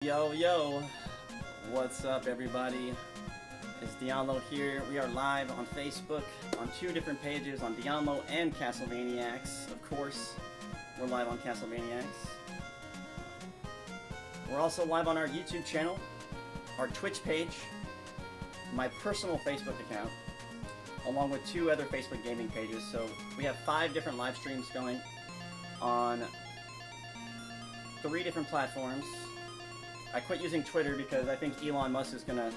Yo, yo, what's up, everybody? It's Diablo here. We are live on Facebook on two different pages, on Diablo and Castlevaniacs. Of course, we're live on Castlevaniacs. We're also live on our YouTube channel, our Twitch page, my personal Facebook account, along with two other Facebook gaming pages. So we have 5 different live streams going on 3 different platforms. I quit using Twitter because I think Elon Musk is gonna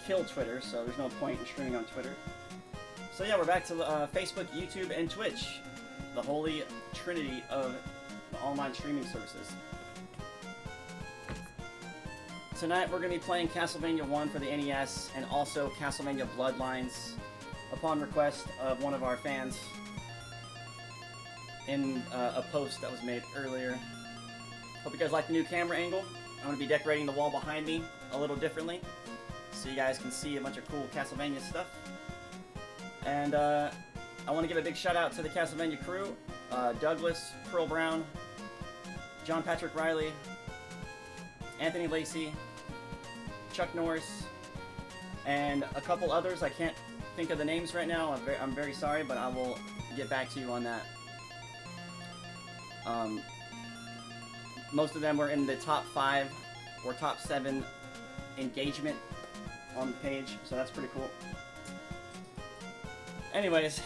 kill Twitter, so there's no point in streaming on Twitter. So yeah, we're back to Facebook, YouTube, and Twitch, the holy trinity of the online streaming services. Tonight we're gonna be playing Castlevania 1 for the NES and also Castlevania Bloodlines, upon request of one of our fans in a post that was made earlier. Hope you guys like the new camera angle. I'm going to be decorating the wall behind me a little differently, so you guys can see a bunch of cool Castlevania stuff. And I want to give a big shout out to the Castlevania crew, Douglas, Pearl Brown, John Patrick Riley, Anthony Lacey, Chuck Norris, and a couple others. I can't think of the names right now. I'm very sorry, but I will get back to you on that. Most of them were in the top 5 or top 7 engagement on the page, so that's pretty cool. Anyways,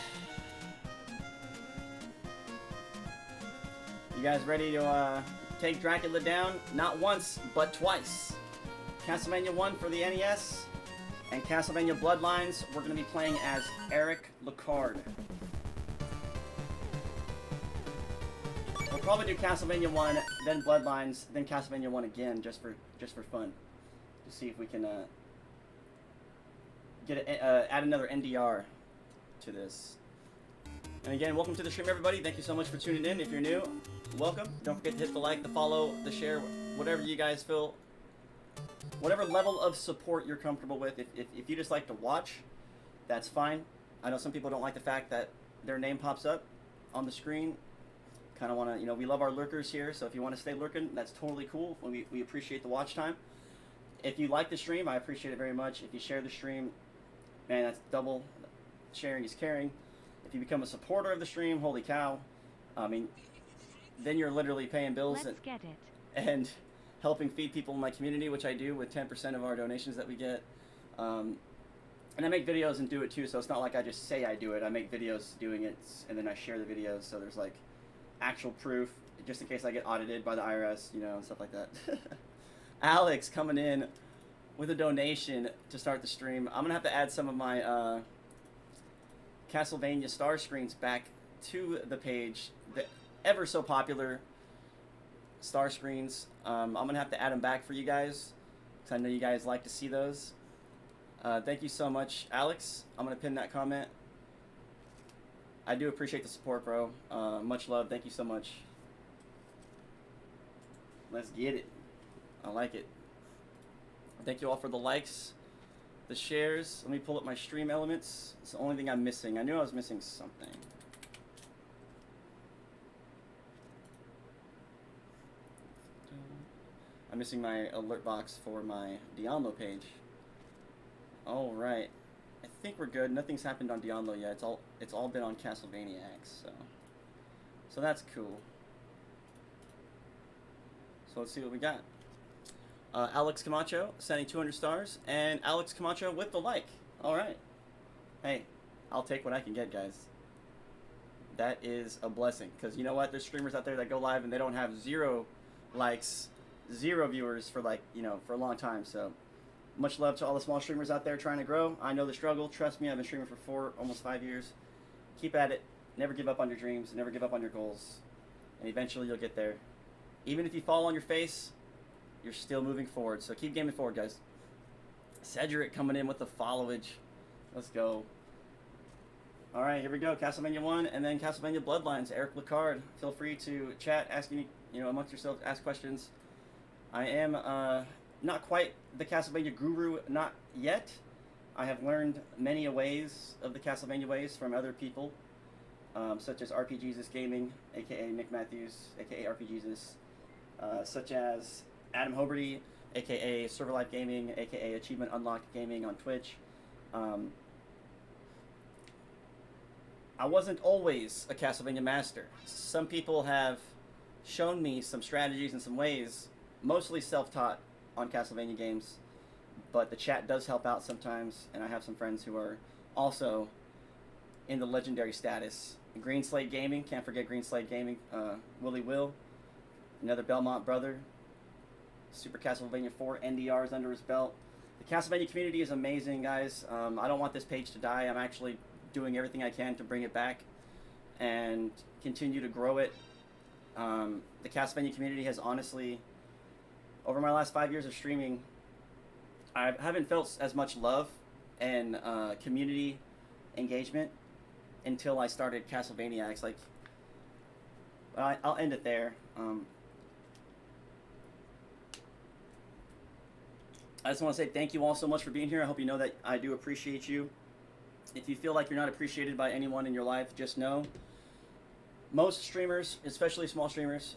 you guys ready to take Dracula down? Not once, but twice. Castlevania 1 for the NES and Castlevania Bloodlines, we're going to be playing as Eric Lecarde. We'll probably do Castlevania 1, then Bloodlines, then Castlevania 1 again, just for fun, to see if we can add another NDR to this. And again, welcome to the stream, everybody. Thank you so much for tuning in. If you're new, welcome. Don't forget to hit the like, the follow, the share, whatever you guys feel, whatever level of support you're comfortable with. If you just like to watch, that's fine. I know some people don't like the fact that their name pops up on the screen. Kind of want to, we love our lurkers here, so if you want to stay lurking, that's totally cool. We appreciate the watch time. If you like the stream, I appreciate it very much. If you share the stream, man, that's double. Sharing is caring. If you become a supporter of the stream, holy cow, I mean, then you're literally paying bills and helping feed people in my community, which I do with 10% of our donations that we get. And I make videos and do it too, so it's not like I just say I do it. I make videos doing it, and then I share the videos, so there's like actual proof, just in case I get audited by the IRS, and stuff like that. Alex coming in with a donation to start the stream. I'm gonna have to add some of my Castlevania star screens back to the page. The ever so popular star screens. I'm gonna have to add them back for you guys, because I know you guys like to see those. Thank you so much, Alex. I'm gonna pin that comment. I do appreciate the support, bro. Much love. Thank you so much. Let's get it. I like it. Thank you all for the likes, the shares. Let me pull up my stream elements. It's the only thing I'm missing. I knew I was missing something. I'm missing my alert box for my Diablo page. All right. I think we're good. Nothing's happened on Diablo yet. It's all been on Castlevaniacs, so that's cool. So let's see what we got. Alex Camacho sending 200 stars, and Alex Camacho with the like. All right. Hey, I'll take what I can get, guys. That is a blessing, because you know what? There's streamers out there that go live and they don't have 0 likes, 0 viewers for for a long time. So much love to all the small streamers out there trying to grow. I know the struggle. Trust me, I've been streaming for almost 5 years. Keep at it. Never give up on your dreams. Never give up on your goals. And eventually you'll get there. Even if you fall on your face, you're still moving forward. So keep gaming forward, guys. Cedric coming in with the followage. Let's go. All right, here we go. Castlevania 1 and then Castlevania Bloodlines. Eric Lecarde. Feel free to chat, ask any, amongst yourselves, ask questions. I am not quite the Castlevania guru, not yet. I have learned many ways of the Castlevania ways from other people, such as RPGesus Gaming, aka Nick Matthews, aka RPGesus, such as Adam Hoberty, aka Server Life Gaming, aka Achievement Unlocked Gaming on Twitch. I wasn't always a Castlevania master. Some people have shown me some strategies and some ways, mostly self-taught on Castlevania games, but the chat does help out sometimes, and I have some friends who are also in the legendary status. Green Slate Gaming, can't forget Green Slate Gaming, Willie Will, another Belmont brother, Super Castlevania 4 NDRs under his belt. The Castlevania community is amazing, guys. I don't want this page to die. I'm actually doing everything I can to bring it back and continue to grow it. The Castlevania community has honestly, over my last 5 years of streaming, I haven't felt as much love and community engagement until I started Castlevania. Like, I'll end it there. I just want to say thank you all so much for being here. I hope you know that I do appreciate you. If you feel like you're not appreciated by anyone in your life, just know most streamers, especially small streamers,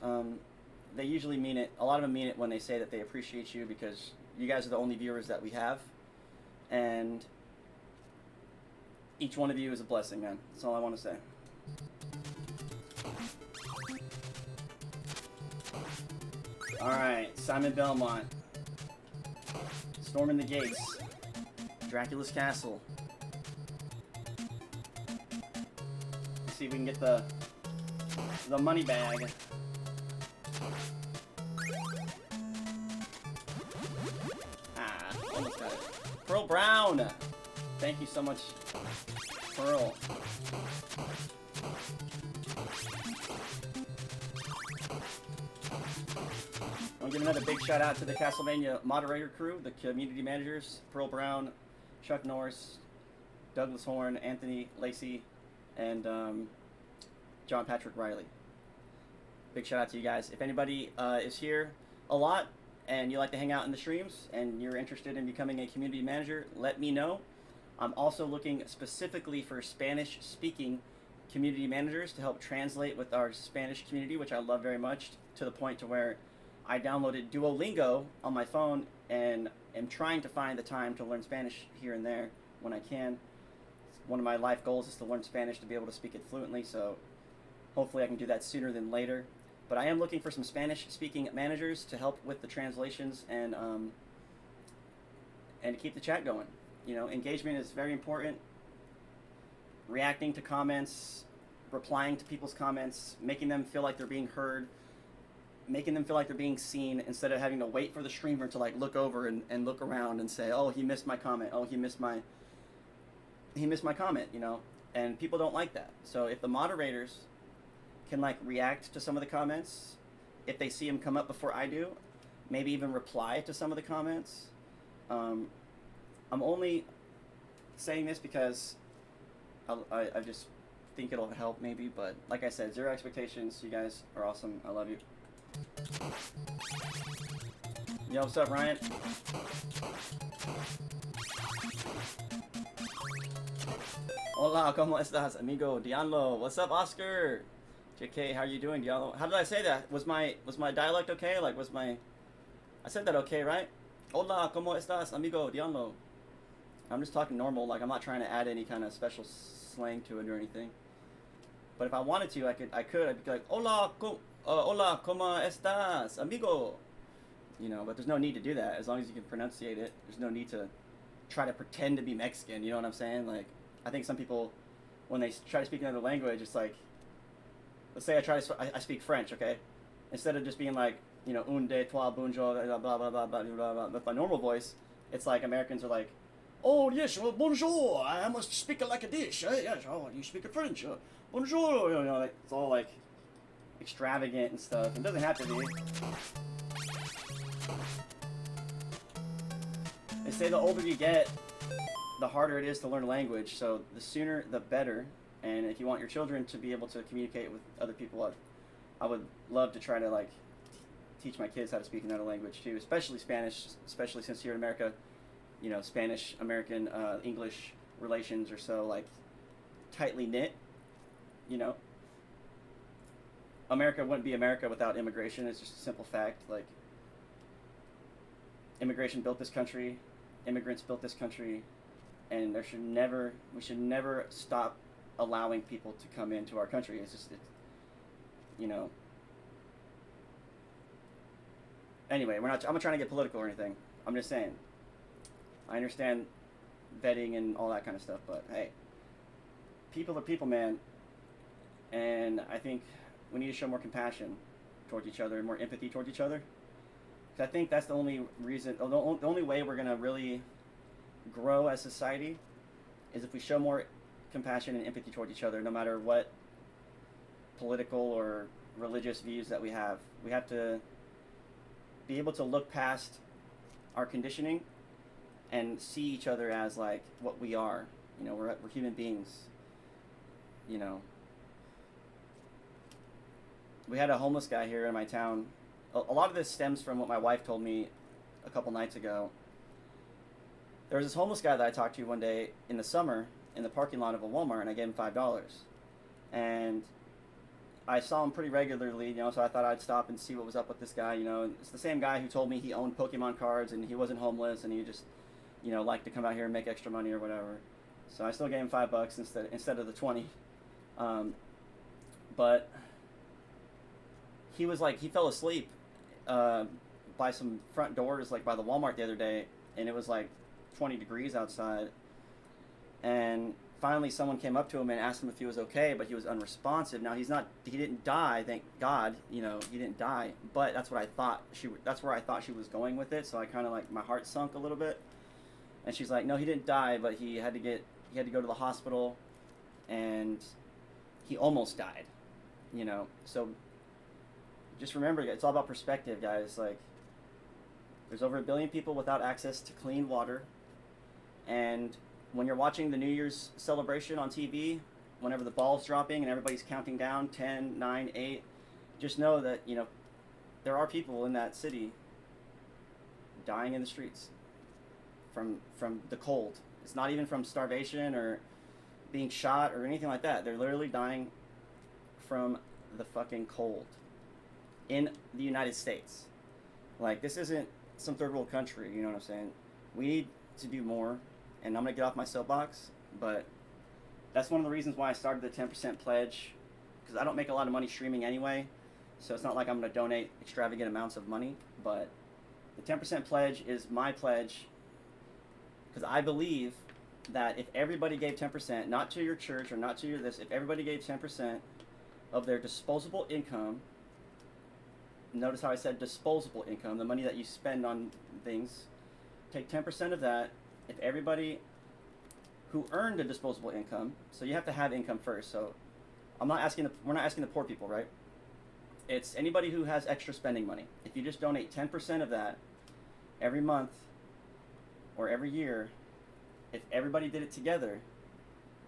they usually mean it. A lot of them mean it when they say that they appreciate you, because you guys are the only viewers that we have. And each one of you is a blessing, man. That's all I want to say. Alright, Simon Belmont. Storming the gates. Dracula's castle. Let's see if we can get the money bag. Ah, almost got it. Pearl Brown! Thank you so much, Pearl. I'll give another big shout out to the Castlevania moderator crew, the community managers, Pearl Brown, Chuck Norris, Douglas Horn, Anthony Lacey, and John Patrick Riley. Big shout out to you guys. If anybody is here a lot and you like to hang out in the streams and you're interested in becoming a community manager, let me know. I'm also looking specifically for Spanish-speaking community managers to help translate with our Spanish community, which I love very much, to the point to where I downloaded Duolingo on my phone and am trying to find the time to learn Spanish here and there when I can. One of my life goals is to learn Spanish to be able to speak it fluently, so hopefully I can do that sooner than later. But I am looking for some Spanish-speaking managers to help with the translations and to keep the chat going. You know, engagement is very important. Reacting to comments, replying to people's comments, making them feel like they're being heard, making them feel like they're being seen, instead of having to wait for the streamer to like look over and look around and say, oh, he missed my comment, oh, he missed my comment, you know. And people don't like that. So if the moderators can like react to some of the comments, if they see them come up before I do, maybe even reply to some of the comments. I'm only saying this because I just think it'll help maybe, but like I said, zero expectations. You guys are awesome. I love you. Yo, what's up, Ryan? Hola, ¿cómo estás, amigo? Diablo. What's up, Oscar? JK, how are you doing, Diablo? How did I say that? Was my dialect okay? Like, I said that okay, right? Hola, ¿cómo estás, amigo? Diablo. I'm just talking normal, like I'm not trying to add any kind of special slang to it or anything. But if I wanted to, I'd be like, hola, hola, ¿cómo estás, amigo? You know, but there's no need to do that. As long as you can pronunciate it, there's no need to try to pretend to be Mexican, you know what I'm saying? Like, I think some people, when they try to speak another language, it's like, let's say I speak French, okay? Instead of just being like, you know, un, deux, trois, bonjour, blah, blah, blah, blah, blah, blah, blah, with my normal voice, it's like Americans are like, oh, yes, well, bonjour, I must speak it like a dish. Yes, oh, you speak French. Bonjour, you know, like, it's all like extravagant and stuff. It doesn't have to be. They say the older you get, the harder it is to learn a language, so the sooner the better. And if you want your children to be able to communicate with other people, I would love to try to like teach my kids how to speak another language too, especially Spanish, especially since here in America, you know, Spanish-American, English relations are so like tightly knit, you know. America wouldn't be America without immigration. It's just a simple fact. Like, immigration built this country, immigrants built this country, and we should never stop allowing people to come into our country. You know. Anyway, I'm not trying to get political or anything. I'm just saying. I understand vetting and all that kind of stuff, but hey, people are people, man. And I think we need to show more compassion towards each other, more empathy towards each other. Because I think that's the only reason, the only way we're going to really grow as society is if we show more compassion and empathy towards each other, no matter what political or religious views that we have. We have to be able to look past our conditioning and see each other as like what we are. You know, we're human beings. You know, we had a homeless guy here in my town. A lot of this stems from what my wife told me a couple nights ago. There was this homeless guy that I talked to one day in the summer in the parking lot of a Walmart, and I gave him $5. And I saw him pretty regularly, you know, so I thought I'd stop and see what was up with this guy. You know, it's the same guy who told me he owned Pokemon cards and he wasn't homeless and he just, you know, liked to come out here and make extra money or whatever. So I still gave him $5 instead of the 20. But he was like, he fell asleep by some front doors, like by the Walmart the other day, and it was like 20 degrees outside. And finally someone came up to him and asked him if he was okay, but he was unresponsive. Now he didn't die, thank God, you know, he didn't die, but that's what I thought that's where I thought she was going with it. So I kind of like, my heart sunk a little bit. And she's like, no, he didn't die, but he had to go to the hospital and he almost died, you know. So just remember, it's all about perspective, guys. Like, there's over 1 billion people without access to clean water, and when you're watching the New Year's celebration on TV, whenever the ball's dropping and everybody's counting down 10, 9, 8, just know that, you know, there are people in that city dying in the streets from the cold. It's not even from starvation or being shot or anything like that. They're literally dying from the fucking cold in the United States. Like, this isn't some third world country, you know what I'm saying? We need to do more. And I'm going to get off my soapbox, but that's one of the reasons why I started the 10% pledge, because I don't make a lot of money streaming anyway, so it's not like I'm going to donate extravagant amounts of money, but the 10% pledge is my pledge, because I believe that if everybody gave 10%, not to your church or not to your this, if everybody gave 10% of their disposable income, notice how I said disposable income, the money that you spend on things, take 10% of that. If everybody who earned a disposable income, so you have to have income first. So we're not asking the poor people, right? It's anybody who has extra spending money. If you just donate 10% of that every month or every year, if everybody did it together,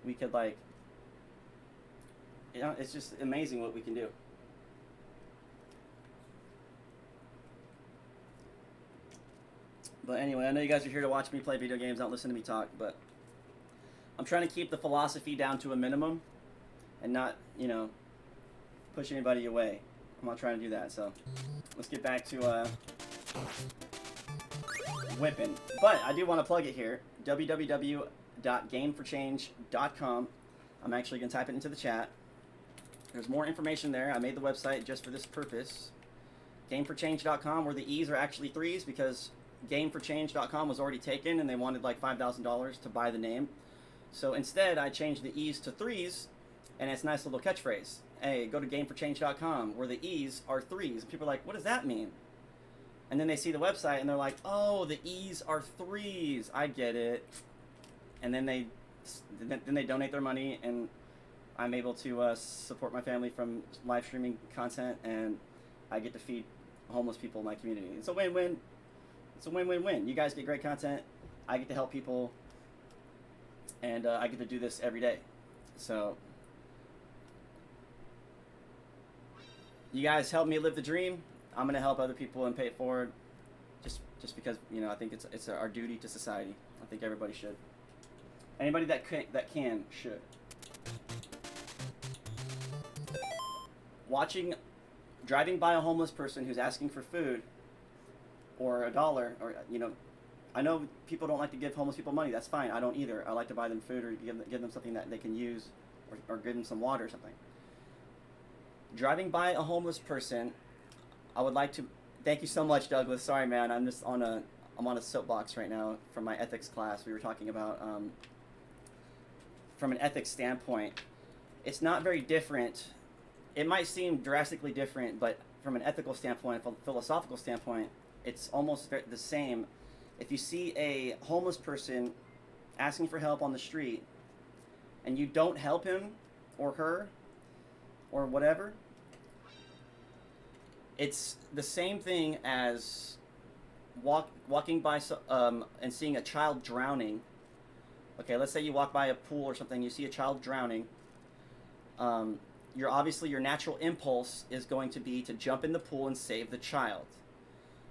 we could, like, you know, it's just amazing what we can do. But anyway, I know you guys are here to watch me play video games, not listen to me talk, but I'm trying to keep the philosophy down to a minimum and not, you know, push anybody away. I'm not trying to do that, so let's get back to whipping. But I do want to plug it here, www.gainforchange.com. I'm actually going to type it into the chat. There's more information there. I made the website just for this purpose. Gainforchange.com, where the E's are actually 3s, because gainforchange.com was already taken and they wanted like $5,000 to buy the name. So instead I changed the E's to 3s, and it's a nice little catchphrase. Hey, go to gainforchange.com, where the E's are 3s. And people are like, what does that mean? And then they see the website and they're like, oh, the E's are 3s. I get it. And then they donate their money, and I'm able to support my family from live streaming content, and I get to feed homeless people in my community. It's a win-win. It's a win-win-win. You guys get great content. I get to help people, and I get to do this every day. So you guys help me live the dream. I'm gonna help other people and pay it forward, just because, you know, I think it's our duty to society. I think everybody should. Anybody that can should. Driving by a homeless person who's asking for food, or $1, or you know, I know people don't like to give homeless people money. That's fine. I don't either. I like to buy them food or give them something that they can use, or give them some water or something. Driving by a homeless person, I would like to thank you so much, Douglas. Sorry, man. I'm on a soapbox right now from my ethics class. We were talking about from an ethics standpoint, it's not very different. It might seem drastically different, but from an ethical standpoint, from a philosophical standpoint, it's almost the same. If you see a homeless person asking for help on the street and you don't help him or her or whatever, it's the same thing as walking by and seeing a child drowning. Okay, let's say you walk by a pool or something, you see a child drowning. Your natural impulse is going to be to jump in the pool and save the child.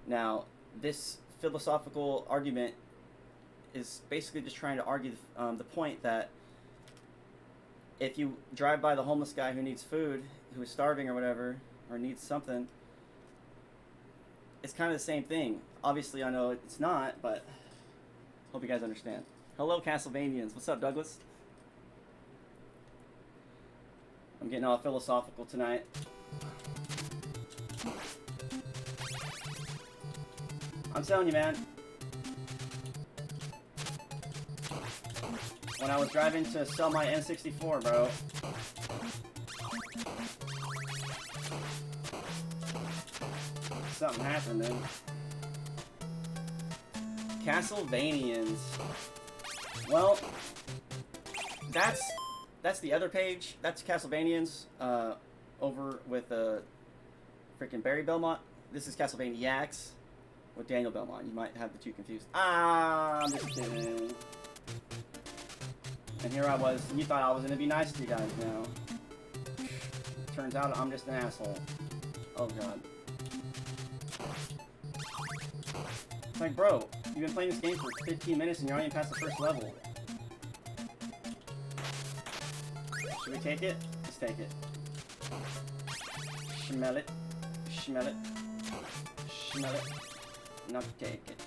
Now, this philosophical argument is basically just trying to argue the point that if you drive by the homeless guy who needs food, who is starving or whatever, or needs something, it's kind of the same thing. Obviously, I know it's not, but hope you guys understand. Hello, Castlevanians. What's up, Douglas? I'm getting all philosophical tonight. I'm telling you, man. When I was driving to sell my N64, bro. Something happened then. Castlevanians. Well, that's the other page. That's Castlevanians over with freaking Barry Belmont. This is Castlevaniacs with Daniel Belmont. You might have the two confused. I'm just kidding. And here I was. You thought I was gonna be nice to you guys now. Turns out I'm just an asshole. Oh god. It's like, bro, you've been playing this game for 15 minutes and you're already past the first level. Should we take it? Let's take it. Smell it. Smell it. Smell it. Not take it.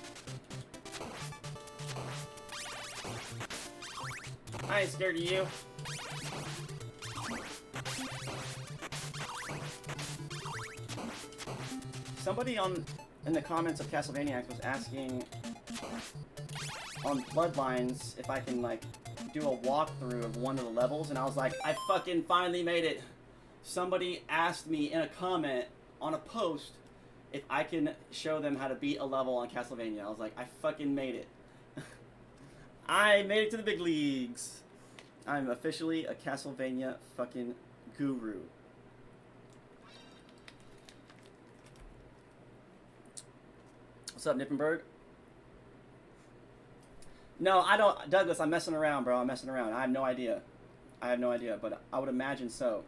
I ain't scared of you. Somebody in the comments of Castlevania was asking on Bloodlines if I can like do a walkthrough of one of the levels, and I was like, I fucking finally made it. Somebody asked me in a comment on a post if I can show them how to beat a level on Castlevania. I was like, I fucking made it. I made it to the big leagues. I'm officially a Castlevania fucking guru. What's up, Nippenberg? No, I don't. Douglas, I'm messing around, bro. I'm messing around. I have no idea. I have no idea, but I would imagine so.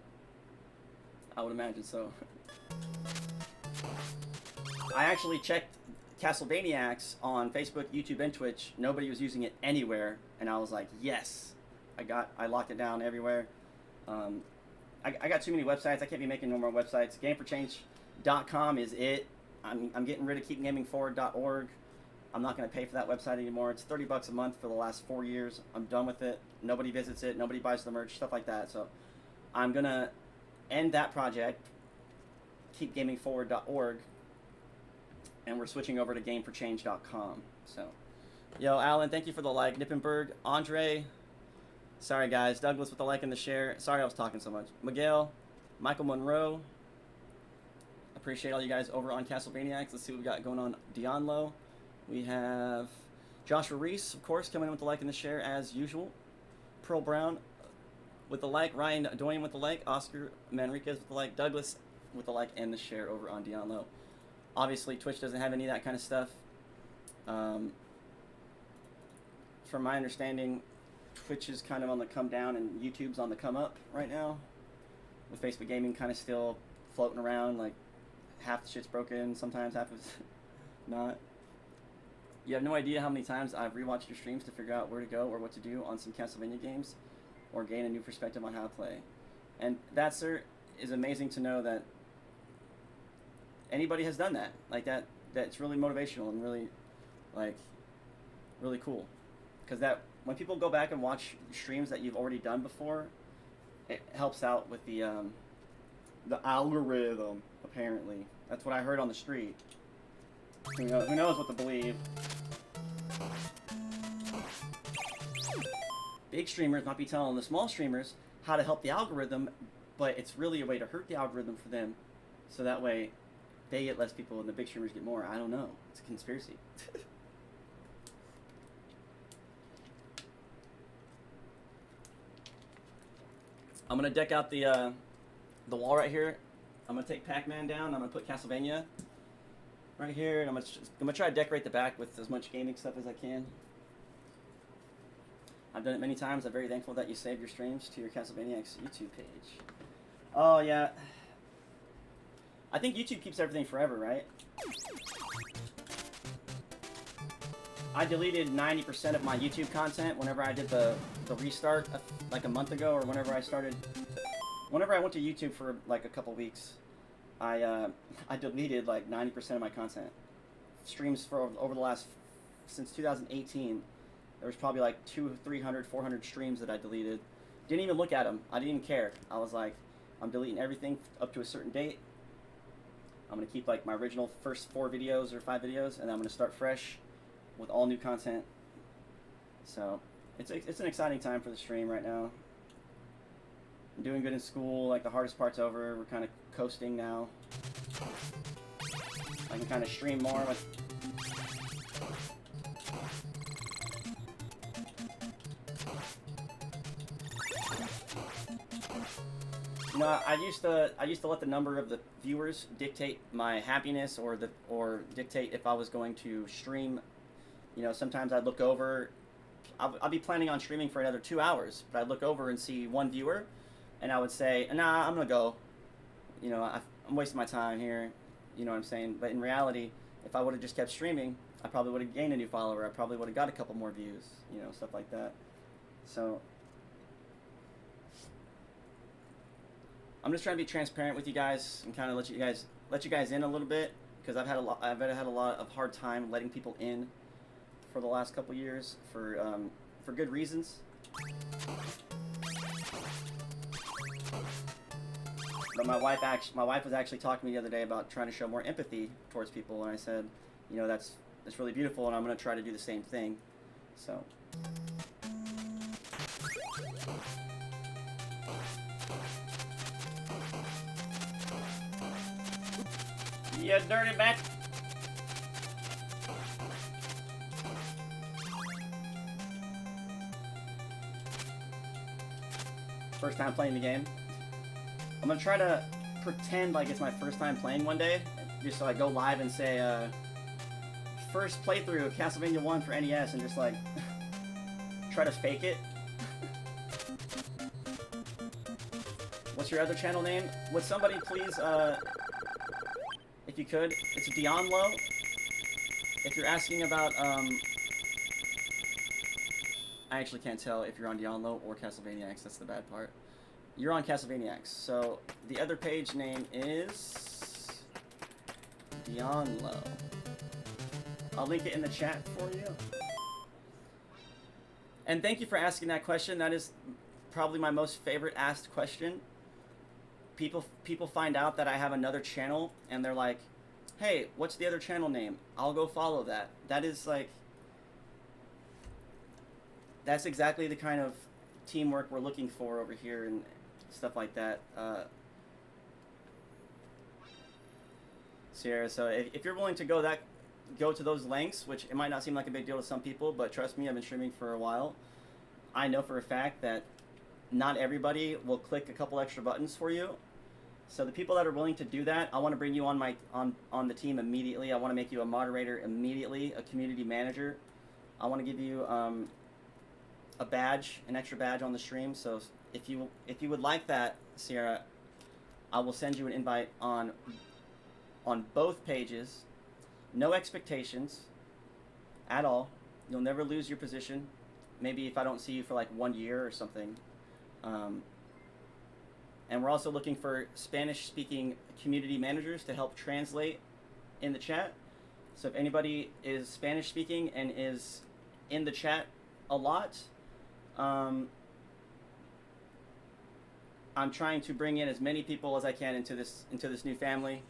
I would imagine so. I actually checked Castlevaniacs on Facebook, YouTube, and Twitch. Nobody was using it anywhere, and I was like, yes. I locked it down everywhere. I got too many websites. I can't be making no more websites. GameForChange.com is it. I'm getting rid of keepgamingforward.org. I'm not going to pay for that website anymore. It's $30 a month for the last 4 years. I'm done with it. Nobody visits it. Nobody buys the merch, stuff like that. So I'm going to end that project, keepgamingforward.org, and we're switching over to gameforchange.com. So, yo, Alan, thank you for the like. Nippenberg, Andre, sorry guys. Douglas with the like and the share. Sorry I was talking so much. Miguel, Michael Monroe. Appreciate all you guys over on Castlevaniacs. Let's see what we got going on. Dionlo. We have Joshua Reese, of course, coming in with the like and the share as usual. Pearl Brown with the like. Ryan Doyen with the like. Oscar Manriquez with the like. Douglas with the like and the share over on Dionlo. Obviously, Twitch doesn't have any of that kind of stuff. From my understanding, Twitch is kind of on the come down and YouTube's on the come up right now. With Facebook Gaming kind of still floating around, like half the shit's broken, sometimes half is not. You have no idea how many times I've rewatched your streams to figure out where to go or what to do on some Castlevania games or gain a new perspective on how to play. And that, sir, is amazing to know that anybody has done that. Like, that that's really motivational and really, like, really cool. Because that when people go back and watch streams that you've already done before, it helps out with the algorithm. Apparently, that's what I heard on the street. Who knows what to believe? Big streamers might be telling the small streamers how to help the algorithm, but it's really a way to hurt the algorithm for them. So that way, they get less people and the big streamers get more. I don't know. It's a conspiracy. I'm gonna deck out the wall right here. I'm gonna take Pac-Man down. I'm gonna put Castlevania right here, and I'm gonna try to decorate the back with as much gaming stuff as I can. I've done it many times. I'm very thankful that you saved your streams to your Castlevania X YouTube page. Oh yeah. I think YouTube keeps everything forever, right? I deleted 90% of my YouTube content whenever I did the restart like a month ago, or whenever I went to YouTube for like a couple weeks. I deleted like 90% of my content. Streams for over the last, since 2018, there was probably like 200, 300, 400 streams that I deleted. Didn't even look at them. I didn't even care. I was like, I'm deleting everything up to a certain date. I'm going to keep like my original first 4 videos or 5 videos, and then I'm going to start fresh with all new content. So it's an exciting time for the stream right now. I'm doing good in school. Like, the hardest part's over. We're kind of coasting now. I can kind of stream more with. You know, I used to let the number of the viewers dictate my happiness, or dictate if I was going to stream. You know, sometimes I'd look over. I'll be planning on streaming for another 2 hours, but I'd look over and see 1 viewer, and I would say, nah, I'm gonna go. You know, I'm wasting my time here. You know what I'm saying? But in reality, if I would have just kept streaming, I probably would have gained a new follower. I probably would have got a couple more views. You know, stuff like that. So I'm just trying to be transparent with you guys and kind of let you guys in a little bit, because I've had a lot of hard time letting people in for the last couple years for good reasons. But my wife was actually talking to me the other day about trying to show more empathy towards people, and I said, you know, that's really beautiful, and I'm going to try to do the same thing. So. You dirty bat. First time playing the game. I'm gonna try to pretend like it's my first time playing one day, just so I go live and say, first playthrough of Castlevania 1 for NES, and just like try to fake it. What's your other channel name? Would somebody please, if you could, it's Dionlo. If you're asking about, I actually can't tell if you're on Dionlo or Castlevania X, that's the bad part. You're on Castlevania X, so the other page name is Dionlo. I'll link it in the chat for you. And thank you for asking that question. That is probably my most favorite asked question. People find out that I have another channel, and they're like, hey, what's the other channel name? I'll go follow that. That is like, that's exactly the kind of teamwork we're looking for over here and stuff like that. Sierra, so if you're willing to go to those lengths, which it might not seem like a big deal to some people, but trust me, I've been streaming for a while. I know for a fact that not everybody will click a couple extra buttons for you. So the people that are willing to do that, I want to bring you on on the team immediately. I want to make you a moderator immediately, a community manager. I want to give you a badge, an extra badge on the stream. So if you would like that, Sierra, I will send you an invite on both pages. No expectations at all. You'll never lose your position. Maybe if I don't see you for like 1 year or something. And we're also looking for Spanish-speaking community managers to help translate in the chat. So if anybody is Spanish speaking and is in the chat a lot, I'm trying to bring in as many people as I can into this new family.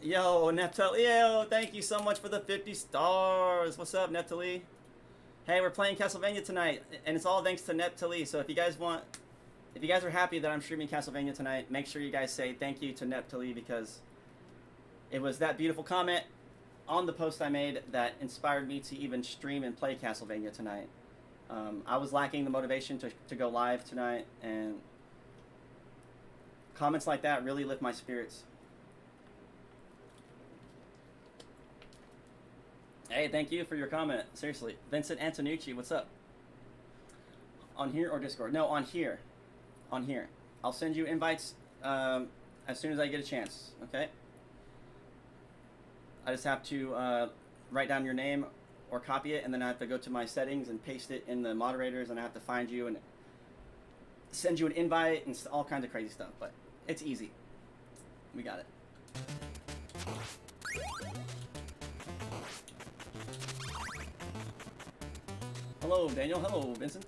Yo, Neptali, yo, thank you so much for the 50 stars. What's up, Neptali? Hey, we're playing Castlevania tonight, and it's all thanks to Neptali. So if you guys are happy that I'm streaming Castlevania tonight, make sure you guys say thank you to Neptali, because it was that beautiful comment on the post I made that inspired me to even stream and play Castlevania tonight. I was lacking the motivation to go live tonight, and comments like that really lift my spirits. Hey, thank you for your comment. Seriously. Vincent Antonucci, what's up? On here or Discord? No, on here. On here. I'll send you invites as soon as I get a chance, okay? I just have to write down your name or copy it, and then I have to go to my settings and paste it in the moderators, and I have to find you and send you an invite and all kinds of crazy stuff, but it's easy. We got it. Hello, Daniel. Hello, Vincent.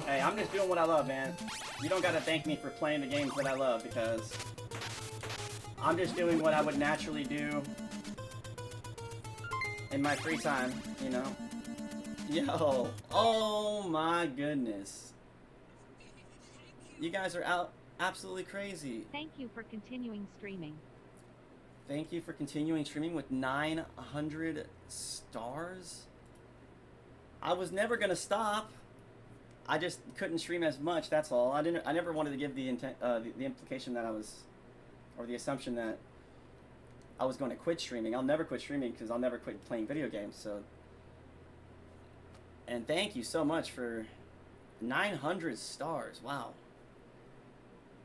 Hey, I'm just doing what I love, man. You don't gotta thank me for playing the games that I love, because I'm just doing what I would naturally do in my free time, you know? Yo, oh my goodness. You guys are out absolutely crazy. Thank you for continuing streaming. Thank you for continuing streaming with 900 stars. I was never gonna stop. I just couldn't stream as much. That's all. I never wanted to give the implication that I was, or the assumption that I was going to quit streaming. I'll never quit streaming because I'll never quit playing video games. So, and thank you so much for 900 stars. Wow.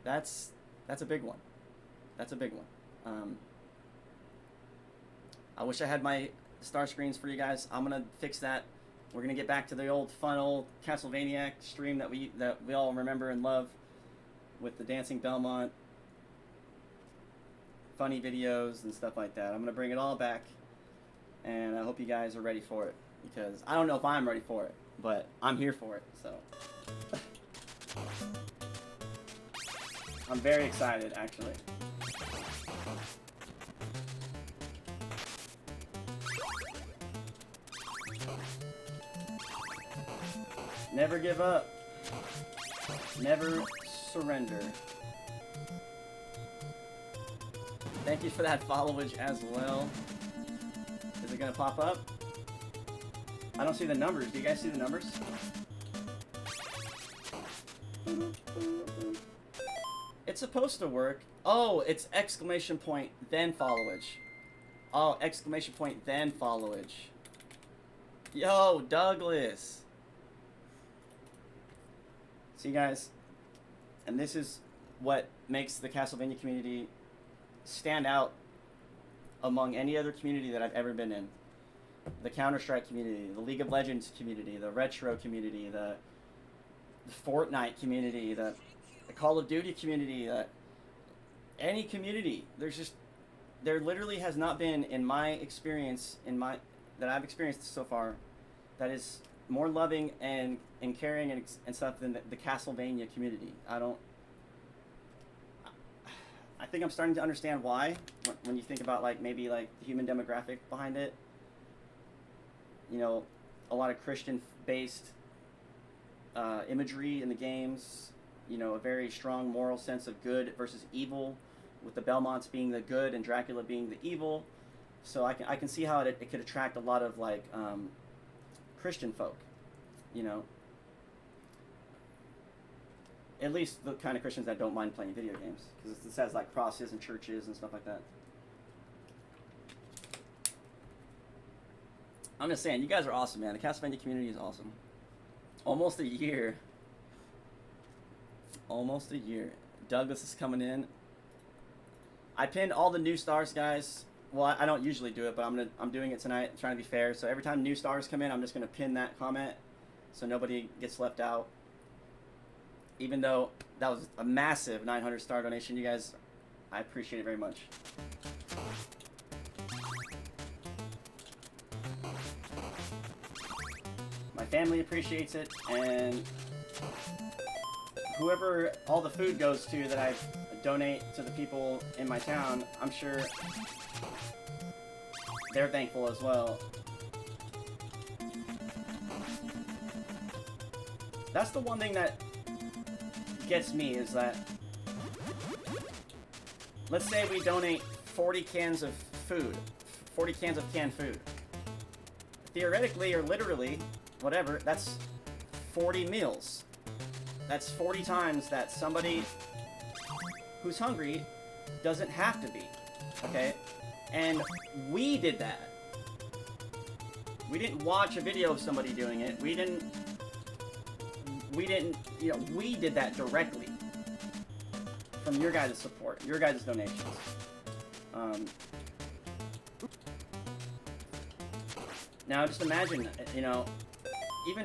That's a big one. That's a big one. I wish I had my star screens for you guys. I'm gonna fix that. We're gonna get back to the old fun old Castlevania stream that we all remember and love, with the dancing Belmont, funny videos and stuff like that. I'm gonna bring it all back, and I hope you guys are ready for it, because I don't know if I'm ready for it, but I'm here for it. So I'm very excited, actually. Never give up. Never surrender. Thank you for that followage as well. Is it gonna pop up? I don't see the numbers. Do you guys see the numbers? It's supposed to work. Oh, it's exclamation point, then followage. Oh, exclamation point, then followage. Yo, Douglas. See, guys, and this is what makes the Castlevania community stand out among any other community that I've ever been in. The Counter-Strike community, the League of Legends community, the Retro community, the Fortnite community, the Call of Duty community, any community. There literally has not been, in my experience, that I've experienced so far, that is more loving and caring and stuff than the Castlevania community. I think I'm starting to understand why, when you think about maybe the human demographic behind it. You know, a lot of Christian-based imagery in the games. You know, a very strong moral sense of good versus evil, with the Belmonts being the good and Dracula being the evil. So I can see how it could attract a lot of Christian folk, you know. At least the kind of Christians that don't mind playing video games, because it says crosses and churches and stuff like that. I'm just saying, you guys are awesome, man. The Castlevania community is awesome. Almost a year. Almost a year. Douglas is coming in. I pinned all the new stars, guys. Well, I don't usually do it, but I'm doing it tonight. I'm trying to be fair. So every time new stars come in, I'm just gonna pin that comment, so nobody gets left out. Even though that was a massive 900 star donation, you guys I appreciate it very much. My family appreciates it, and whoever all the food goes to that I donate to the people in my town, I'm sure they're thankful as well. That's the one thing that gets me, is that, let's say we donate 40 cans of food, 40 cans of canned food. Theoretically, or literally, whatever, that's 40 meals. That's 40 times that somebody who's hungry doesn't have to be, okay? And we did that. We didn't watch a video of somebody doing it. We didn't, you know, we did that directly from your guys' support, your guys' donations. Now just imagine, you know,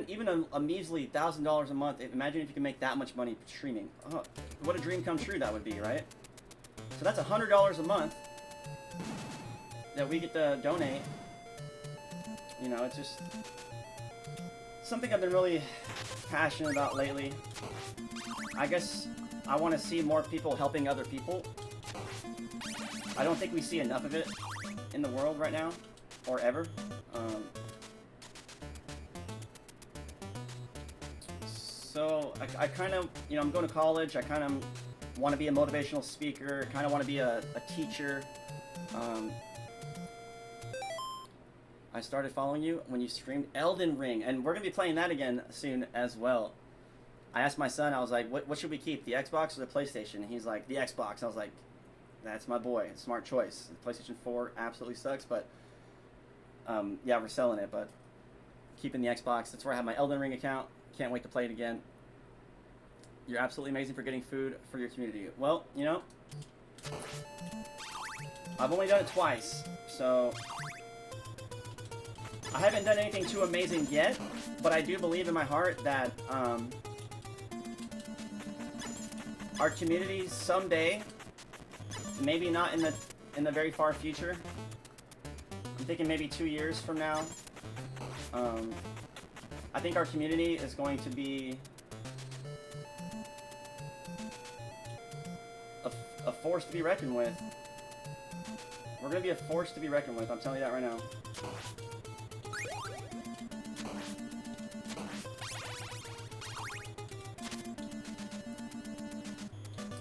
even a measly $1,000 a month. Imagine if you can make that much money streaming. Oh, what a dream come true that would be, right? So that's $100 a month that we get to donate. You know, it's just something I've been really passionate about lately. I guess I want to see more people helping other people. I don't think we see enough of it in the world right now, or ever. So I kind of, you know, I'm going to college. I kind of want to be a motivational speaker. Kind of want to be a teacher. I started following you when you streamed Elden Ring, and we're gonna be playing that again soon as well. I asked my son, I was like, what should we keep, the Xbox or the PlayStation? And he's like, the Xbox. I was like, that's my boy, smart choice. The PlayStation 4 absolutely sucks, but yeah, we're selling it, but keeping the Xbox. That's where I have my Elden Ring account. Can't wait to play it again. You're absolutely amazing for getting food for your community. Well, you know, I've only done it twice, so I haven't done anything too amazing yet, but I do believe in my heart that our community someday, maybe not in the very far future, I'm thinking maybe 2 years from now, I think our community is going to be a force to be reckoned with. We're going to be a force to be reckoned with, I'm telling you that right now.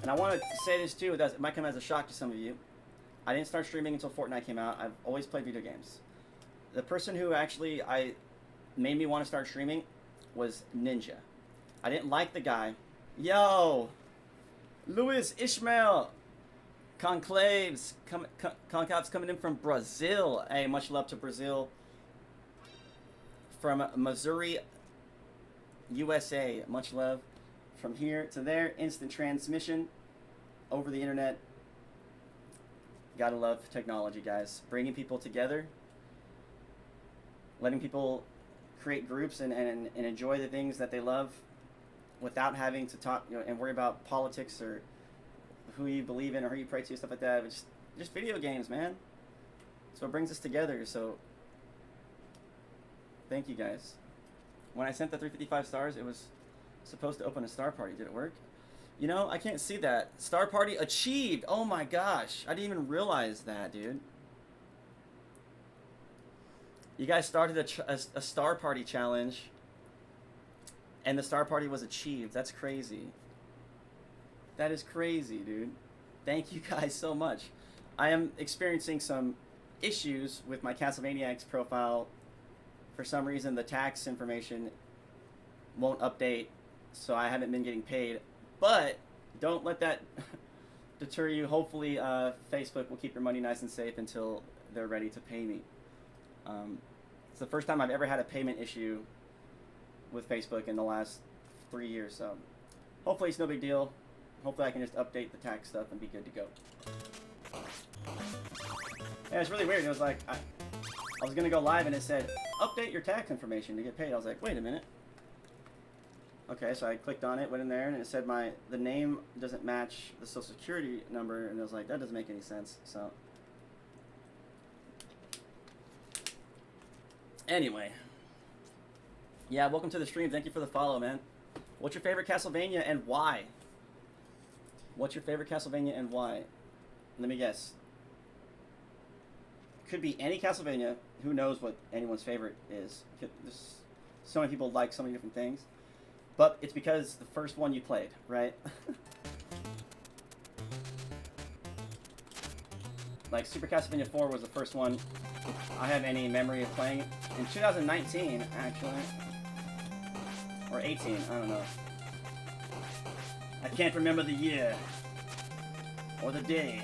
And I want to say this too, that it might come as a shock to some of you. I didn't start streaming until Fortnite came out. I've always played video games. The person who actually made me want to start streaming was Ninja. I didn't like the guy. Yo! Luis Ishmael! Conclaves! Concave's coming in from Brazil. Hey, much love to Brazil. From Missouri, USA. Much love. From here to there, instant transmission over the internet. Gotta love technology, guys. Bringing people together, letting people create groups and enjoy the things that they love without having to talk, you know, and worry about politics or who you believe in or who you pray to, stuff like that. But just video games, man. So it brings us together. So thank you, guys. When I sent the 355 stars, it was supposed to open a star party. Did it work? You know, I can't see that. Star party achieved. Oh my gosh. I didn't even realize that, dude. You guys started a star party challenge, and the star party was achieved. That's crazy. That is crazy, dude. Thank you guys so much. I am experiencing some issues with my Castlevania profile. For some reason, the tax information won't update, so I haven't been getting paid. But don't let that deter you. Hopefully, Facebook will keep your money nice and safe until they're ready to pay me. It's the first time I've ever had a payment issue with Facebook in the last 3 years, so hopefully it's no big deal. Hopefully I can just update the tax stuff and be good to go. Yeah, it's really weird. It was like, I was going to go live and it said, update your tax information to get paid. I was like, wait a minute. Okay, so I clicked on it, went in there, and it said the name doesn't match the social security number, and I was like, that doesn't make any sense. So anyway, yeah, welcome to the stream. Thank you for the follow, man. What's your favorite Castlevania and why? What's your favorite Castlevania and why? Let me guess. Could be any Castlevania. Who knows what anyone's favorite is? There's so many people like so many different things. But it's because the first one you played, right? Like Super Castlevania 4 was the first one I have any memory of playing. In 2019, actually. Or 18, I don't know. I can't remember the year. Or the day.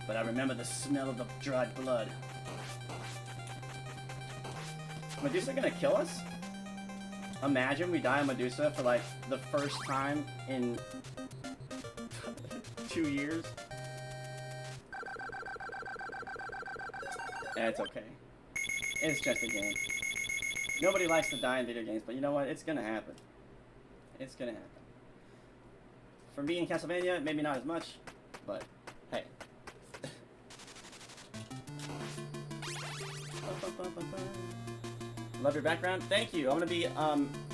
But I remember the smell of the dried blood. Medusa gonna kill us? Imagine we die on Medusa for like the first time in 2 years. It's okay. It's just a game. Nobody likes to die in video games, but you know what? It's gonna happen. It's gonna happen. For me in Castlevania, maybe not as much, but hey. Love your background. Thank you. I'm going to be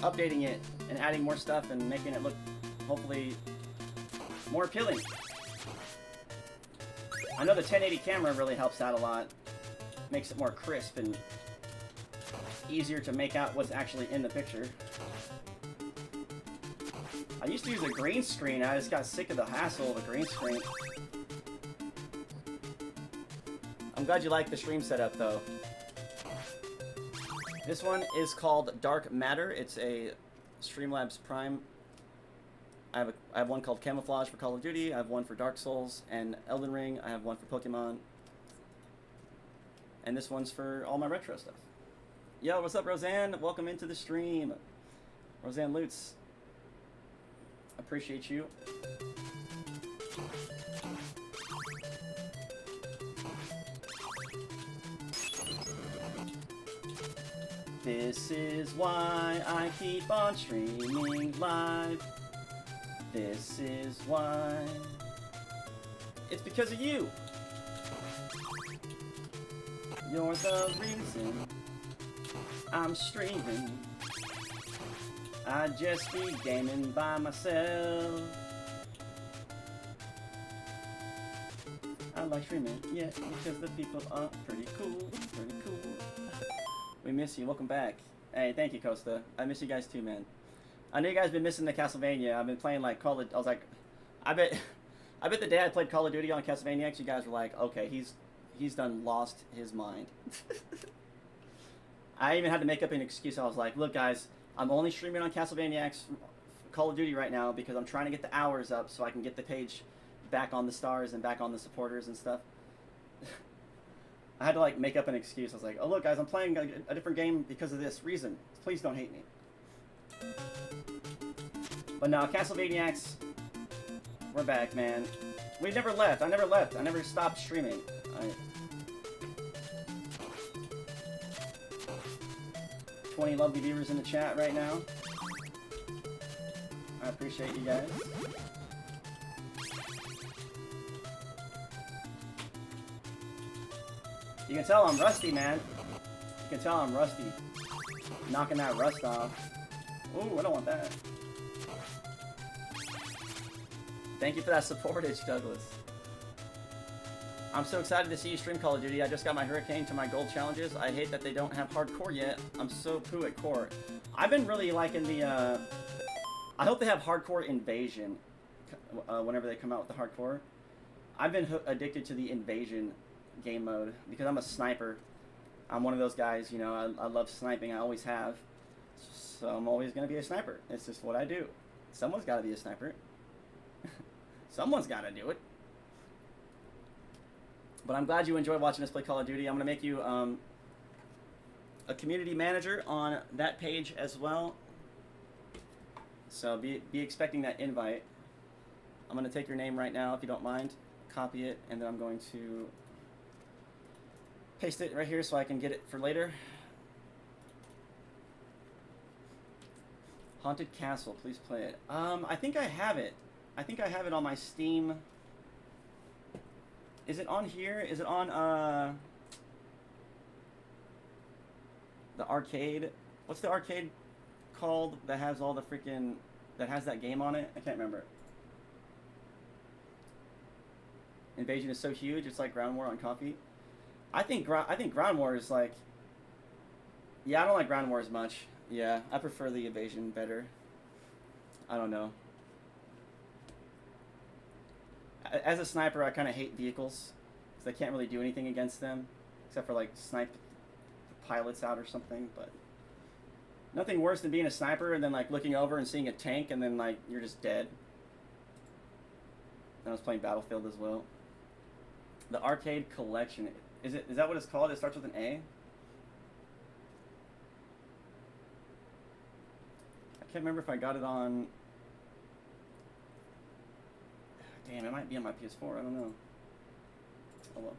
updating it and adding more stuff and making it look, hopefully, more appealing. I know the 1080 camera really helps out a lot. Makes it more crisp and easier to make out what's actually in the picture. I used to use a green screen. I just got sick of the hassle of a green screen. I'm glad you like the stream setup, though. This one is called Dark Matter. It's a Streamlabs Prime. I have one called Camouflage for Call of Duty. I have one for Dark Souls and Elden Ring. I have one for Pokemon. And this one's for all my retro stuff. Yo, what's up, Roseanne? Welcome into the stream. Roseanne Lutz. Appreciate you. This is why I keep on streaming live. This is why. It's because of you. You're the reason I'm streaming. I just be gaming by myself. I like streaming, yeah, because the people are pretty cool, pretty cool. We miss you. Welcome back. Hey, thank you, Costa. I miss you guys too, man. I know you guys been missing the Castlevania. I've been playing like Call of. I was like, I bet the day I played Call of Duty on Castlevania X, you guys were like, okay, he's done lost his mind. I even had to make up an excuse. I was like, look, guys, I'm only streaming on Castlevania X Call of Duty right now because I'm trying to get the hours up so I can get the page back on the stars and back on the supporters and stuff. I had to like make up an excuse. I was like, oh look guys, I'm playing a different game because of this reason. Please don't hate me. But no, Castlevania X, we're back, man. We never left. I never left. I never stopped streaming. 20 lovely viewers in the chat right now. I appreciate you guys. You can tell I'm rusty, man. You can tell I'm rusty. Knocking that rust off. Ooh, I don't want that. Thank you for that supportage, Douglas. I'm so excited to see you stream Call of Duty. I just got my Hurricane to my gold challenges. I hate that they don't have hardcore yet. I'm so poo at core. I've been really liking the, I hope they have hardcore invasion whenever they come out with the hardcore. I've been addicted to the invasion game mode because I'm a sniper. I'm one of those guys, you know, I love sniping. I always have. So I'm always going to be a sniper. It's just what I do. Someone's got to be a sniper. Someone's got to do it. But I'm glad you enjoy watching us play Call of Duty. I'm going to make you a community manager on that page as well. So be expecting that invite. I'm going to take your name right now if you don't mind. Copy it, and then I'm going to paste it right here so I can get it for later. Haunted Castle, please play it. I think I have it. I think I have it on my Steam. Is it on here? Is it on, the arcade? What's the arcade called that has all the freaking, that has that game on it? I can't remember. Invasion is so huge, it's like Ground War on coffee. I think Ground War is like, yeah, I don't like Ground War as much. Yeah, I prefer the Invasion better. I don't know. As a sniper, I kind of hate vehicles because I can't really do anything against them except for like snipe pilots out or something. But nothing worse than being a sniper and then like looking over and seeing a tank and then like you're just dead. And I was playing Battlefield as well. The arcade collection, is that what it's called? It starts with an A. I can't remember if I got it on. Damn, it might be on my PS4. I don't know. Oh well.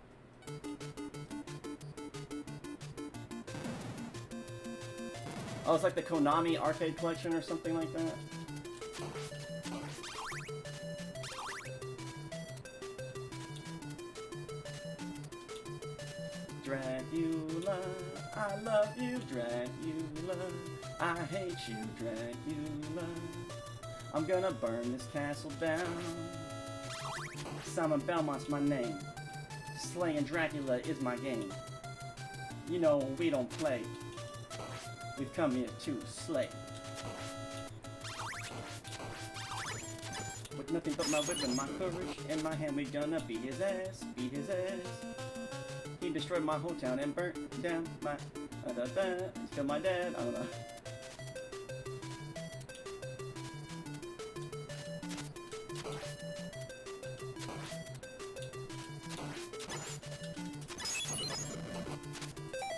Oh, it's like the Konami arcade collection or something like that. Dracula, I love you, Dracula. I hate you, Dracula. I'm gonna burn this castle down. Simon Belmont's my name. Slaying Dracula is my game. You know we don't play. We've come here to slay. With nothing but my whip and my courage in my hand, we gonna beat his ass, beat his ass. He destroyed my whole town and burnt down my killed my dad. I don't know.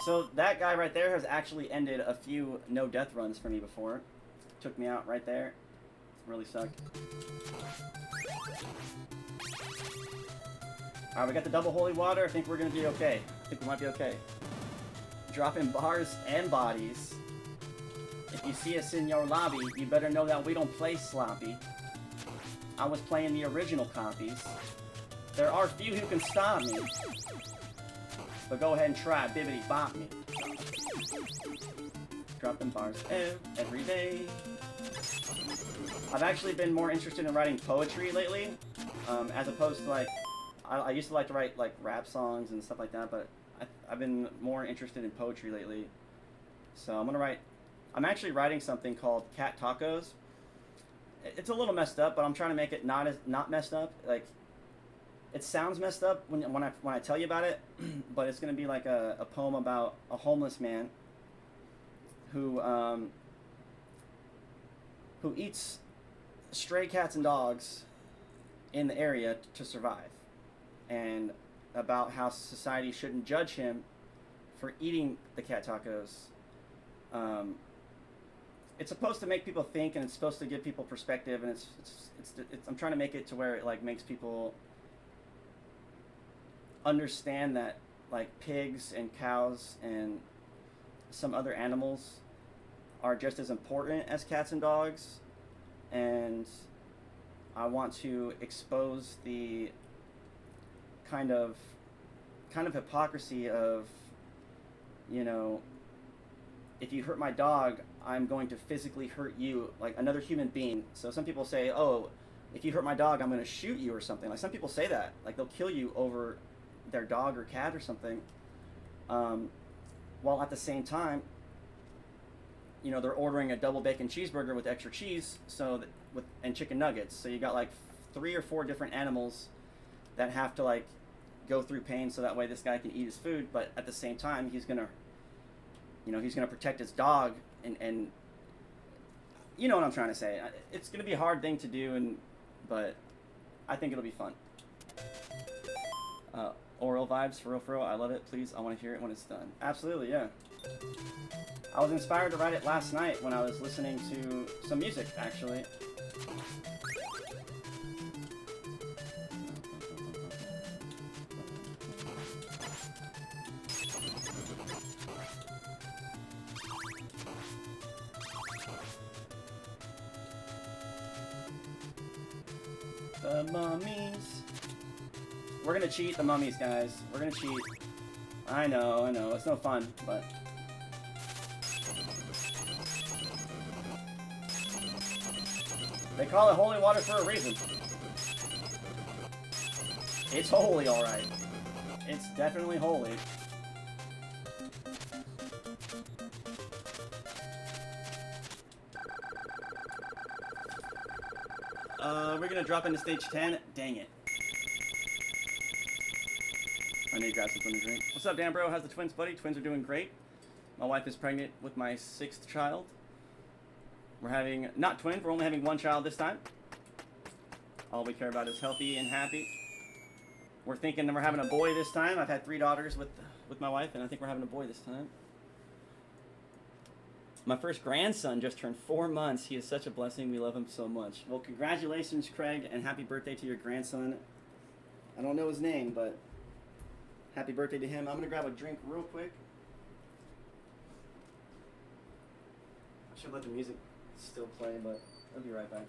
So that guy right there has actually ended a few no death runs for me before. Took me out right there. Really sucked. Alright, we got the double holy water. I think we're gonna be okay. I think we might be okay. Dropping bars and bodies. If you see us in your lobby, you better know that we don't play sloppy. I was playing the original copies. There are few who can stop me. But go ahead and try, bibbity bop me. Dropping bars every day. I've actually been more interested in writing poetry lately, as opposed to like, I used to like to write like rap songs and stuff like that, but I've been more interested in poetry lately. So I'm actually writing something called Cat Tacos. It's a little messed up, but I'm trying to make it not messed up. Like, it sounds messed up when I tell you about it, but it's gonna be like a poem about a homeless man who eats stray cats and dogs in the area to survive, and about how society shouldn't judge him for eating the cat tacos. It's supposed to make people think, and it's supposed to give people perspective, and it's I'm trying to make it to where it like makes people understand that like pigs and cows and some other animals are just as important as cats and dogs, and I want to expose the kind of hypocrisy of, you know, if you hurt my dog, I'm going to physically hurt you, like another human being. So some people say, oh, if you hurt my dog, I'm going to shoot you or something. Like, some people say that, like they'll kill you over their dog or cat or something, while at the same time, you know, they're ordering a double bacon cheeseburger with extra cheese, and chicken nuggets. So you got like 3 or 4 different animals that have to like go through pain so that way this guy can eat his food, but at the same time he's gonna protect his dog, and you know what I'm trying to say. It's gonna be a hard thing to do, but I think it'll be fun. Oral vibes, for real, I love it. Please, I want to hear it when it's done. Absolutely, yeah. I was inspired to write it last night when I was listening to some music, actually. The mummies. We're gonna cheat the mummies, guys. We're gonna cheat. I know. It's no fun, but... They call it holy water for a reason. It's holy, alright. It's definitely holy. We're gonna drop into stage 10. Dang it. I need to grab something to drink. What's up, Dan bro? How's the twins, buddy? Twins are doing great. My wife is pregnant with my 6th child. We're having, not twins, we're only having 1 child this time. All we care about is healthy and happy. We're thinking that we're having a boy this time. I've had 3 daughters with my wife, and I think we're having a boy this time. My first grandson just turned 4 months. He is such a blessing. We love him so much. Well, congratulations, Craig, and happy birthday to your grandson. I don't know his name, but happy birthday to him. I'm going to grab a drink real quick. I should let the music still play, but I'll be right back.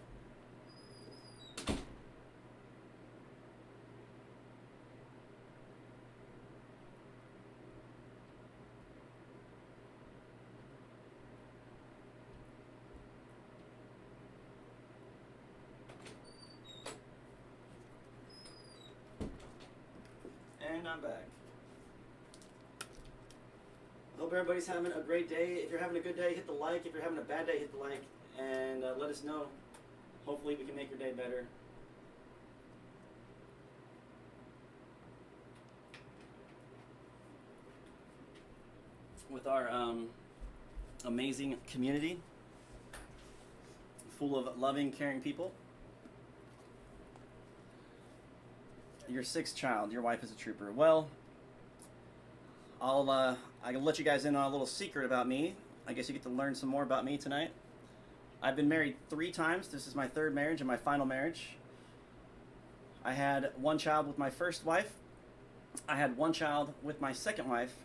And I'm back. I hope everybody's having a great day. If you're having a good day, hit the like. If you're having a bad day, hit the like. And let us know. Hopefully we can make your day better. With our amazing community. Full of loving, caring people. Your 6th child, your wife is a trooper. Well, I can let you guys in on a little secret about me. I guess you get to learn some more about me tonight. I've been married 3 times. This is my 3rd marriage and my final marriage. I had 1 child with my first wife. I had 1 child with my second wife.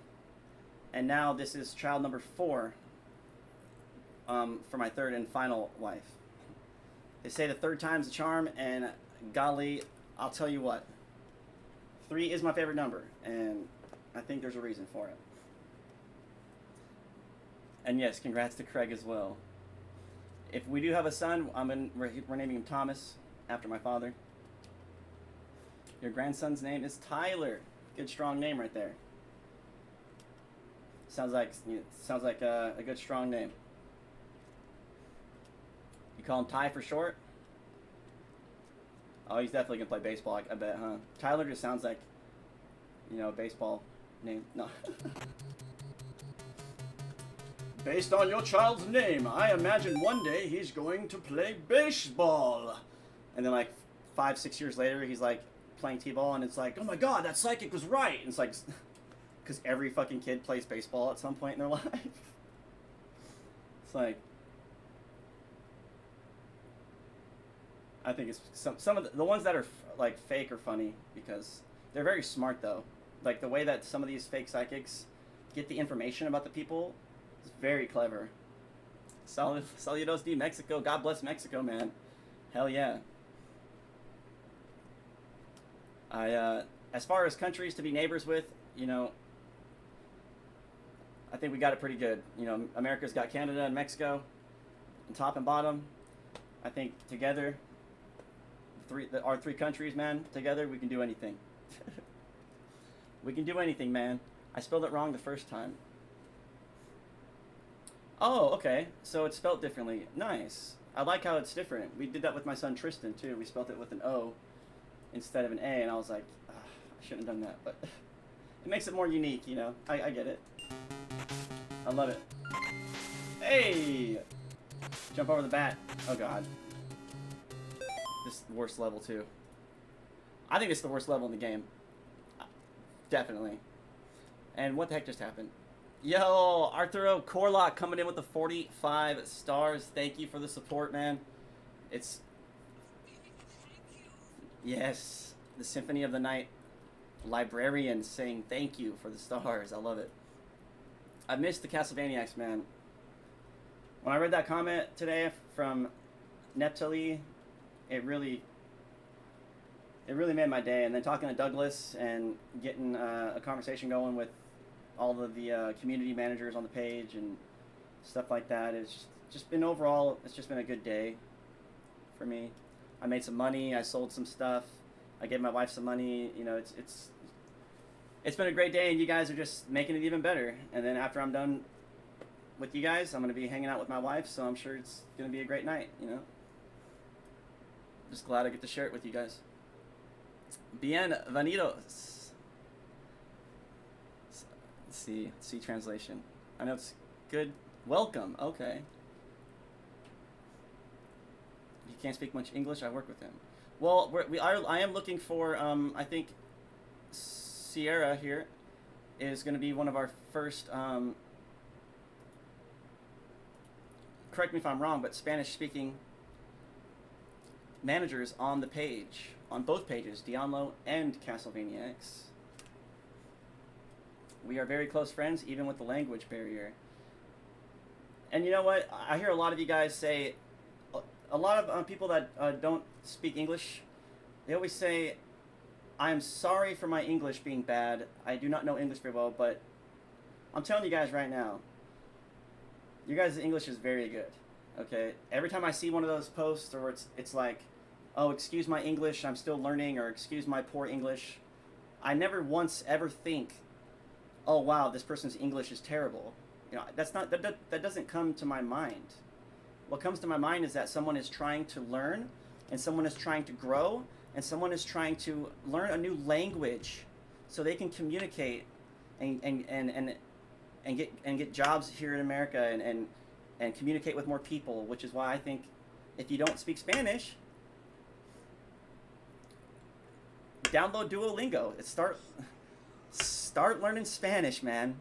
And now this is child number 4 for my 3rd and final wife. They say the 3rd time's the charm, and golly, I'll tell you what. 3 is my favorite number, and I think there's a reason for it. And yes, congrats to Craig as well. If we do have a son, we're naming him Thomas, after my father. Your grandson's name is Tyler. Good, strong name right there. Sounds like a good, strong name. You call him Ty for short? Oh, he's definitely gonna play baseball, I bet, huh? Tyler just sounds like, a baseball name. No. Based on your child's name, I imagine one day he's going to play baseball. And then like 5-6 years later, he's like playing t-ball, and it's like, oh my god, that psychic was right. And it's like, because every fucking kid plays baseball at some point in their life. It's like, I think it's some of the ones that are like fake are funny because they're very smart though. Like the way that some of these fake psychics get the information about the people is very clever. Saludos de Mexico. God bless Mexico, man. Hell yeah. As far as countries to be neighbors with, I think we got it pretty good. America's got Canada and Mexico, on top and bottom. I think together, our 3 countries, man, together we can do anything. We can do anything, man. I spelled it wrong the first time. Oh, okay. So it's spelled differently. Nice. I like how it's different. We did that with my son Tristan too. We spelled it with an O instead of an A, and I was like, I shouldn't have done that, but it makes it more unique, I get it. I love it. Hey! Jump over the bat. Oh god. This is the worst level too. I think it's the worst level in the game. Definitely. And what the heck just happened? Yo, Arturo Corlock coming in with the 45 stars. Thank you for the support, man. It's... Yes. The Symphony of the Night librarian saying thank you for the stars. I love it. I missed the Castlevaniacs, man. When I read that comment today from Neptali, it really it really made my day. And then talking to Douglas and getting a conversation going with all of the community managers on the page and stuff like that. It's just been overall, it's just been a good day for me. I made some money. I sold some stuff. I gave my wife some money. You know, it's been a great day, and you guys are just making it even better. And then after I'm done with you guys, I'm going to be hanging out with my wife, so I'm sure it's going to be a great night, you know. Just glad I get to share it with you guys. Bienvenidos. Let's see translation. I know it's good. Welcome. Okay. He can't speak much English. I work with him. Well, I am looking for. I think Sierra here is going to be one of our first. Correct me if I'm wrong, but Spanish-speaking managers on the page, on both pages, Diablo and Castlevania X. We are very close friends, even with the language barrier. And you know what? I hear a lot of you guys say, a lot of people that don't speak English, they always say, I'm sorry for my English being bad. I do not know English very well, but I'm telling you guys right now, your guys' English is very good, okay? Every time I see one of those posts or it's like, oh, excuse my English, I'm still learning, or excuse my poor English, I never once ever think, oh, wow, this person's English is terrible. You know, that doesn't come to my mind. What comes to my mind is that someone is trying to learn, and someone is trying to grow, and someone is trying to learn a new language so they can communicate and get jobs here in America and communicate with more people, which is why I think if you don't speak Spanish, download Duolingo. Start learning Spanish, man.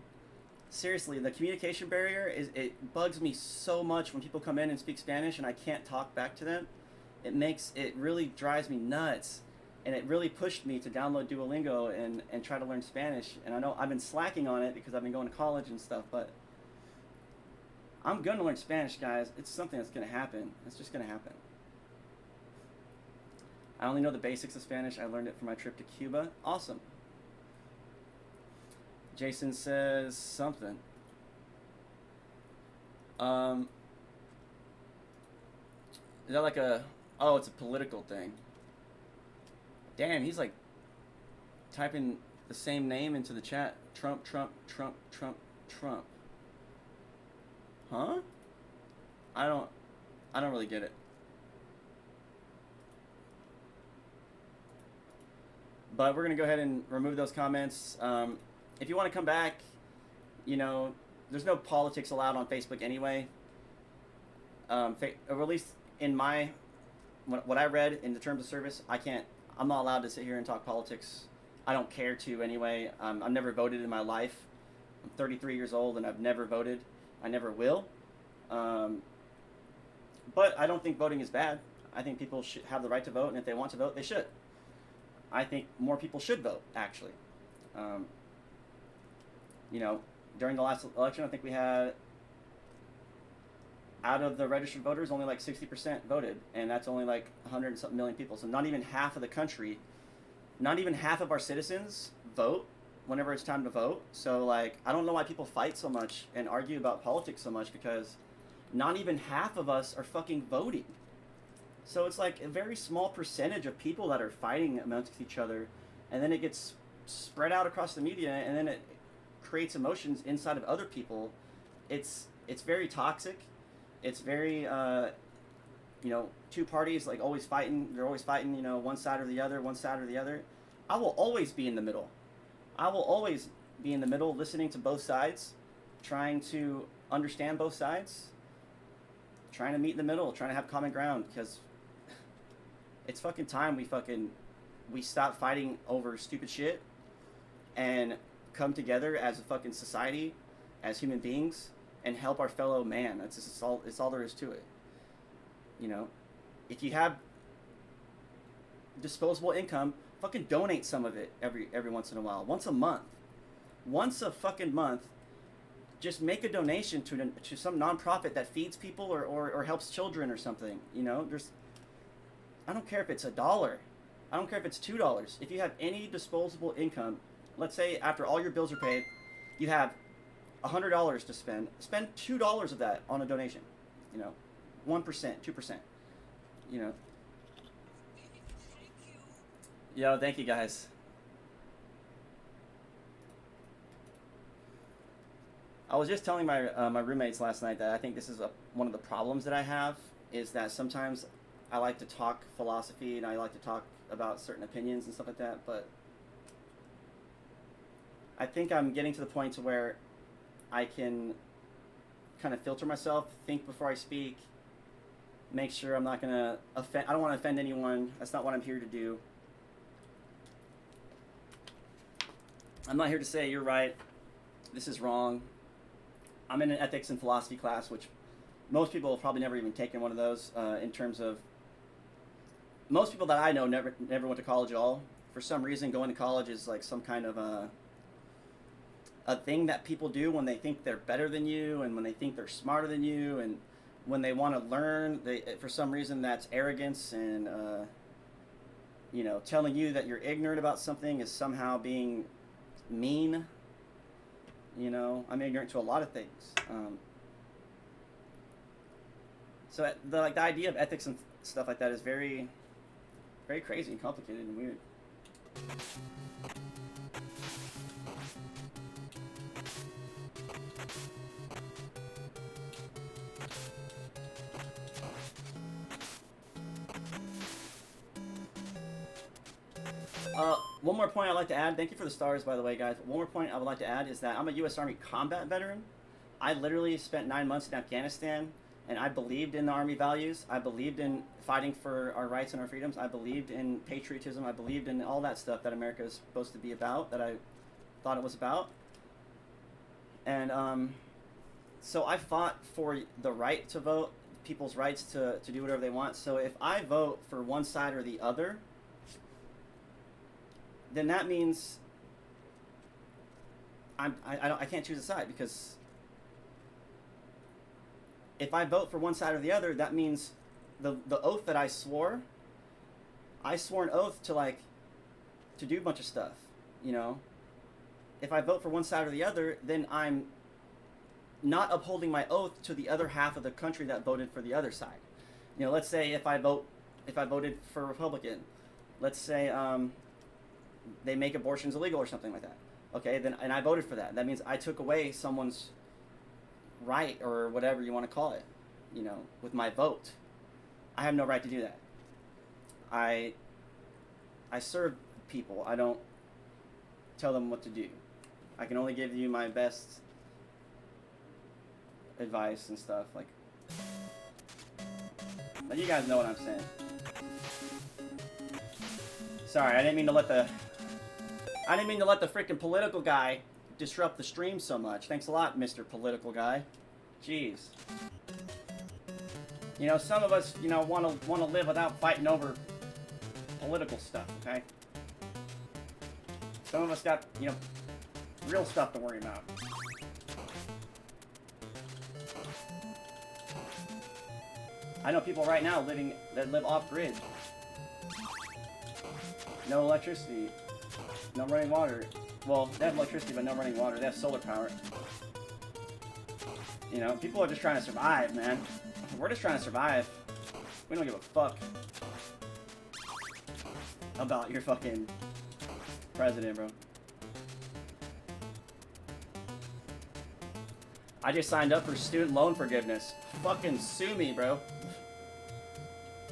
Seriously, the communication barrier it bugs me so much when people come in and speak Spanish and I can't talk back to them. It really drives me nuts. And it really pushed me to download Duolingo and try to learn Spanish. And I know I've been slacking on it because I've been going to college and stuff, but I'm going to learn Spanish, guys. It's something that's going to happen. It's just going to happen. I only know the basics of Spanish. I learned it for my trip to Cuba. Awesome. Jason says something. Is that like a... Oh, it's a political thing. Damn, he's like typing the same name into the chat. Trump, Trump, Trump, Trump, Trump. Huh? I don't really get it. But we're going to go ahead and remove those comments. If you want to come back, you know, there's no politics allowed on Facebook anyway. Or at least in what I read in the terms of service, I'm not allowed to sit here and talk politics. I don't care to anyway. I've never voted in my life. I'm 33 years old and I've never voted. I never will. But I don't think voting is bad. I think people should have the right to vote, and if they want to vote, they should. I think more people should vote, actually. You know, during the last election, I think we had, out of the registered voters, only like 60% voted, and that's only like 100 and something million people. So not even half of the country, not even half of our citizens vote whenever it's time to vote. So like, I don't know why people fight so much and argue about politics so much, because not even half of us are fucking voting. So it's like a very small percentage of people that are fighting amongst each other, and then it gets spread out across the media, and then it creates emotions inside of other people. It's very toxic. It's very, you know, two parties like always fighting. They're always fighting, you know, one side or the other, one side or the other. I will always be in the middle. I will always be in the middle, listening to both sides, trying to understand both sides, trying to meet in the middle, trying to have common ground, because it's fucking time we stop fighting over stupid shit and come together as a fucking society, as human beings, and help our fellow man. It's all there is to it. You know, if you have disposable income, fucking donate some of it every once in a while, once a fucking month. Just make a donation to some nonprofit that feeds people or helps children or something. You know, I don't care if it's $1. I don't care if it's $2. If you have any disposable income, let's say after all your bills are paid, you have $100 to spend. Spend $2 of that on a donation. You know, 1%, 2%. You know. Yo, thank you guys. I was just telling my my roommates last night that I think this is one of the problems that I have, is that sometimes I like to talk philosophy and I like to talk about certain opinions and stuff like that, but I think I'm getting to the point to where I can kind of filter myself, think before I speak, make sure I'm not going to offend. I don't want to offend anyone. That's not what I'm here to do. I'm not here to say you're right, this is wrong. I'm in an ethics and philosophy class, which most people have probably never even taken one of those. In terms of most people that I know never went to college at all. For some reason, going to college is like some kind of a thing that people do when they think they're better than you and when they think they're smarter than you and when they want to learn. For some reason, that's arrogance and you know, telling you that you're ignorant about something is somehow being mean. You know, I'm ignorant to a lot of things. So the idea of ethics and stuff like that is very, very crazy and complicated and weird. One more point I'd like to add. Thank you for the stars, by the way, guys. One more point I would like to add is that I'm a U.S. Army combat veteran. I literally spent 9 months in Afghanistan, and I believed in the Army values. I believed in fighting for our rights and our freedoms. I believed in patriotism. I believed in all that stuff that America is supposed to be about, that I thought it was about. And so I fought for the right to vote, people's rights to do whatever they want. So if I vote for one side or the other, then that means I can't choose a side, because if I vote for one side or the other, that means the oath that I swore an oath to do a bunch of stuff, you know. If I vote for one side or the other, then I'm not upholding my oath to the other half of the country that voted for the other side. You know, let's say if I voted for Republican, let's say they make abortions illegal or something like that. Okay, then, and I voted for that. That means I took away someone's right, or whatever you want to call it, you know, with my vote. I have no right to do that. I serve people. I don't tell them what to do. I can only give you my best advice and stuff. Like, but you guys know what I'm saying. Sorry, I didn't mean to let the freaking political guy disrupt the stream so much. Thanks a lot, Mr. Political Guy. Jeez. You know, some of us, you know, want to live without fighting over political stuff, okay? Some of us got, you know, real stuff to worry about. I know people right now that live off-grid. No electricity, no running water. Well, they have electricity, but no running water. They have solar power. You know, people are just trying to survive, man. We're just trying to survive. We don't give a fuck about your fucking president, bro. I just signed up for student loan forgiveness. Fucking sue me, bro.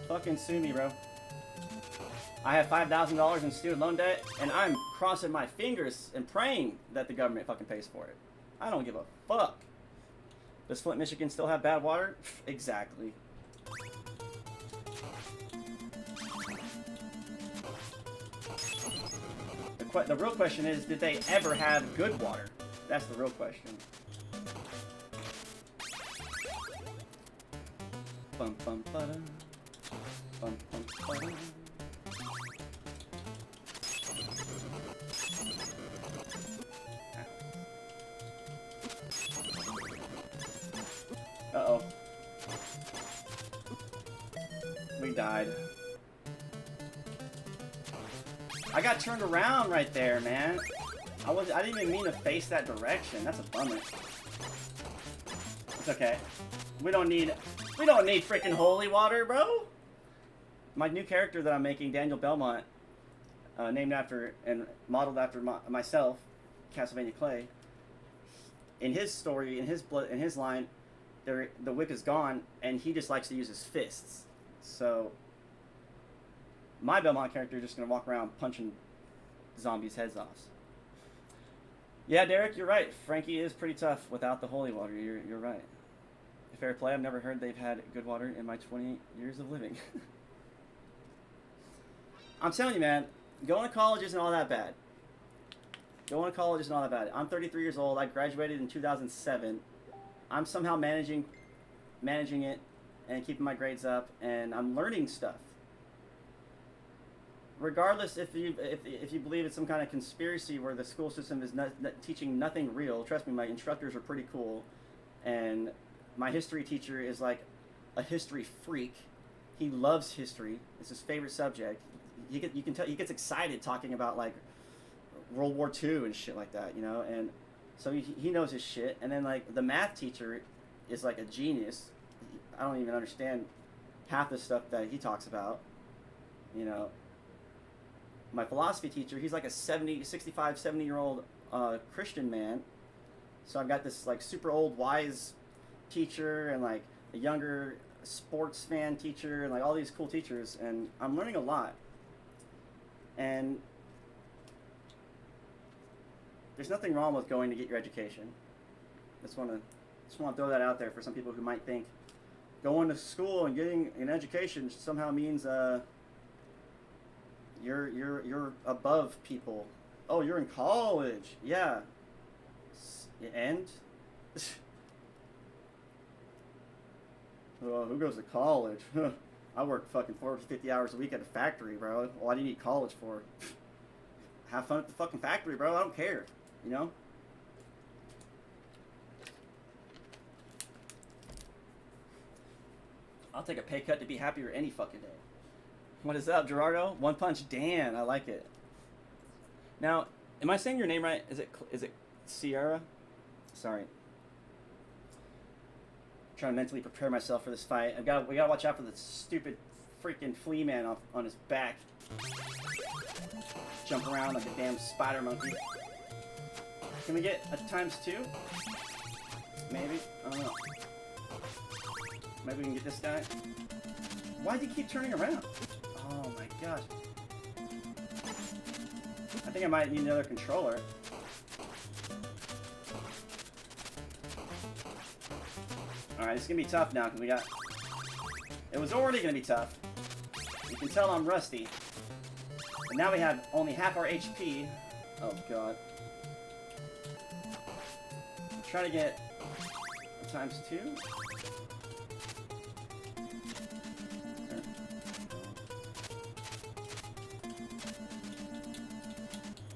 Fucking sue me, bro. I have $5,000 in student loan debt, and I'm crossing my fingers and praying that the government fucking pays for it. I don't give a fuck. Does Flint, Michigan still have bad water? Exactly. The real question is, did they ever have good water? That's the real question. Bum, bum, ba-da. Bum, bum, ba-da. Uh-oh. We died. I got turned around right there, man. I didn't even mean to face that direction. That's a bummer. It's okay. We don't need freaking holy water, bro. My new character that I'm making, Daniel Belmont, named after and modeled after myself, Castlevania Clay. In his story, in his line, the whip is gone, and he just likes to use his fists. So my Belmont character is just gonna walk around punching zombies' heads off. Yeah, Derek, you're right. Frankie is pretty tough without the holy water. You're right. Fair play. I've never heard they've had good water in my 20 years of living. I'm telling you, man, going to college isn't all that bad. Going to college isn't all that bad. I'm 33 years old. I graduated in 2007. I'm somehow managing it and keeping my grades up, and I'm learning stuff. Regardless if you believe it's some kind of conspiracy where the school system is not teaching nothing real, trust me, my instructors are pretty cool, and my history teacher is like a history freak. He loves history. It's his favorite subject. You can tell he gets excited talking about like World War II and shit like that, you know. And so he knows his shit. And then like the math teacher is like a genius. I don't even understand half the stuff that he talks about, you know. My philosophy teacher, he's like a 65, 70-year-old Christian man. So I've got this like super old wise teacher and like a younger sports fan teacher and like all these cool teachers, and I'm learning a lot. And there's nothing wrong with going to get your education. Just want to throw that out there for some people who might think going to school and getting an education somehow means you're above people. Oh, you're in college. Yeah. And well, who goes to college? I work fucking 40, 50 hours a week at a factory, bro. Why do you need college for? Have fun at the fucking factory, bro. I don't care. You know? I'll take a pay cut to be happier any fucking day. What is up, Gerardo? One Punch Dan. I like it. Now, am I saying your name right? Is it Sierra? Sorry. Trying to mentally prepare myself for this fight. We gotta watch out for the stupid freaking flea man on his back. Jump around like a damn spider monkey. Can we get a ×2? Maybe? I don't know. Maybe we can get this guy. Why do you keep turning around? Oh my gosh. I think I might need another controller. Alright, it's gonna be tough now because we got... It was already gonna be tough. You can tell I'm rusty. But now we have only half our HP. Oh god. I'm trying to get a ×2.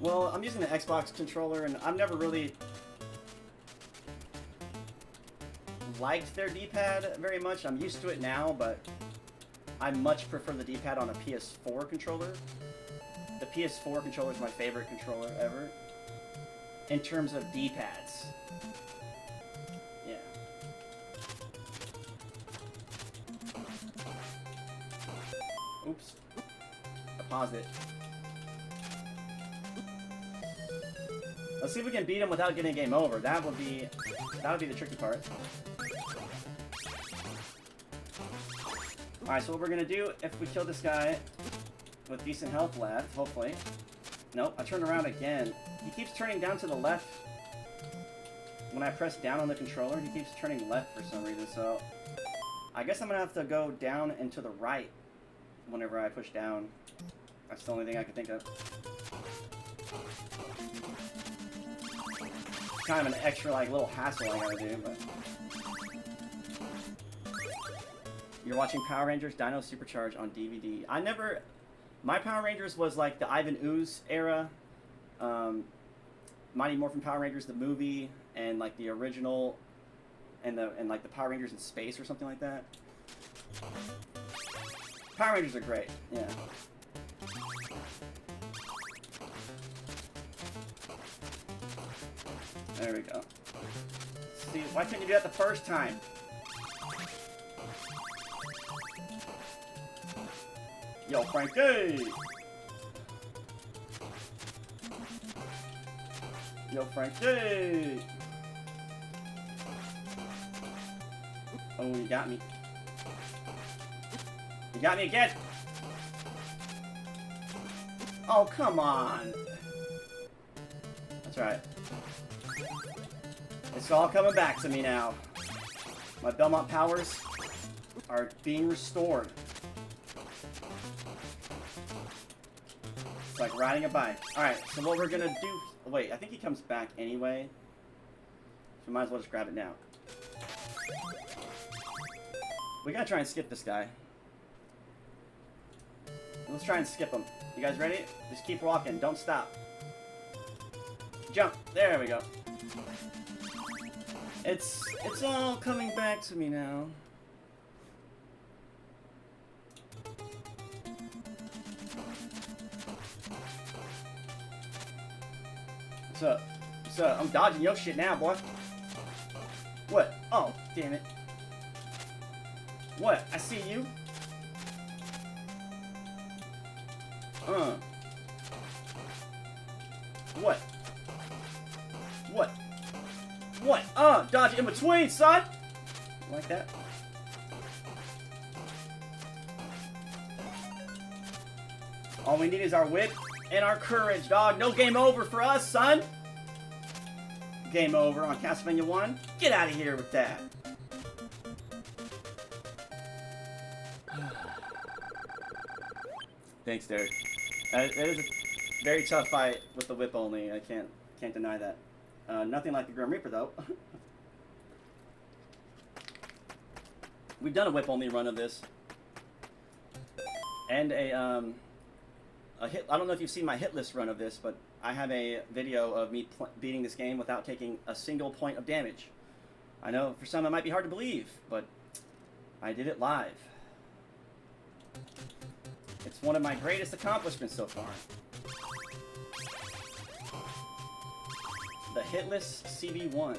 Well, I'm using the Xbox controller, and I've never really liked their D-pad very much. I'm used to it now, but I much prefer the D-pad on a PS4 controller. The PS4 controller is my favorite controller ever in terms of D-pads. Yeah. Oops. I paused it. Let's see if we can beat him without getting a game over. That would be the tricky part. Alright, so what we're gonna do if we kill this guy with decent health left, hopefully. Nope, I turned around again. He keeps turning down to the left. When I press down on the controller, he keeps turning left for some reason, so I guess I'm gonna have to go down and to the right whenever I push down. That's the only thing I can think of. Kind of an extra like little hassle I gotta do, but you're watching Power Rangers Dino Supercharge on DVD. My Power Rangers was like the Ivan Ooze era, Mighty Morphin Power Rangers the movie, and like the original, and like the Power Rangers in space or something like that. Power Rangers are great, yeah. There we go. See, why couldn't you do that the first time? Yo, Frankie! Yo, Frankie! Oh, you got me. You got me again! Oh, come on! That's right. It's all coming back to me now. My Belmont powers are being restored. It's like riding a bike. Alright, so what we're gonna do... Wait, I think he comes back anyway. So we might as well just grab it now. We gotta try and skip this guy. Let's try and skip him. You guys ready? Just keep walking. Don't stop. Jump. There we go. It's all coming back to me now. What's up? What's up? I'm dodging your shit now, boy. What? Oh, damn it. What? I see you. What? What? What? Dodge in between, son! Like that? All we need is our wit and our courage, dog. No game over for us, son! Game over on Castlevania 1. Get out of here with that. Thanks, Derek. It is a very tough fight with the whip only. I can't deny that. Nothing like the Grim Reaper, though. We've done a whip only run of this, and a hit. I don't know if you've seen my hit list run of this, but I have a video of me beating this game without taking a single point of damage. I know for some it might be hard to believe, but I did it live. It's one of my greatest accomplishments so far. The Hitless CB1.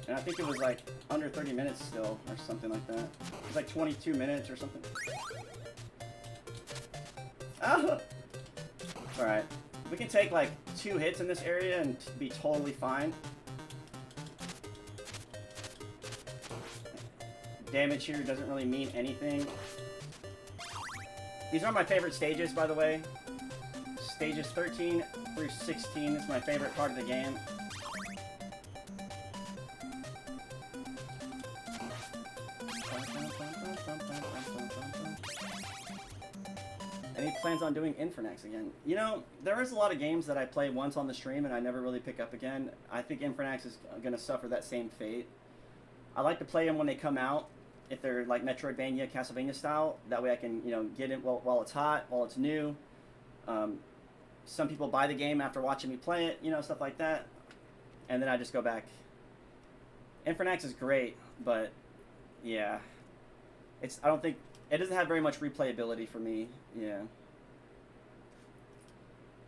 And I think it was like under 30 minutes still, or something like that. It was like 22 minutes or something. Ah! Alright. We can take like 2 hits in this area and be totally fine. Damage here doesn't really mean anything. These are my favorite stages, by the way. Stages 13 through 16 is my favorite part of the game. Any plans on doing Infernax again? You know, there is a lot of games that I play once on the stream and I never really pick up again. I think Infernax is going to suffer that same fate. I like to play them when they come out, if they're like Metroidvania, Castlevania style. That way I can, you know, get it while it's hot, while it's new. Some people buy the game after watching me play it, you know, stuff like that. And then I just go back. Infernax is great, but yeah. I don't think, it doesn't have very much replayability for me, yeah.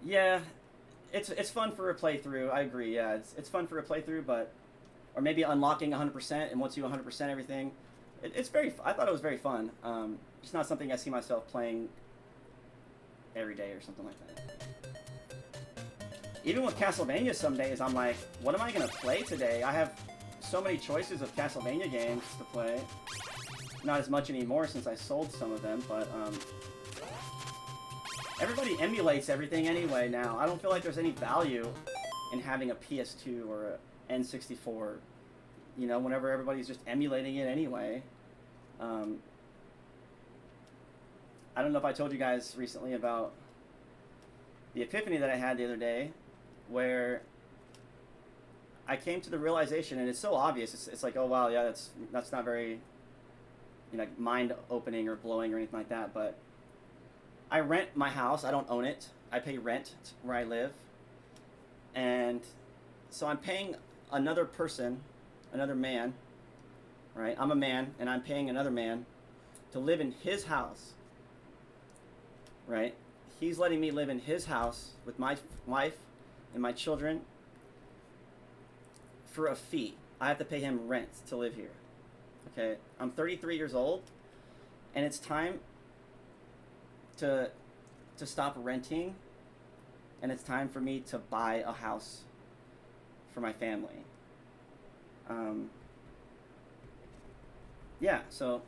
Yeah, it's fun for a playthrough, I agree, yeah. It's fun for a playthrough, but, or maybe unlocking 100%, and once you 100% everything, I thought it was very fun. It's not something I see myself playing every day or something like that. Even with Castlevania some days, I'm like, what am I going to play today? I have so many choices of Castlevania games to play. Not as much anymore since I sold some of them, but everybody emulates everything anyway now. I don't feel like there's any value in having a PS2 or a N64, you know, whenever everybody's just emulating it anyway. I don't know if I told you guys recently about the epiphany that I had the other day, where I came to the realization, and it's so obvious, it's like, oh wow, yeah, that's not very, you know, mind-opening or blowing or anything like that, but I rent my house. I don't own it. I pay rent where I live, and so I'm paying another person, another man, right? I'm a man, and I'm paying another man to live in his house, right? He's letting me live in his house with my wife and my children for a fee. I have to pay him rent to live here. Okay, I'm 33 years old, and it's time to stop renting, and it's time for me to buy a house for my family. Yeah, so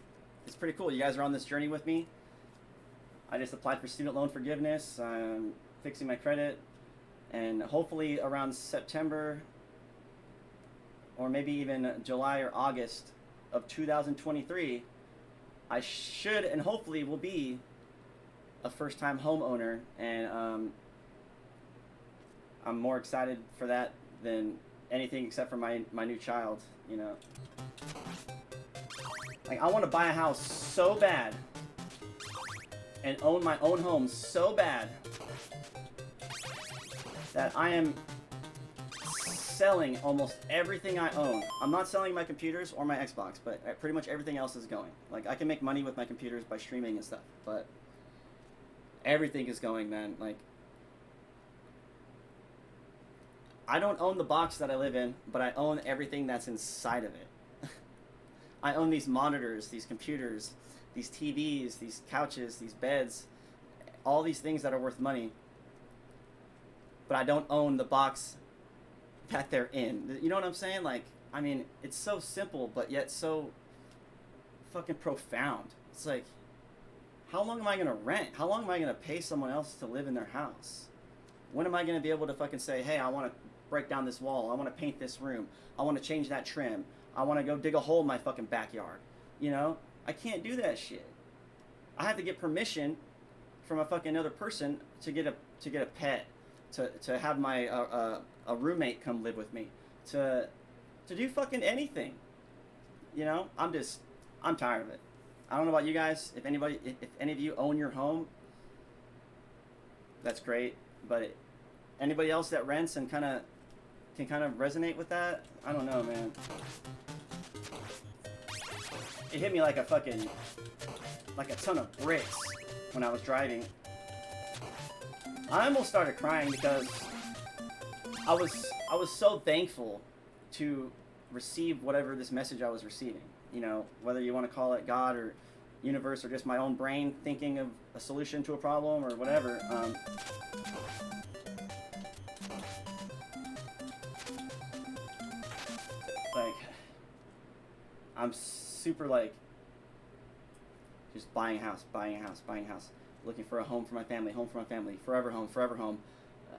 it's pretty cool. You guys are on this journey with me. I just applied for student loan forgiveness. I'm fixing my credit, and hopefully around September or maybe even July or August of 2023, I should and hopefully will be a first-time homeowner, and I'm more excited for that than anything except for my new child, you know. Like, I want to buy a house so bad and own my own home so bad that I am selling almost everything I own. I'm not selling my computers or my Xbox, but pretty much everything else is going. Like, I can make money with my computers by streaming and stuff, but everything is going, man. Like, I don't own the box that I live in, but I own everything that's inside of it. I own these monitors, these computers, these TVs, these couches, these beds, all these things that are worth money, but I don't own the box that they're in. You know what I'm saying? Like, I mean, it's so simple, but yet so fucking profound. It's like, how long am I going to rent? How long am I going to pay someone else to live in their house? When am I going to be able to fucking say, hey, I want to break down this wall. I want to paint this room. I want to change that trim. I want to go dig a hole in my fucking backyard. You know? I can't do that shit. I have to get permission from a fucking other person to get a pet, to have my a roommate come live with me, to do fucking anything. You know? I'm tired of it. I don't know about you guys. If any of you own your home, that's great. But anybody else that rents and can kind of resonate with that, I don't know, man. It hit me like a ton of bricks when I was driving. I almost started crying because I was so thankful to receive whatever this message I was receiving. You know, whether you want to call it God or universe or just my own brain thinking of a solution to a problem or whatever. Like, I'm super like just buying a house, looking for a home for my family, forever home,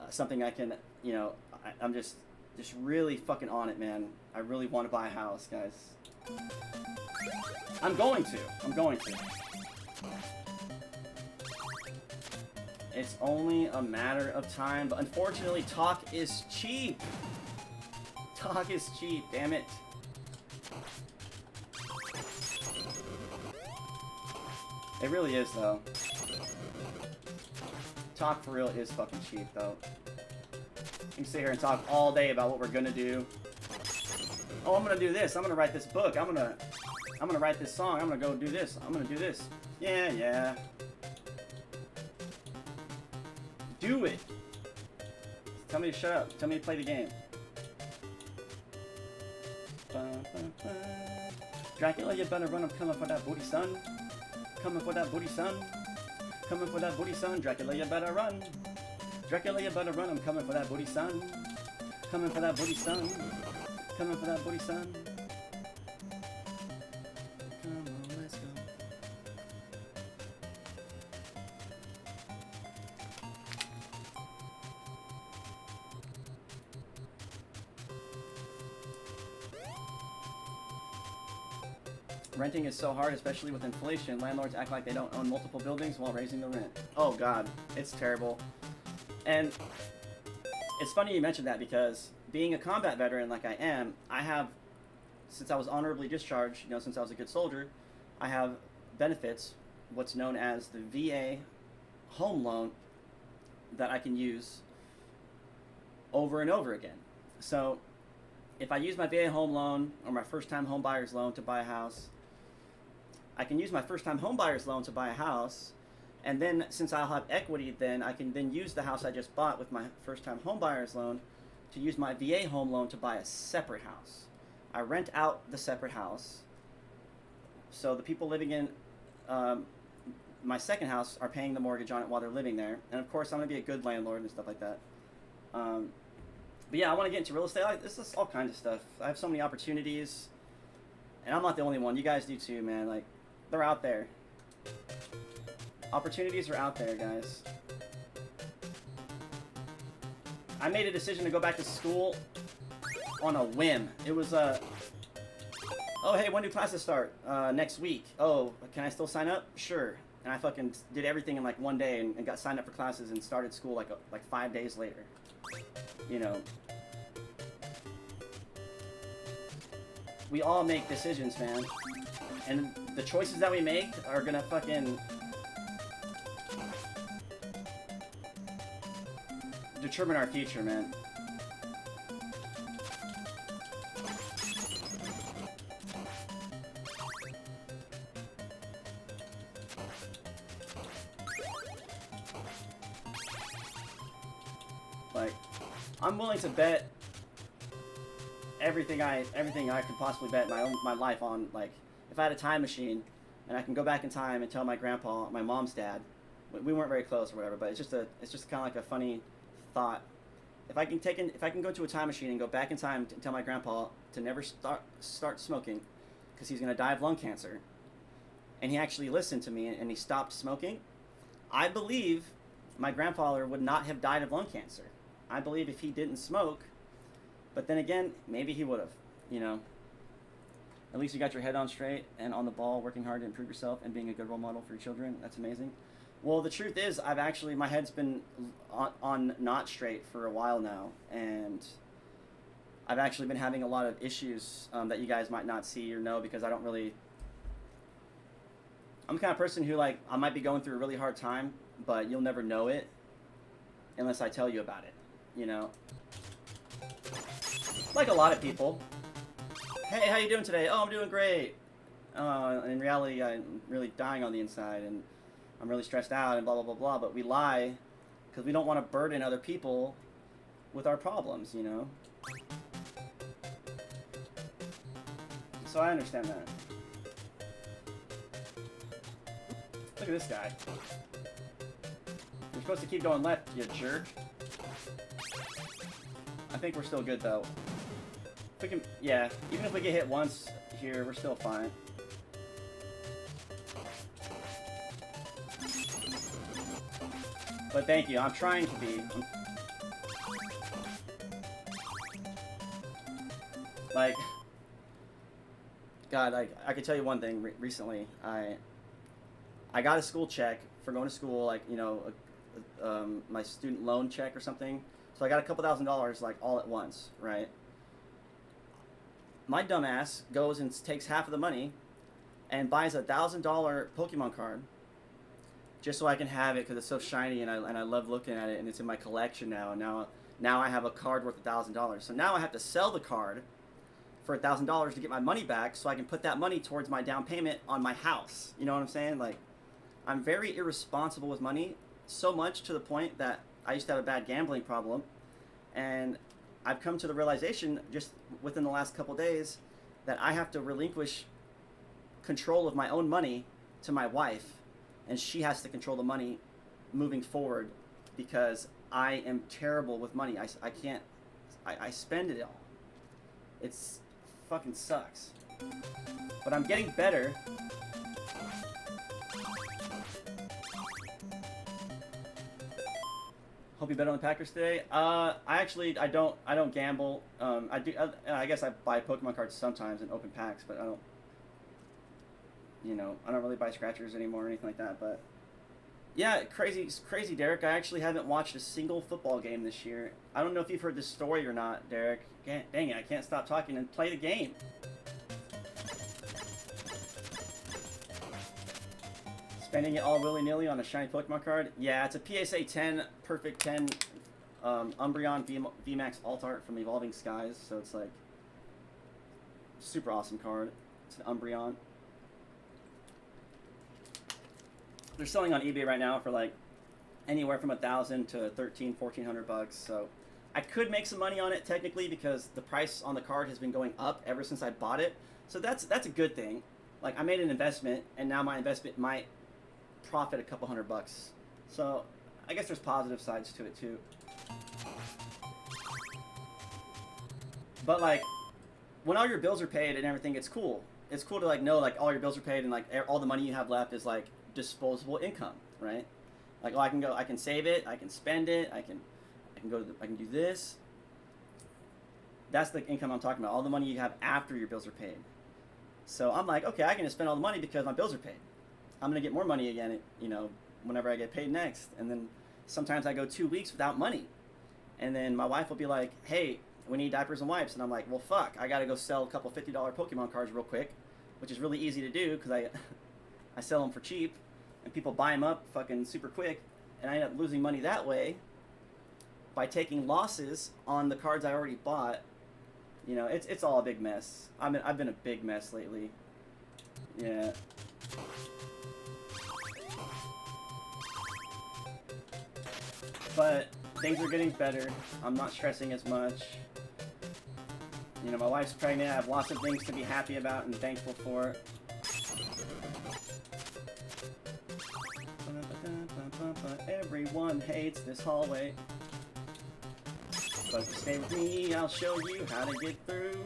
something I can, you know, I'm just really fucking on it, man. I really want to buy a house, guys. I'm going to. It's only a matter of time, but unfortunately, talk is cheap. Talk is cheap, damn it. It really is, though. Talk for real is fucking cheap, though. You can sit here and talk all day about what we're gonna do. Oh, I'm gonna do this. I'm gonna write this book. I'm gonna write this song. I'm gonna go do this. I'm gonna do this. Yeah. Do it. Tell me to shut up. Tell me to play the game. Dracula, you better run. I'm coming for that booty, son. Coming for that booty, son. Coming for that booty, son. Dracula, you better run. Dracula, you better run. I'm coming for that booty, son. Coming for that booty, son. Coming for that booty, son. Come on, let's go. Renting is so hard, especially with inflation. Landlords act like they don't own multiple buildings while raising the rent. Oh God, it's terrible. And it's funny you mentioned that, because being a combat veteran like I am, I have, since I was honorably discharged, you know, since I was a good soldier, I have benefits, what's known as the VA home loan, that I can use over and over again. So if I use my VA home loan or my first-time home buyer's loan to buy a house, I can use my first-time home buyer's loan to buy a house, And then since I'll have equity, then I can then use the house I just bought with my first-time home buyer's loan to use my VA home loan to buy a separate house. I rent out the separate house, so the people living in my second house are paying the mortgage on it while they're living there. And of course, I'm gonna be a good landlord and stuff like that. But yeah, I want to get into real estate. This is all kinds of stuff. I have so many opportunities, and I'm not the only one. You guys do too, man. Like, they're out there. Opportunities are out there, guys. I made a decision to go back to school on a whim. It was oh hey, when do classes start? Next week. Oh, can I still sign up? Sure. And I fucking did everything in like one day and got signed up for classes and started school like 5 days later. You know. We all make decisions, man. And the choices that we make are gonna fucking determine our future, man. Like, I'm willing to bet everything I could possibly bet my life on. Like, if I had a time machine and I can go back in time and tell my grandpa, my mom's dad, we weren't very close or whatever, but it's just kind of like a funny thought. If I can go to a time machine and go back in time to tell my grandpa to never start smoking because he's gonna die of lung cancer, and he actually listened to me and he stopped smoking, I believe my grandfather would not have died of lung cancer. I believe if he didn't smoke, but then again, maybe he would have, you know. At least you got your head on straight and on the ball, working hard to improve yourself and being a good role model for your children. That's amazing. Well, the truth is, my head's been on not straight for a while now, and I've actually been having a lot of issues that you guys might not see or know because I don't really... I'm the kind of person who, like, I might be going through a really hard time, but you'll never know it unless I tell you about it, you know? Like a lot of people. Hey, how you doing today? Oh, I'm doing great. In reality, I'm really dying on the inside, and I'm really stressed out, and blah, blah, blah, blah. But we lie because we don't want to burden other people with our problems, you know? So I understand that. Look at this guy. You're supposed to keep going left, you jerk. I think we're still good, though. If we can, yeah, even if we get hit once here, we're still fine. But thank you, I'm trying to be. Like, God, I could tell you one thing. Recently, I got a school check for going to school, like, you know, my student loan check or something. So I got a couple $1,000s, like, all at once, right? My dumbass goes and takes half of the money and buys a $1,000 Pokemon card just so I can have it because it's so shiny and I love looking at it, and it's in my collection now. And now I have a card worth $1,000. So now I have to sell the card for $1,000 to get my money back so I can put that money towards my down payment on my house. You know what I'm saying? Like, I'm very irresponsible with money, so much to the point that I used to have a bad gambling problem, and I've come to the realization just within the last couple days that I have to relinquish control of my own money to my wife, and she has to control the money moving forward because I am terrible with money. I can't, I spend it all. It's fucking sucks. But I'm getting better. Hope you bet on the Packers today. I don't gamble. I guess I buy Pokemon cards sometimes and open packs, but I don't really buy scratchers anymore or anything like that. But yeah, crazy, Derek. I actually haven't watched a single football game this year. I don't know if you've heard this story or not, Derek. Dang it, I can't stop talking and play the game. Spending it all willy-nilly on a shiny Pokemon card? Yeah, it's a PSA 10, Perfect 10 Umbreon VMAX Alt Art from Evolving Skies, so it's like super awesome card. It's an Umbreon. they're selling on eBay right now for like anywhere from $1,000 to $1,400 So I could make some money on it technically because the price on the card has been going up ever since I bought it. So that's a good thing. Like I made an investment and now my investment might profit a couple $100. So I guess there's positive sides to it too. But like when all your bills are paid and everything, it's cool. It's cool to like know like all your bills are paid and like all the money you have left is like disposable income, right? Like, oh, I can save it, I can spend it, I can do this. That's the income I'm talking about. All the money you have after your bills are paid. So I'm like, okay, I can just spend all the money because my bills are paid. I'm gonna get more money again, you know, whenever I get paid next. And then sometimes I go 2 weeks without money, and then my wife will be like, hey, we need diapers and wipes, and I'm like, well, fuck, I gotta go sell a couple $50 Pokemon cards real quick, which is really easy to do because I sell them for cheap, and people buy them up fucking super quick, and I end up losing money that way by taking losses on the cards I already bought. You know, it's all a big mess. I've been a big mess lately. Yeah. But things are getting better. I'm not stressing as much. You know, my wife's pregnant. I have lots of things to be happy about and thankful for. Everyone hates this hallway. But stay with me, I'll show you how to get through.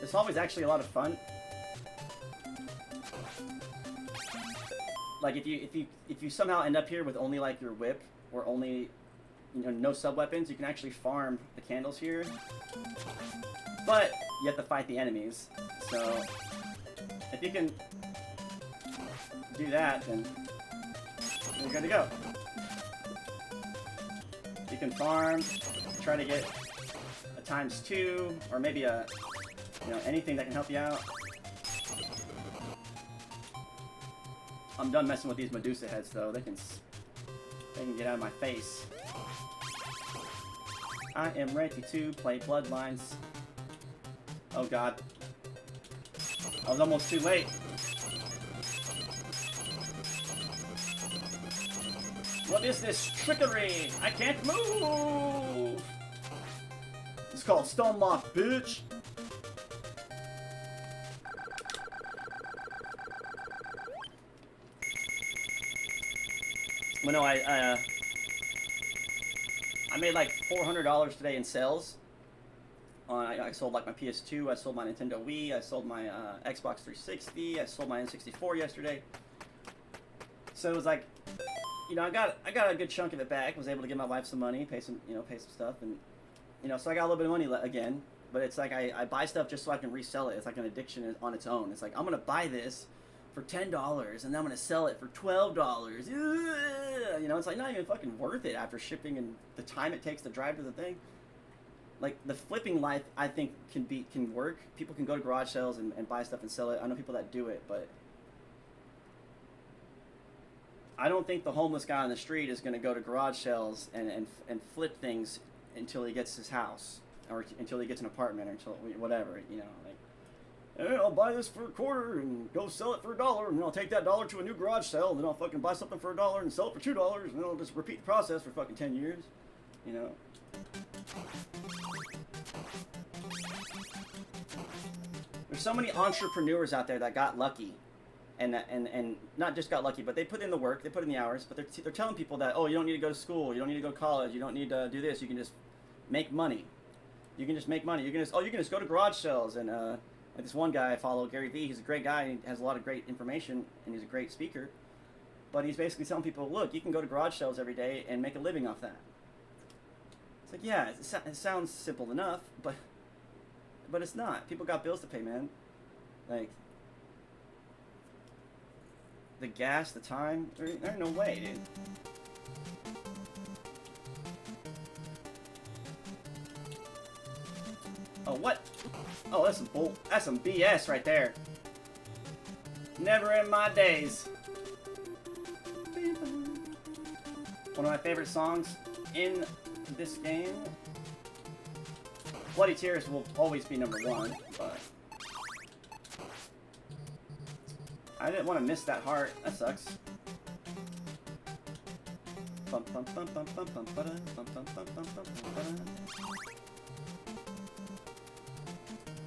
This hallway's actually a lot of fun. Like if you somehow end up here with only like your whip or only, you know, no sub weapons, you can actually farm the candles here. But you have to fight the enemies. So if you can do that, then you're good to go. You can farm, try to get a ×2, or maybe a, you know, anything that can help you out. I'm done messing with these Medusa heads though. They can get out of my face. I am ready to play Bloodlines. Oh god. I was almost too late. What is this trickery? I can't move! It's called Stone Lock, bitch! Well, no, I made like $400 today in sales. I sold like my PS2, I sold my Nintendo Wii, I sold my Xbox 360, I sold my N64 yesterday. So it was like, you know, I got a good chunk of it back. Was able to give my wife some money, pay some stuff, and you know, so I got a little bit of money again. But it's like I buy stuff just so I can resell it. It's like an addiction on its own. It's like I'm gonna buy this for $10 and then I'm gonna sell it for $12. You know, it's like not even fucking worth it after shipping and the time it takes to drive to the thing. Like the flipping life, I think can work. People can go to garage sales and buy stuff and sell it. I know people that do it, but I don't think the homeless guy on the street is going to go to garage sales and flip things until he gets his house or until he gets an apartment or until whatever, you know, like, hey, I'll buy this for $0.25 and go sell it for $1 and then I'll take that $1 to a new garage sale and then I'll fucking buy something for $1 and sell it for $2 and then I'll just repeat the process for fucking 10 years, you know. There's so many entrepreneurs out there that got lucky. And not just got lucky, but they put in the work, they put in the hours, but they're telling people that, oh, you don't need to go to school, you don't need to go to college, you don't need to do this, you can just make money. You can just make money. You can just go to garage sales. And like this one guy I follow, Gary Vee, he's a great guy, and he has a lot of great information, and he's a great speaker. But he's basically telling people, look, you can go to garage sales every day and make a living off that. It's like, yeah, it sounds simple enough, but it's not. People got bills to pay, man. Like, the gas, the time, there ain't no way, dude. Oh, what? Oh, that's some BS right there. Never in my days. One of my favorite songs in this game. Bloody Tears will always be #1, but I didn't want to miss that heart. That sucks.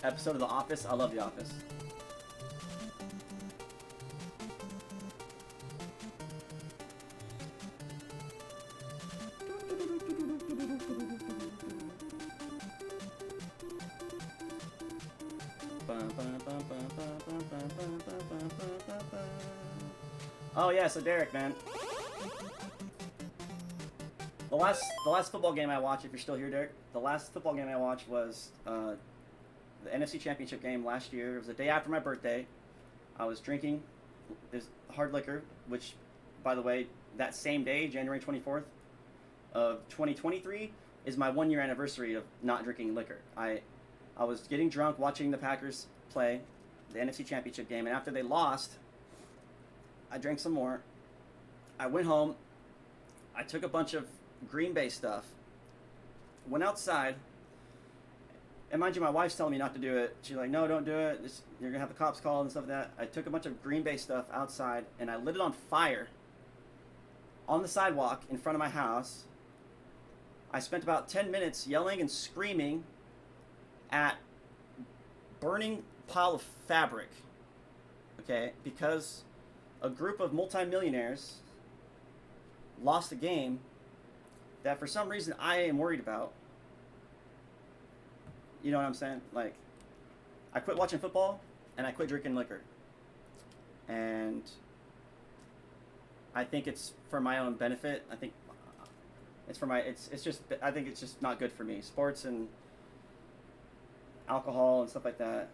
Episode of The Office. I love The Office. Oh yeah, so Derek, man. The last football game I watched, if you're still here, Derek, the last football game I watched was the NFC Championship game last year. It was the day after my birthday. I was drinking this hard liquor, which, by the way, that same day, January 24th of 2023, is my 1 year anniversary of not drinking liquor. I was getting drunk watching the Packers play the NFC Championship game, and after they lost, I drank some more. I went home. I took a bunch of Green Bay stuff, went outside, and mind you, my wife's telling me not to do it. She's like, no, don't do it. You're going to have the cops called and stuff like that. I took a bunch of Green Bay stuff outside, and I lit it on fire on the sidewalk in front of my house. I spent about 10 minutes yelling and screaming at burning pile of fabric, okay, because a group of multimillionaires lost a game that for some reason I am worried about. You know what I'm saying? Like, I quit watching football and I quit drinking liquor. And I think it's for my own benefit. I think it's for my, it's just, I think it's just not good for me. Sports and alcohol and stuff like that.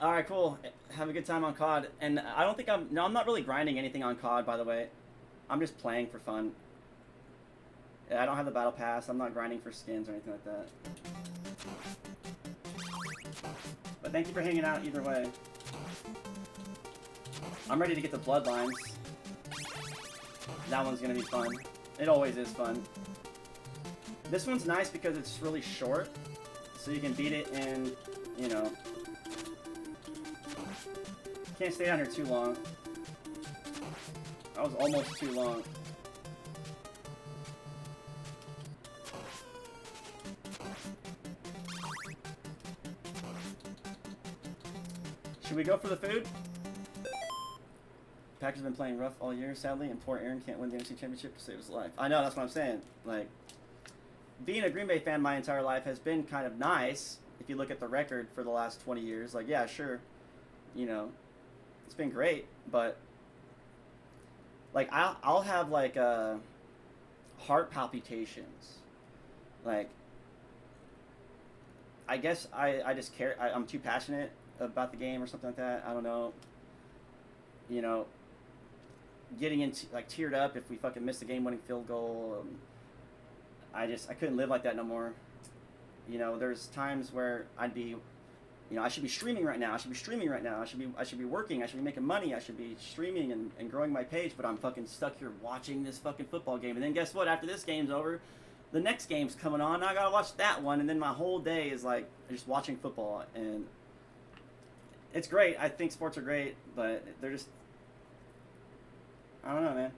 All right, cool. Have a good time on COD. And I don't think I'm not really grinding anything on COD, by the way. I'm just playing for fun. I don't have the battle pass. I'm not grinding for skins or anything like that. But thank you for hanging out either way. I'm ready to get the Bloodlines. That one's gonna be fun. It always is fun. This one's nice because it's really short, so you can beat it in, you know. Can't stay down here too long. That was almost too long. Should we go for the food? Packers have been playing rough all year, sadly, and poor Aaron can't win the NFC Championship to save his life. I know, that's what I'm saying. Like, being a Green Bay fan my entire life has been kind of nice. If you look at the record for the last 20 years, like, yeah, sure, you know, it's been great, but like I'll have like heart palpitations. Like, I guess I just care. I'm too passionate about the game or something like that. I don't know. You know, getting into like teared up if we fucking missed a game-winning field goal. I couldn't live like that no more. You know, there's times where I'd be, you know, I should be streaming right now. I should be streaming right now. I should be working. I should be making money. I should be streaming and growing my page. But I'm fucking stuck here watching this fucking football game. And then guess what? After this game's over, the next game's coming on. I gotta watch that one. And then my whole day is like just watching football. And it's great. I think sports are great, but they're just, I don't know, man.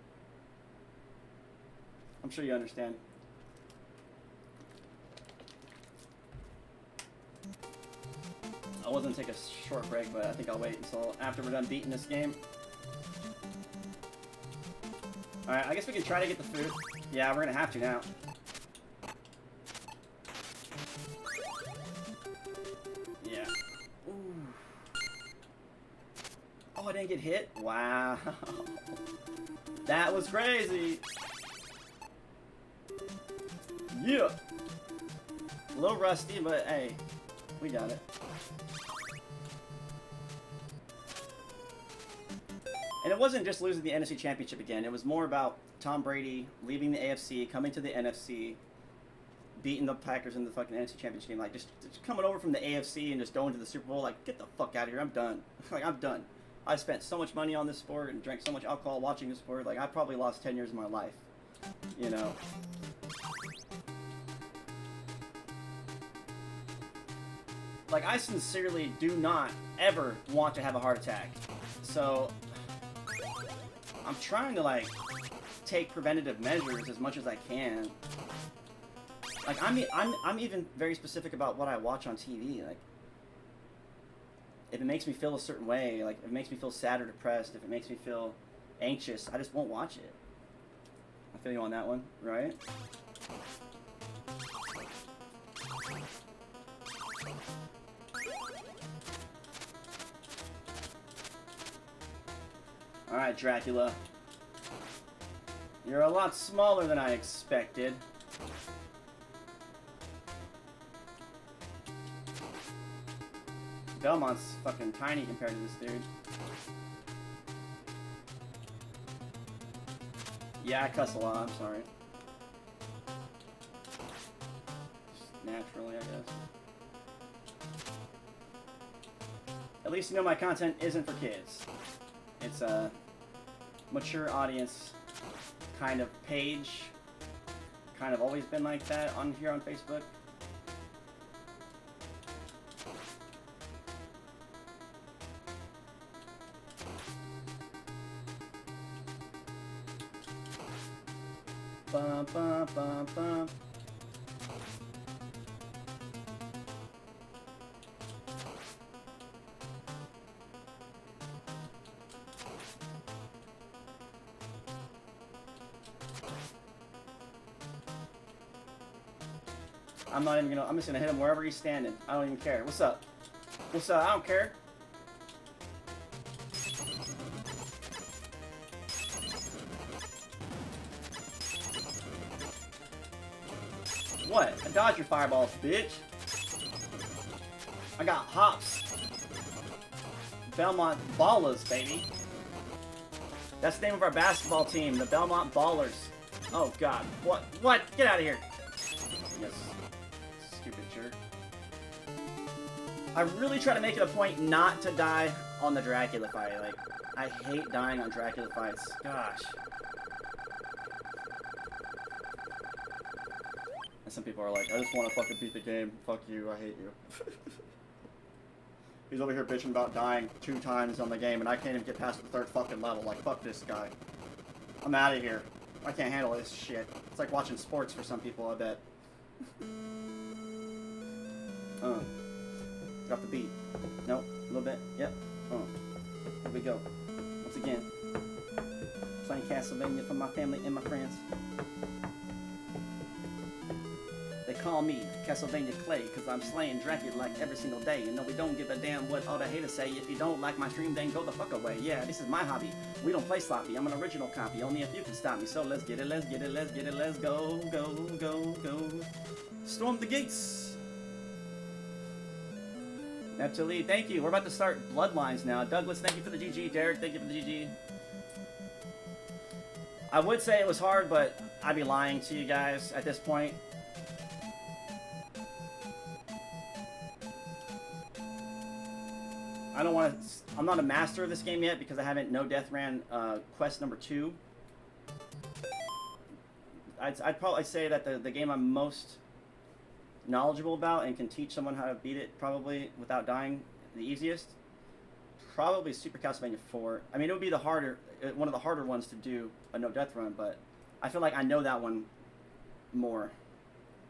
I'm sure you understand. I was gonna take a short break, but I think I'll wait until after we're done beating this game. Alright, I guess we can try to get the food. Yeah, we're gonna have to now. Yeah. Ooh. Oh, I didn't get hit? Wow. That was crazy. Yeah. A little rusty, but hey, we got it. And it wasn't just losing the NFC Championship again. It was more about Tom Brady leaving the AFC, coming to the NFC, beating the Packers in the fucking NFC Championship game. Like, just coming over from the AFC and just going to the Super Bowl. Like, get the fuck out of here. I'm done. Like, I'm done. I spent so much money on this sport and drank so much alcohol watching this sport. Like, I probably lost 10 years of my life. You know? like, I sincerely do not ever want to have a heart attack. So, I'm trying to, like, take preventative measures as much as I can. Like, I'm even very specific about what I watch on TV. Like, if it makes me feel a certain way, like, if it makes me feel sad or depressed, if it makes me feel anxious, I just won't watch it. I feel you on that one, right? Alright, Dracula. You're a lot smaller than I expected. Belmont's fucking tiny compared to this dude. Yeah, I cuss a lot, I'm sorry. Just naturally, I guess. At least you know my content isn't for kids. It's a mature audience kind of page. Kind of always been like that on here on Facebook. Bum, bum, bum, bum. I'm not even gonna, I'm just gonna hit him wherever he's standing. I don't even care. What's up? What's up? I don't care. What? I dodged your fireballs, bitch. I got hops. Belmont Ballers, baby. That's the name of our basketball team, the Belmont Ballers. Oh god. What? What? Get out of here. Yes. Stupid jerk. I really try to make it a point not to die on the Dracula fight. Like, I hate dying on Dracula fights. Gosh. And some people are like, I just want to fucking beat the game. Fuck you, I hate you. He's over here bitching about dying 2 times on the game, and I can't even get past the 3rd fucking level. Like, fuck this guy. I'm out of here. I can't handle this shit. It's like watching sports for some people, I bet. Got the beat. Nope. A little bit. Yep. Here we go. Once again. Playing Castlevania for my family and my friends. They call me Castlevania Clay because I'm slaying Dracula like every single day. And no, we don't give a damn what all the haters say. If you don't like my stream, then go the fuck away. Yeah, this is my hobby. We don't play sloppy. I'm an original copy. Only if you can stop me. So let's get it, let's get it, let's get it, let's go, go, go, go. Storm the gates. Neptali, thank you. We're about to start Bloodlines now. Douglas, thank you for the GG. Derek, thank you for the GG. I would say it was hard, but I'd be lying to you guys at this point. I don't want to... I'm not a master of this game yet because I haven't no death ran quest number 2. I'd probably say that the game I'm most knowledgeable about and can teach someone how to beat it probably without dying the easiest, probably Super Castlevania 4. I mean, it would be the harder, one of the harder ones to do a no death run, but I feel like I know that one more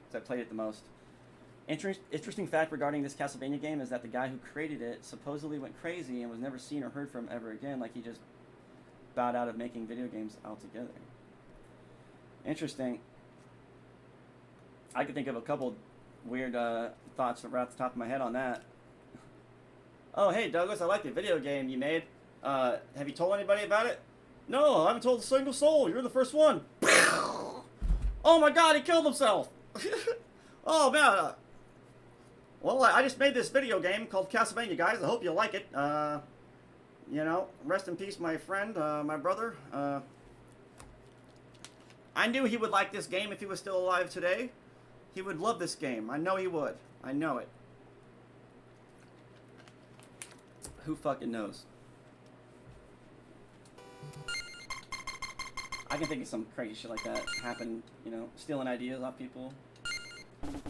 because I played it the most. Interesting fact regarding this Castlevania game is that the guy who created it supposedly went crazy and was never seen or heard from ever again, like he just bowed out of making video games altogether. Interesting. I could think of a couple weird thoughts right off the top of my head on that. Oh, hey, Douglas, I like the video game you made. Have you told anybody about it? No, I haven't told a single soul. You're the first one. Oh my god, he killed himself. Oh, man. Well, I just made this video game called Castlevania, guys. I hope you like it. You know, rest in peace, my friend, my brother. I knew he would like this game if he was still alive today. He would love this game. I know he would. I know it. Who fucking knows? I can think of some crazy shit like that happen, you know, stealing ideas off people.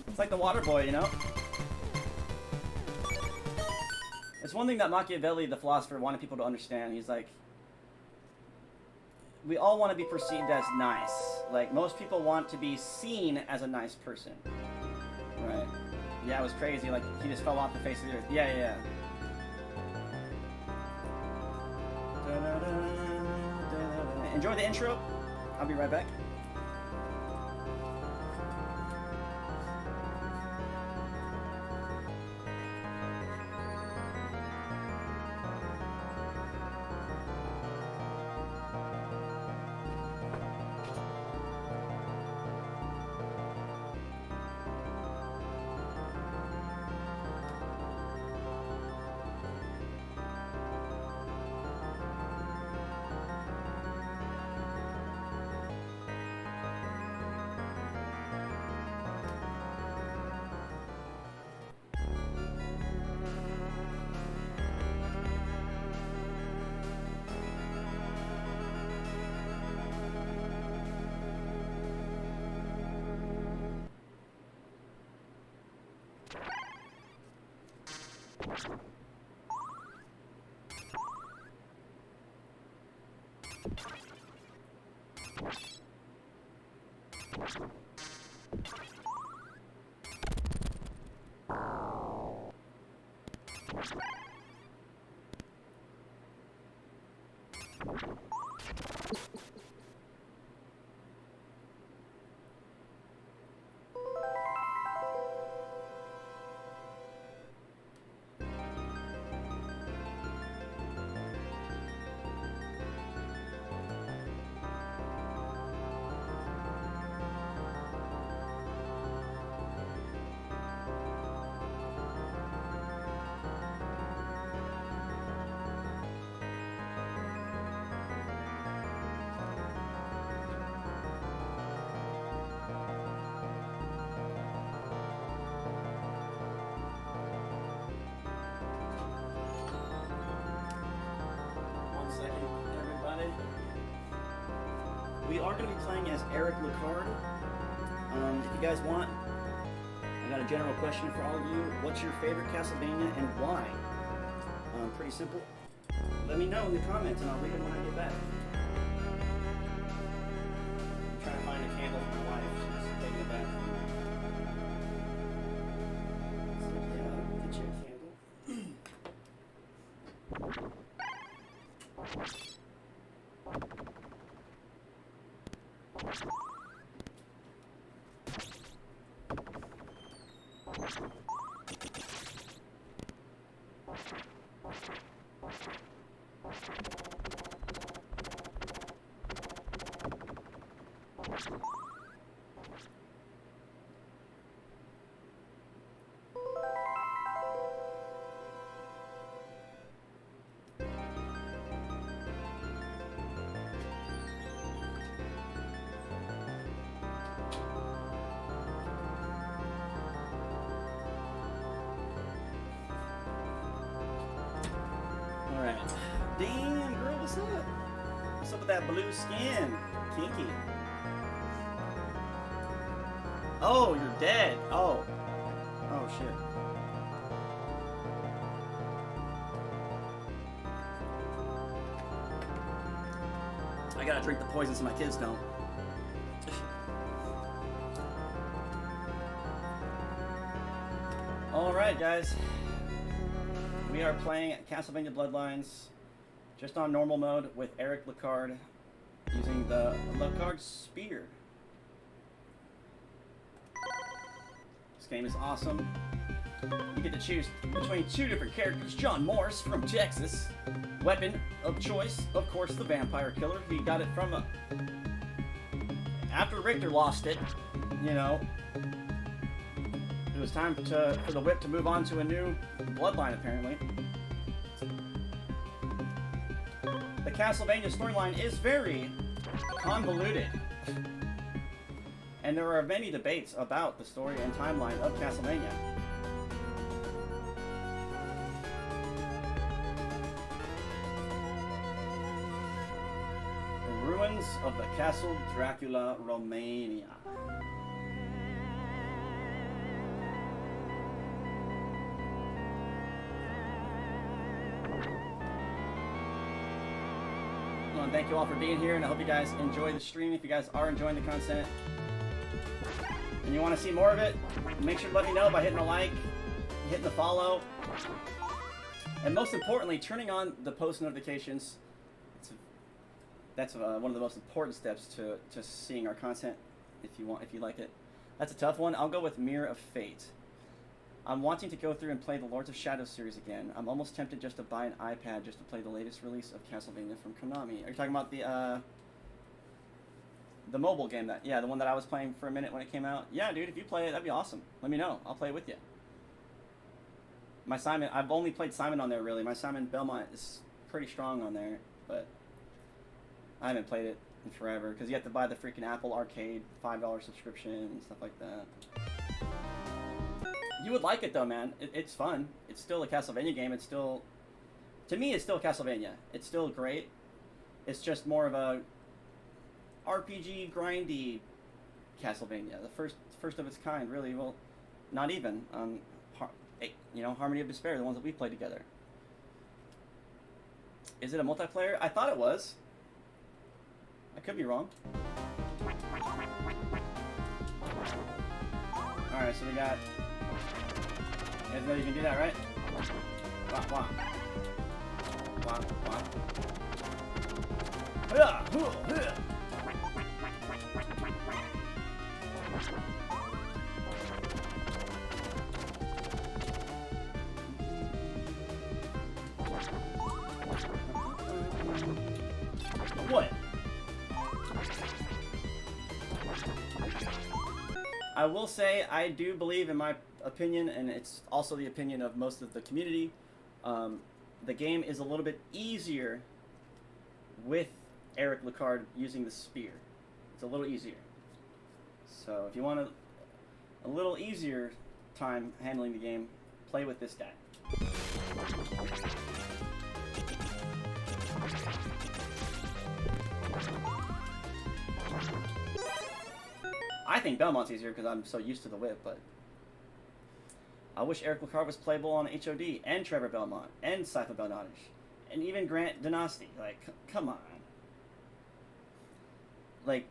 It's like the water boy, you know? It's one thing that Machiavelli, the philosopher, wanted people to understand. He's like, we all want to be perceived as nice. Like, most people want to be seen as a nice person. Right. Yeah, it was crazy. Like, he just fell off the face of the earth. Yeah. Enjoy the intro. I'll be right back. We are going to be playing as Eric Lecarde. If you guys want, I got a general question for all of you. What's your favorite Castlevania and why? Pretty simple. Let me know in the comments and I'll read them when I get back. I'm trying to find a candle for my wife. She's taking a bath. So yeah, I'll get you a candle. Alright. Damn, girl, what's up? What's up with that blue skin? Kinky. Oh, you're dead. Oh. Oh, shit. I gotta drink the poison so my kids don't. Alright, guys. We are playing Castlevania Bloodlines just on normal mode with Eric Lecarde using the Lecarde Spear. This game is awesome. You get to choose between two different characters. John Morris from Texas. Weapon of choice, of course, the Vampire Killer. He got it from after Richter lost it, you know. It was time for the whip to move on to a new bloodline, apparently. The Castlevania storyline is very convoluted. And there are many debates about the story and timeline of Castlevania. The ruins of the Castle Dracula, Romania. thank you all for being here, and I hope you guys enjoy the stream. If you guys are enjoying the content and you want to see more of it, make sure to let me know by hitting a like, hitting the follow, and most importantly, turning on the post notifications. That's one of the most important steps to seeing our content. If you like it, that's a tough one. I'll go with Mirror of Fate. I'm wanting to go through and play the Lords of Shadow series again. I'm almost tempted just to buy an iPad just to play the latest release of Castlevania from Konami. Are you talking about the mobile game the one that I was playing for a minute when it came out? Yeah, dude, if you play it, that'd be awesome. Let me know. I'll play it with you. My Simon, I've only played Simon on there really. My Simon Belmont is pretty strong on there, but I haven't played it in forever because you have to buy the freaking Apple Arcade $5 subscription and stuff like that. You would like it though, man. It's fun. It's still a Castlevania game. It's still, to me, it's still Castlevania. It's still great. It's just more of a RPG grindy Castlevania. The first of its kind, really. Well, not even. Harmony of Despair, the ones that we played together. Is it a multiplayer? I thought it was. I could be wrong. Alright, so we got... You guys know you can do that, right? Wah, wah. Wah, wah. What? I will say, I do believe, in my opinion, and it's also the opinion of most of the community, the game is a little bit easier with Eric Lecarde using the spear. It's a little easier. So if you want a little easier time handling the game, play with this guy. I think Belmont's easier because I'm so used to the whip, but I wish Eric Lecarde was playable on HOD, and Trevor Belmont, and Sypha Belnadish, and even Grant Dynasty. Like, come on. Like,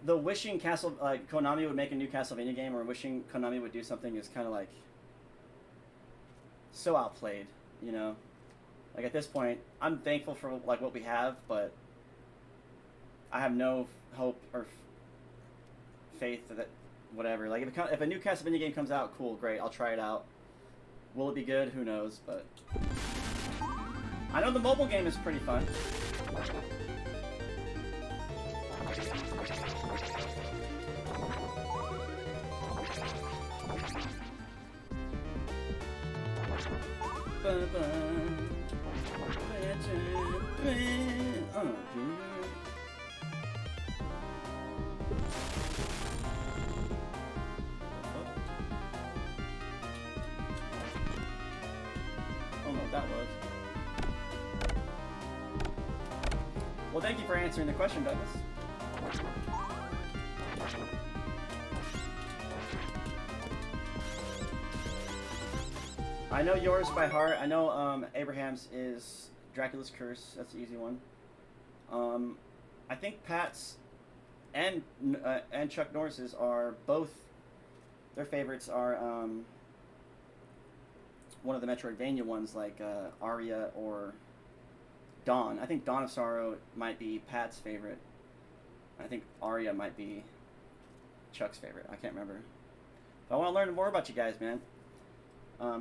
the wishing Konami would make a new Castlevania game, or wishing Konami would do something is kind of like so outplayed, you know? Like, at this point, I'm thankful for like what we have, but I have no hope or faith that whatever. Like, if a new Castlevania game comes out, cool, great, I'll try it out. Will it be good? Who knows? But I know the mobile game is pretty fun. That was. Well, thank you for answering the question, Douglas. I know yours by heart. I know Abraham's is Dracula's Curse. That's the easy one. I think Pat's and Chuck Norris's are both. Their favorites are one of the Metroidvania ones, like Aria or Dawn. I think Dawn of Sorrow might be Pat's favorite. I think Aria might be Chuck's favorite. I can't remember. But I want to learn more about you guys, man.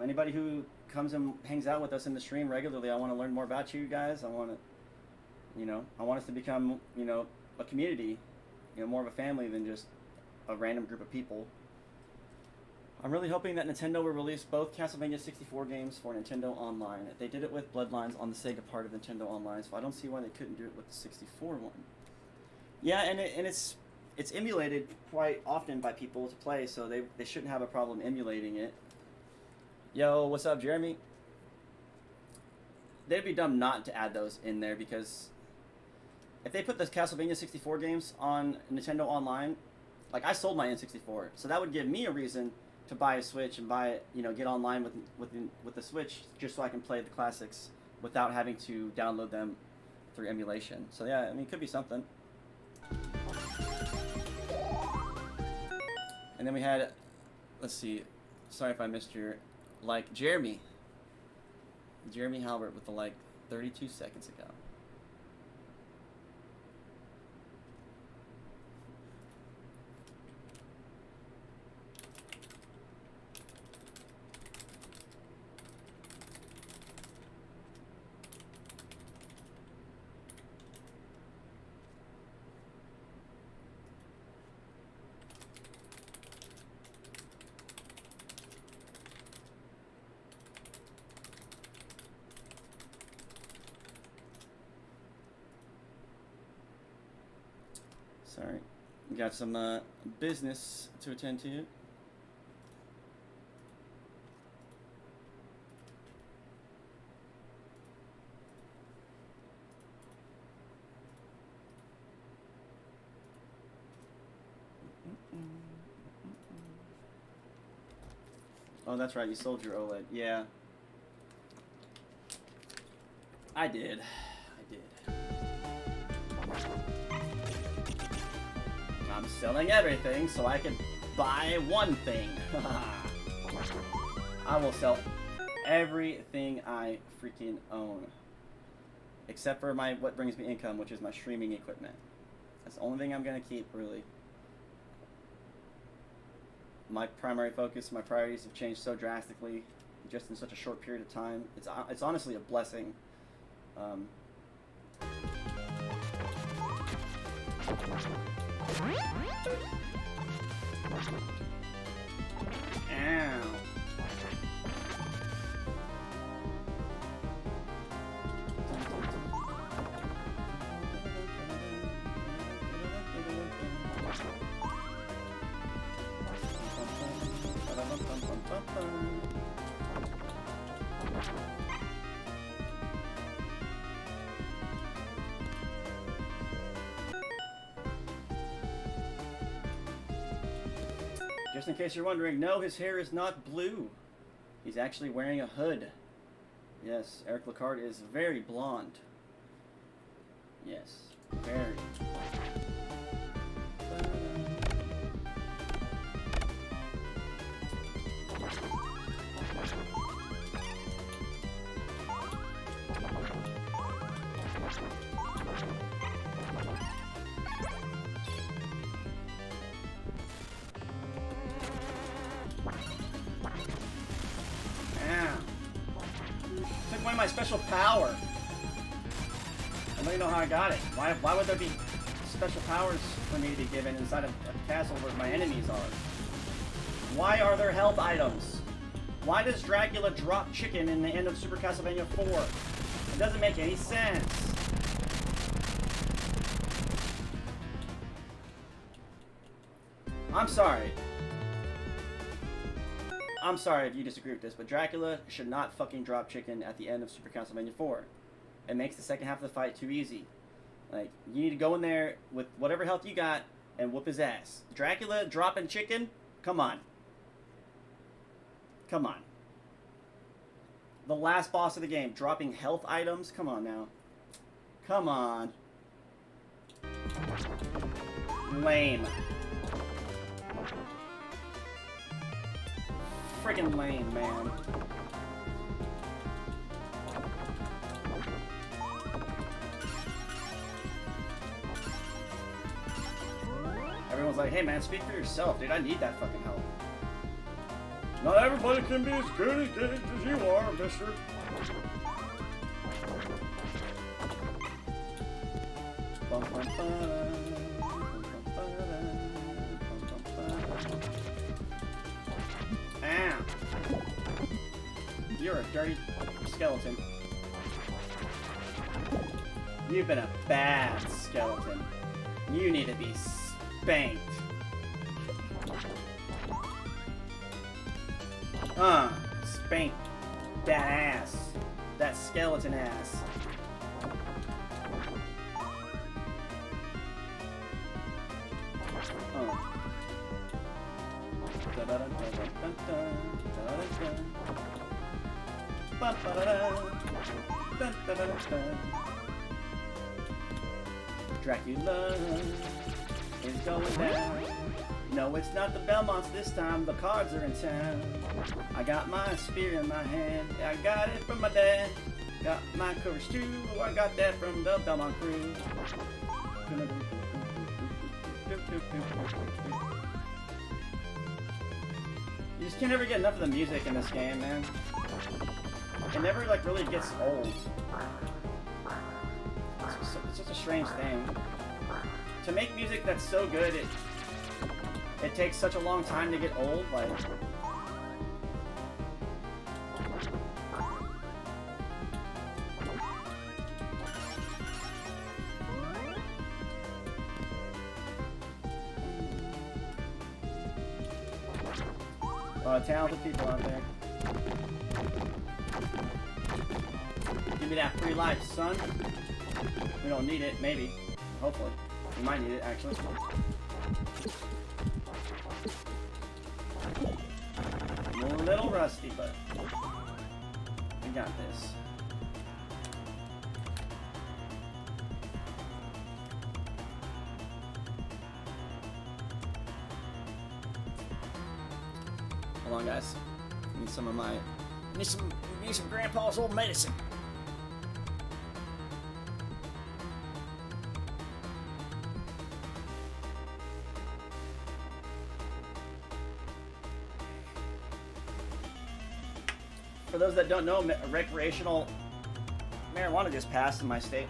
Anybody who comes and hangs out with us in the stream regularly, I want to learn more about you guys. I want to, I want us to become, a community, more of a family than just a random group of people. I'm really hoping that Nintendo will release both Castlevania 64 games for Nintendo Online. They did it with Bloodlines on the Sega part of Nintendo Online, so I don't see why they couldn't do it with the 64 one. Yeah, and it's emulated quite often by people to play, so they shouldn't have a problem emulating it. Yo, what's up, Jeremy? They'd be dumb not to add those in there, because if they put the Castlevania 64 games on Nintendo Online, like, I sold my N64, so that would give me a reason to buy a Switch and get online with the Switch, just so I can play the classics without having to download them through emulation. So yeah, I mean, it could be something. And then we had, let's see, sorry if I missed your like, Jeremy Halbert with the like 32 seconds ago. Sorry, we got some business to attend to. Oh, that's right, you sold your OLED. Yeah. I did. I'm selling everything so I can buy one thing. I will sell everything I freaking own. Except for what brings me income, which is my streaming equipment. That's the only thing I'm going to keep, really. My primary focus, my priorities have changed so drastically just in such a short period of time. It's honestly a blessing. Ow. Just in case you're wondering, no, his hair is not blue. He's actually wearing a hood. Yes, Eric Lecarde is very blonde. Yes, very. Took away my special power. I don't even know how I got it. Why would there be special powers for me to be given inside of a castle where my enemies are? Why are there health items? Why does Dracula drop chicken in the end of Super Castlevania 4? It doesn't make any sense. I'm sorry. I'm sorry if you disagree with this, but Dracula should not fucking drop chicken at the end of Super Castlevania 4. It makes the second half of the fight too easy. Like, you need to go in there with whatever health you got and whoop his ass. Dracula dropping chicken? Come on. Come on. The last boss of the game, dropping health items? Come on now. Come on. Lame. Friggin' lame, man. Everyone's like, hey man, speak for yourself, dude. I need that fucking help. Not everybody can be as good as you are, mister. Bum, bum, bum. You're a dirty skeleton. You've been a bad skeleton. You need to be spanked. Spank that ass. That skeleton ass. Dracula is going down. No, it's not the Belmonts this time. The cards are in town. I got my spear in my hand. I got it from my dad. Got my courage too. I got that from the Belmont crew. You just can't ever get enough of the music in this game, man. It never like really gets old. It's just a strange thing. To make music that's so good, it takes such a long time to get old. Like, a lot of talented people out there. Give me that free life, son. We don't need it, maybe. Hopefully. We might need it, actually. I'm a little rusty, but we got this. Hold on, guys. Need some of my... Need some Grandpa's old medicine. For those that don't know, recreational marijuana just passed in my state.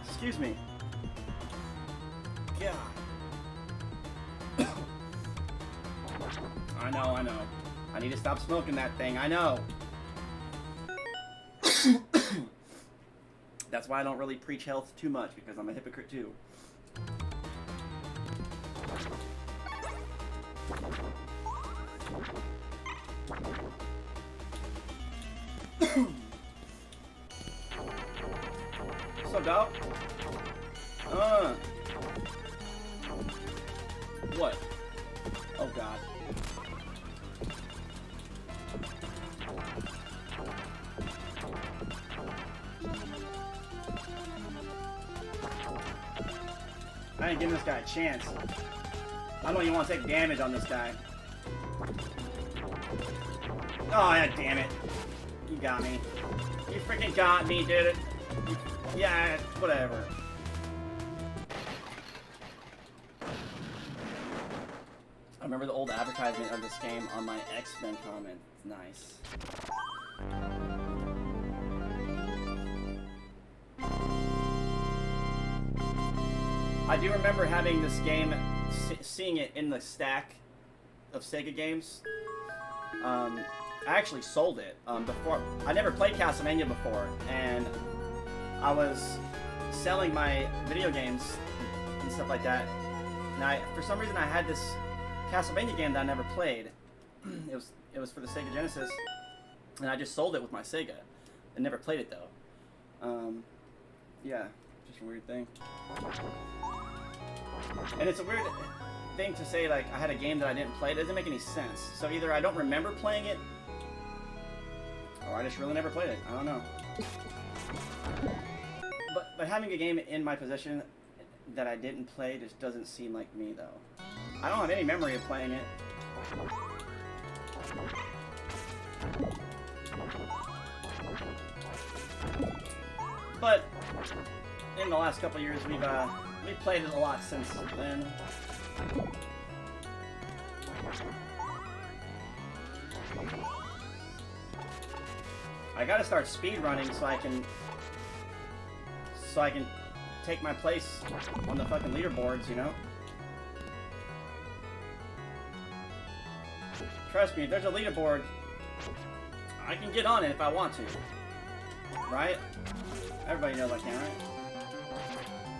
Excuse me. Yeah. I know. I need to stop smoking that thing. I know. That's why I don't really preach health too much, because I'm a hypocrite too. What's up, dog? What? Oh, God. I ain't giving this guy a chance. I don't even want to take damage on this guy. Oh, yeah, damn it. You got me. You freaking got me, dude. Yeah, whatever. I remember the old advertisement of this game on my X-Men comment. It's nice. I do remember having this game, seeing it in the stack of Sega games. I actually sold it before. I never played Castlevania before, and I was selling my video games and stuff like that. And for some reason, I had this Castlevania game that I never played. It was for the Sega Genesis, and I just sold it with my Sega. I never played it though. Yeah, just a weird thing. And it's a weird thing to say, like, I had a game that I didn't play. It doesn't make any sense. So either I don't remember playing it, or I just really never played it. I don't know. But having a game in my possession that I didn't play just doesn't seem like me, though. I don't have any memory of playing it. But in the last couple years, we've played it a lot since then. I gotta start speedrunning so I can take my place on the fucking leaderboards, you know? Trust me, if there's a leaderboard, I can get on it if I want to. Right? Everybody knows I can, right?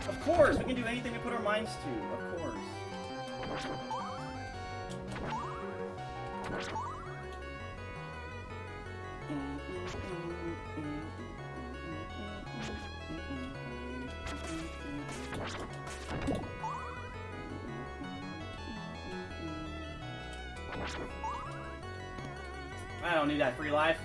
Of course! We can do anything we put our minds to. Of course. I don't need that free life.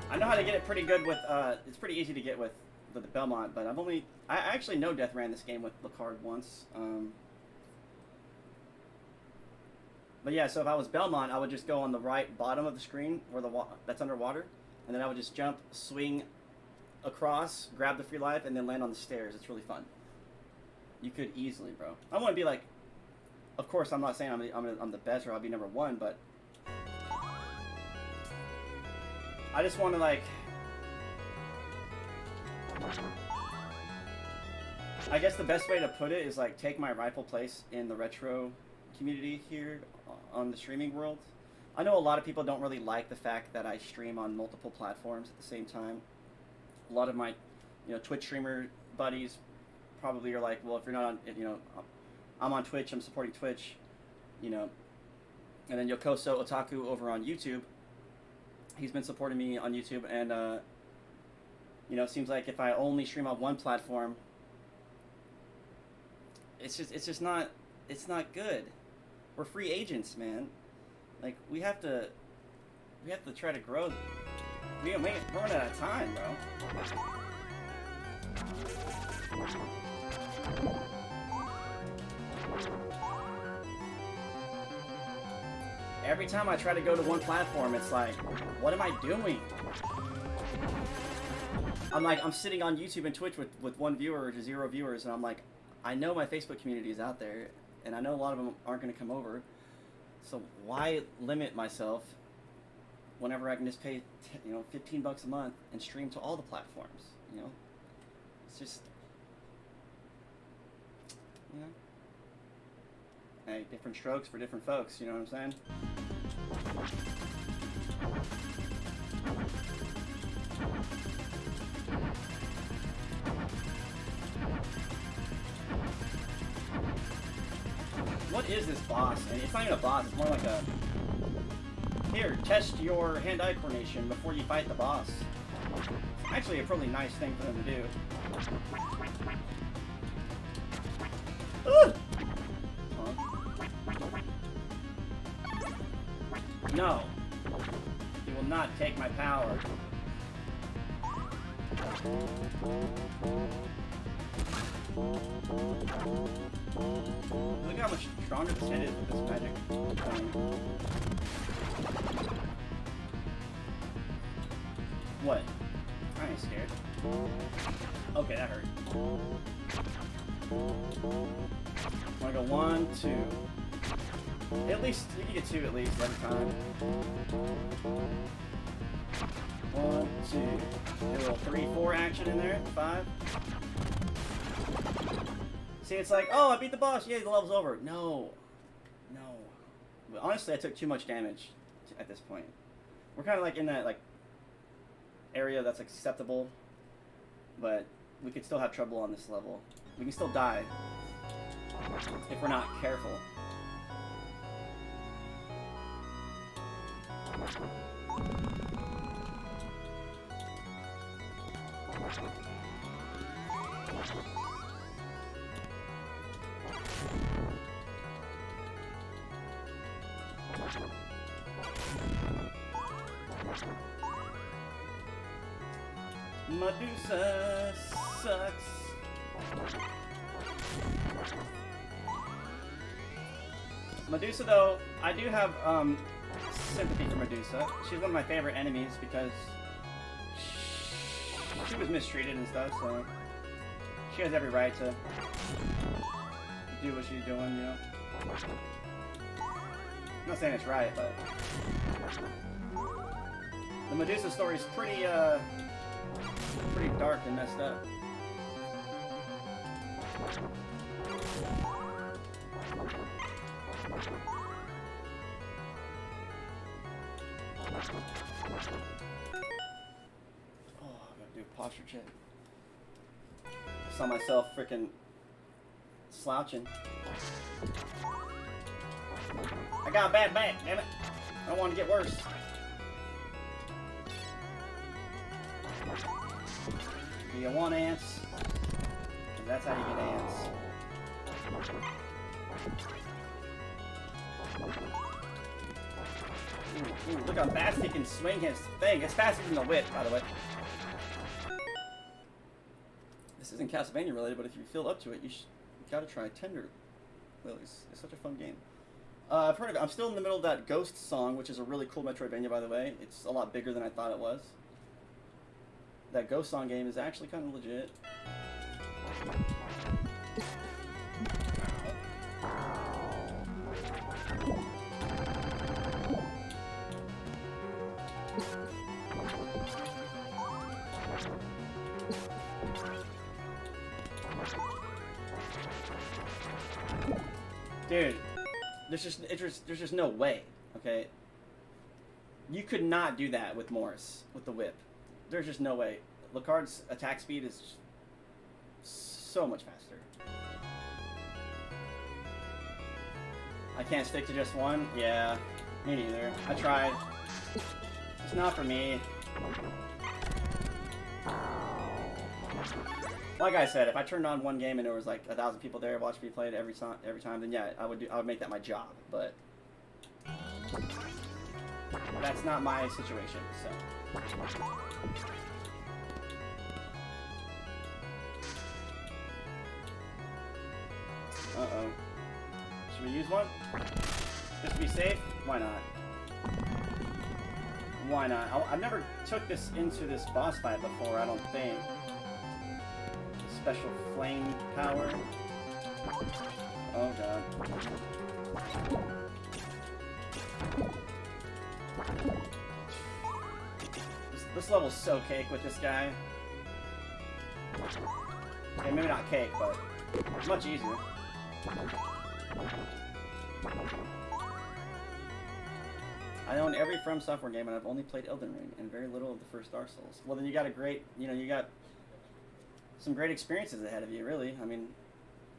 I know how to get it pretty good with, it's pretty easy to get with the Belmont, but I actually know Death ran this game with Lecarde once. But yeah, so if I was Belmont, I would just go on the right bottom of the screen where that's underwater, and then I would just jump, swing across, grab the free life, and then land on the stairs. It's really fun. You could easily, bro. I want to be like, of course, I'm not saying I'm the best or I'll be number one, but I just want to like, I guess the best way to put it is like take my rightful place in the retro community here on the streaming world. I know a lot of people don't really like the fact that I stream on multiple platforms at the same time. A lot of my, Twitch streamer buddies probably are like, well, if you're not on, I'm on Twitch, I'm supporting Twitch, and then Yokoso Otaku over on YouTube, he's been supporting me on YouTube, and, it seems like if I only stream on one platform, it's just not good. We're free agents, man. Like, we have to try to grow. We're running out of time, bro. Every time I try to go to one platform, it's like, what am I doing? I'm sitting on YouTube and Twitch with one viewer or 0 viewers, and I'm like, I know my Facebook community is out there, and I know a lot of them aren't going to come over, so why limit myself whenever I can just pay, $15 a month and stream to all the platforms, It's just, hey, different strokes for different folks, you know what I'm saying? What is this boss? And it's not even a boss, it's more like a... Here, test your hand-eye coordination before you fight the boss. It's actually a pretty nice thing for them to do. No. He will not take my power. Look how much stronger this hit is with this magic. What? I ain't scared. Okay, that hurt. Wanna go 1, 2. At least, you can get 2 at least every time. 1, 2. A little 3, 4 action in there. 5. See, it's like, oh, I beat the boss. Yeah, the level's over. No. But honestly, I took too much damage at this point. We're kind of like in that area that's acceptable, but we could still have trouble on this level. We can still die if we're not careful. Medusa sucks. Medusa, though, I do have sympathy for Medusa. She's one of my favorite enemies because she was mistreated and stuff, so she has every right to do what she's doing, I'm not saying it's right, but the Medusa story is pretty dark and messed up. Oh, I gotta do a posture check. Saw myself freaking slouching. I got a bad back, damn it. I don't want to get worse. Do you want ants? 'Cause that's how you get ants. Ooh, look how fast he can swing his thing. It's faster than the whip, by the way. This isn't Castlevania related, but if you feel up to it, you gotta try Tender Lilies. It's such a fun game. I've heard of it. I'm still in the middle of that Ghost song, which is a really cool Metroidvania, by the way. It's a lot bigger than I thought it was. That Ghost song game is actually kind of legit. Dude, there's just no way, okay? You could not do that with Morris, with the whip. There's just no way. Lecarde's attack speed is so much faster. I can't stick to just one? Yeah, me neither. I tried. It's not for me. Like I said, if I turned on one game and there was like 1,000 people there watching me play it every time, then yeah, I would make that my job. But that's not my situation. So. Uh-oh. Should we use one? Just to be safe? Why not? Why not? I've never took this into this boss fight before, I don't think. Special flame power. Oh god. This level's so cake with this guy. Okay, maybe not cake, but much easier. I own every From Software game, and I've only played Elden Ring and very little of the first Dark Souls. Well, then you got a great, you got some great experiences ahead of you, really. I mean,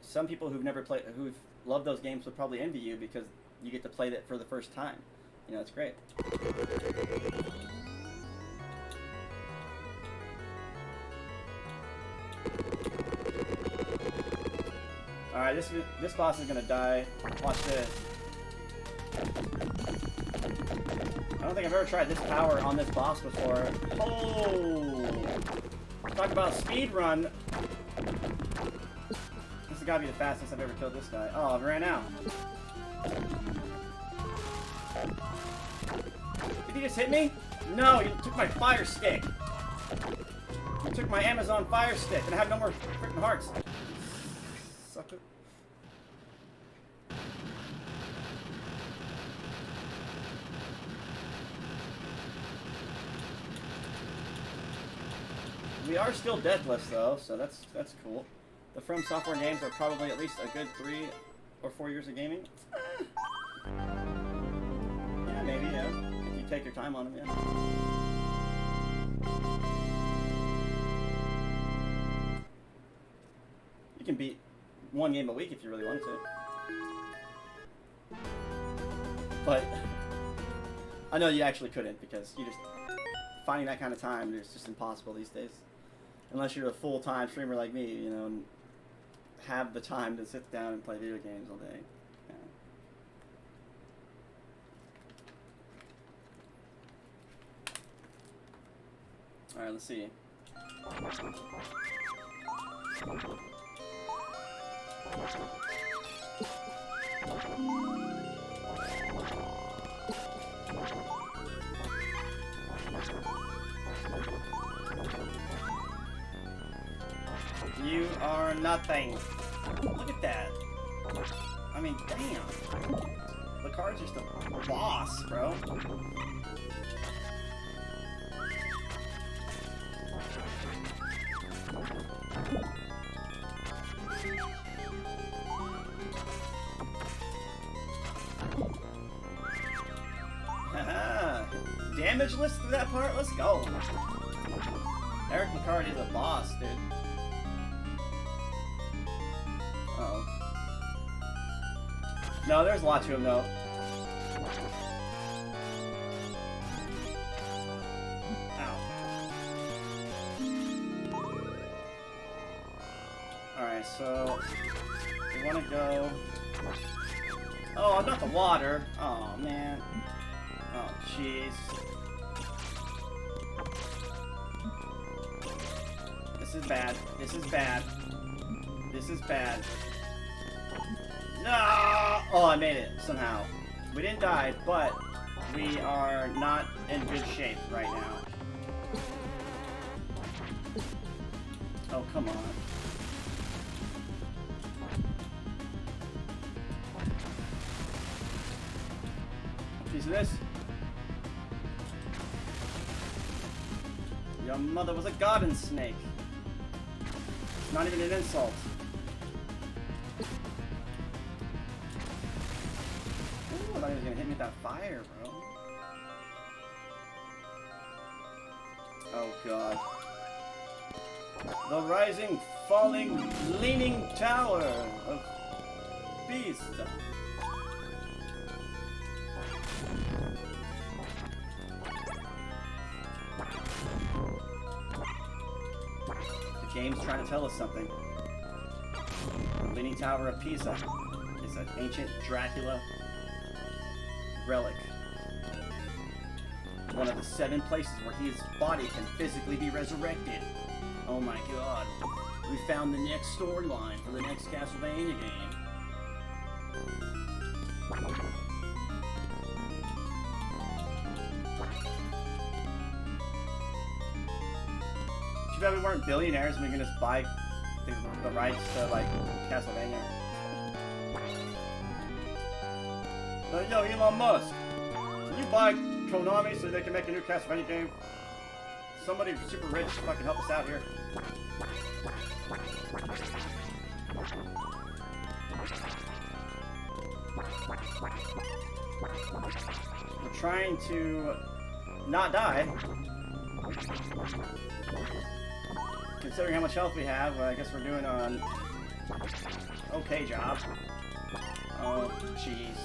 some people who've never played, who've loved those games would probably envy you because you get to play that for the first time. You know, it's great. Alright, this boss is gonna die. Watch this. I don't think I've ever tried this power on this boss before. Oh! Talk about speed run. This has got to be the fastest I've ever killed this guy. Oh, I've ran out. Did he just hit me? No, you took my fire stick. You took my Amazon fire stick, and I have no more freaking hearts. Sucker. We are still deathless though, so that's cool. The From Software games are probably at least a good 3 or 4 years of gaming. Yeah, maybe, yeah. If you take your time on them, yeah. You can beat one game a week if you really wanted to. But I know you actually couldn't because you just finding that kind of time is just impossible these days. Unless you're a full-time streamer like me, you know, and have the time to sit down and play video games all day. Yeah. Alright, let's see. You are nothing. Look at that. I mean, damn. Lecarde's just a boss, bro. Haha. Damageless through that part? Let's go. Eric Lecarde is a boss, dude. Uh-oh. No, there's a lot to him, though. Ow. Alright, so we want to go... Oh, not the water. Oh, man. Oh, Jeez. This is bad. This is bad. This is bad. No! Oh, I made it somehow. We didn't die, but we are not in good shape right now. Oh, come on. Piece of this. Your mother was a garden snake. It's not even an insult. Ooh, I thought he was gonna hit me with that fire, bro. Oh god. The rising, falling, leaning tower of beast. The game's trying to tell us something. The Leaning Tower of Pisa is an ancient Dracula relic. One of the 7 places where his body can physically be resurrected. Oh my god. We found the next storyline for the next Castlevania game. Too bad we weren't billionaires and we can just buy the rights to, like, Castlevania. Yo, Elon Musk, can you buy Konami so they can make a new Castlevania game? Somebody super rich fucking help us out here. We're trying to not die. Considering how much health we have, I guess we're doing an okay job. Oh, jeez.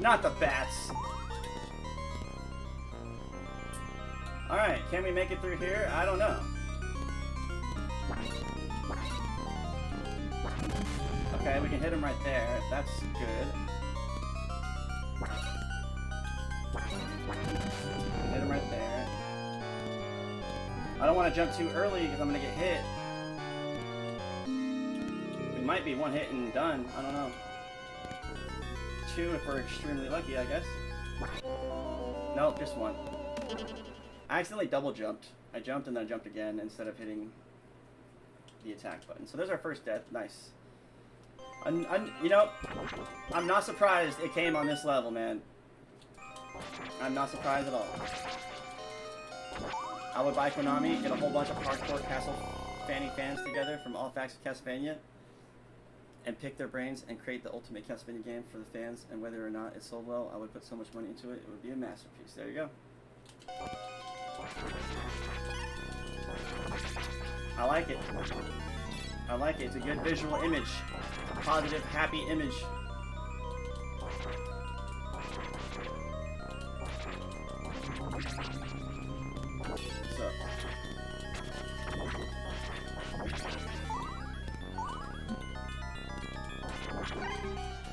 Not the bats. Alright, can we make it through here? I don't know. Okay, we can hit him right there. That's good. Hit him right there. I don't want to jump too early because I'm going to get hit. We might be 1 hit and done. I don't know. 2 if we're extremely lucky, I guess. Nope, just 1. I accidentally double jumped. I jumped and then I jumped again instead of hitting the attack button. So there's our first death. Nice. You know, I'm not surprised it came on this level, man. I'm not surprised at all. I would buy Konami, get a whole bunch of hardcore Castlevania fans together from all facts of Castlevania, and pick their brains and create the ultimate Castlevania game for the fans. And whether or not it sold well, I would put so much money into it. It would be a masterpiece. There you go. I like it. I like it. It's a good visual image. It's a positive, happy image. What's up?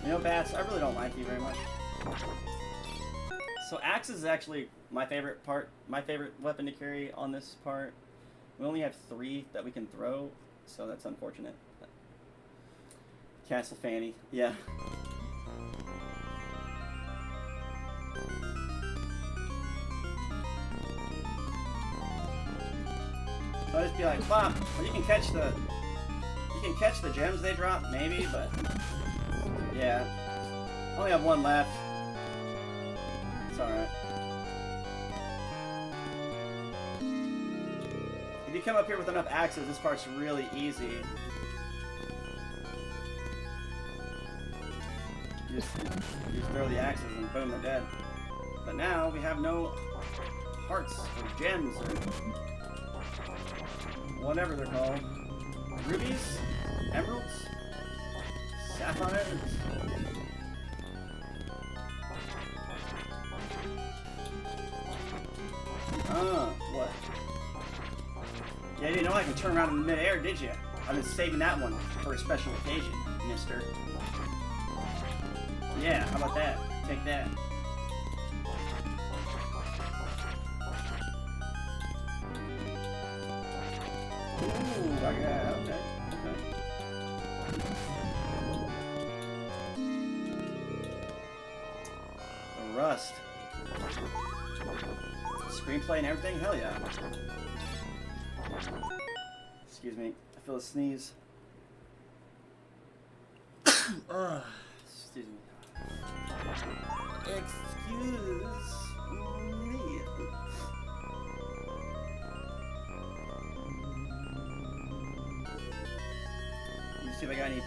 You know, Bats, I really don't like you very much. So axe is actually my favorite part, my favorite weapon to carry on this part. We only have 3 that we can throw, so that's unfortunate. Castlevania, yeah. I'll just be like, Mom, well, you can catch the gems they drop, maybe, but yeah. I only have 1 left. It's alright. If you come up here with enough axes, this part's really easy. You just throw the axes and boom, they're dead. But now we have no hearts or gems or whatever they're called. Rubies? Emeralds? Sapphires? What? Yeah, you didn't know I can turn around in midair, did you? I've been saving that one for a special occasion, mister. Yeah, how about that? Take that. Oh yeah, okay, okay. The Rust. Screenplay and everything? Hell yeah. Excuse me, I feel a sneeze. Excuse me. Excuse me. Let me see if I got any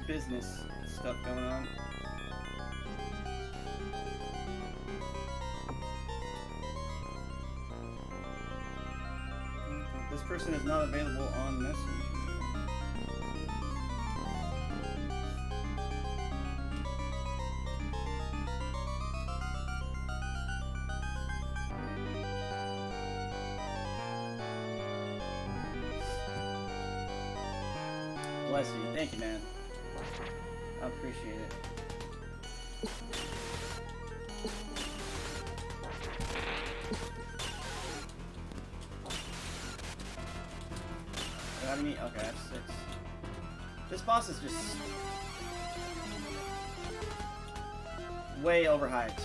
business stuff going on. This person is not available on Messenger. Bless you. Thank you, man. I appreciate it. How do you mean? Okay, I have 6. This boss is just way overhyped.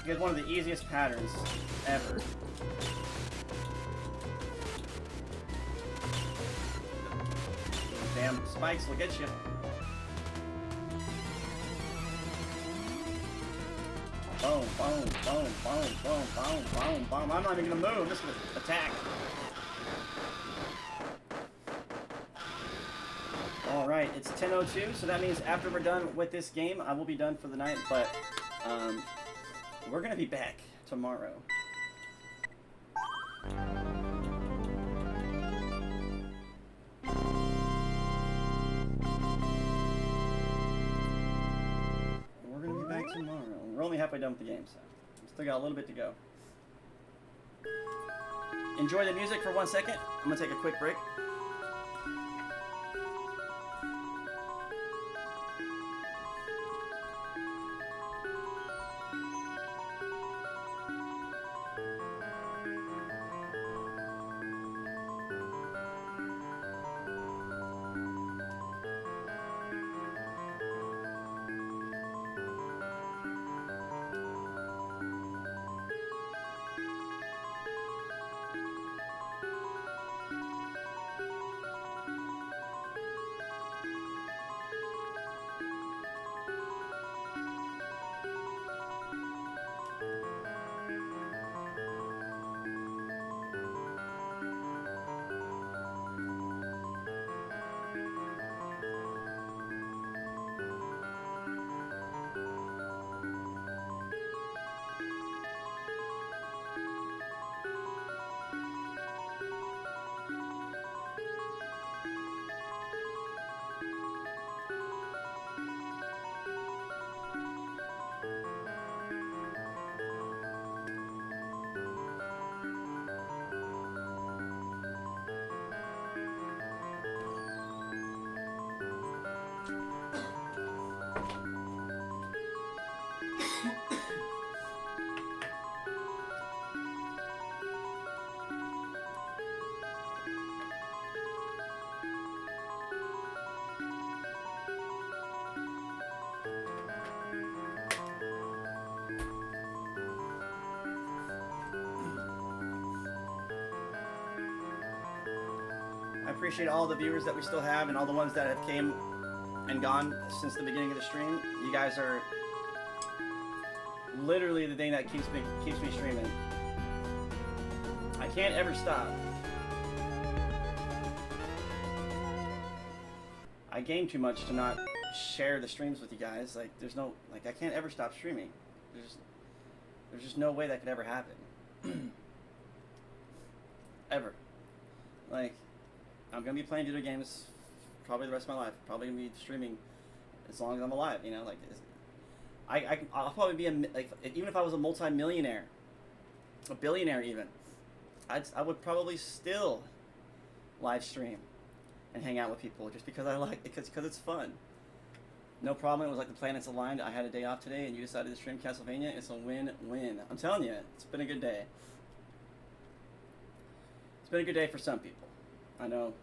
He has one of the easiest patterns ever. Damn spikes will get you. Boom, boom, boom, boom, boom, boom, boom, boom. I'm not even gonna move. I'm just gonna attack. Alright, it's 10:02, so that means after we're done with this game, I will be done for the night, but we're gonna be back tomorrow. We're gonna be back tomorrow. We're only halfway done with the game, so we still got a little bit to go. Enjoy the music for 1 second. I'm gonna take a quick break. I appreciate all the viewers that we still have and all the ones that have came and gone since the beginning of the stream. You guys are literally the thing that keeps me streaming. I can't ever stop. I game too much to not share the streams with you guys. Like there's no I can't ever stop streaming. There's just no way that could ever happen. Ever. Like I'm gonna be playing video games probably the rest of my life. Probably gonna be streaming as long as I'm alive. You know, like I'll probably be even if I was a multi-millionaire, a billionaire even, I would probably still live stream and hang out with people just because I like it, because it's fun. No problem. It was like the planets aligned. I had a day off today, and you decided to stream Castlevania. It's a win-win. I'm telling you, it's been a good day. It's been a good day for some people. I know,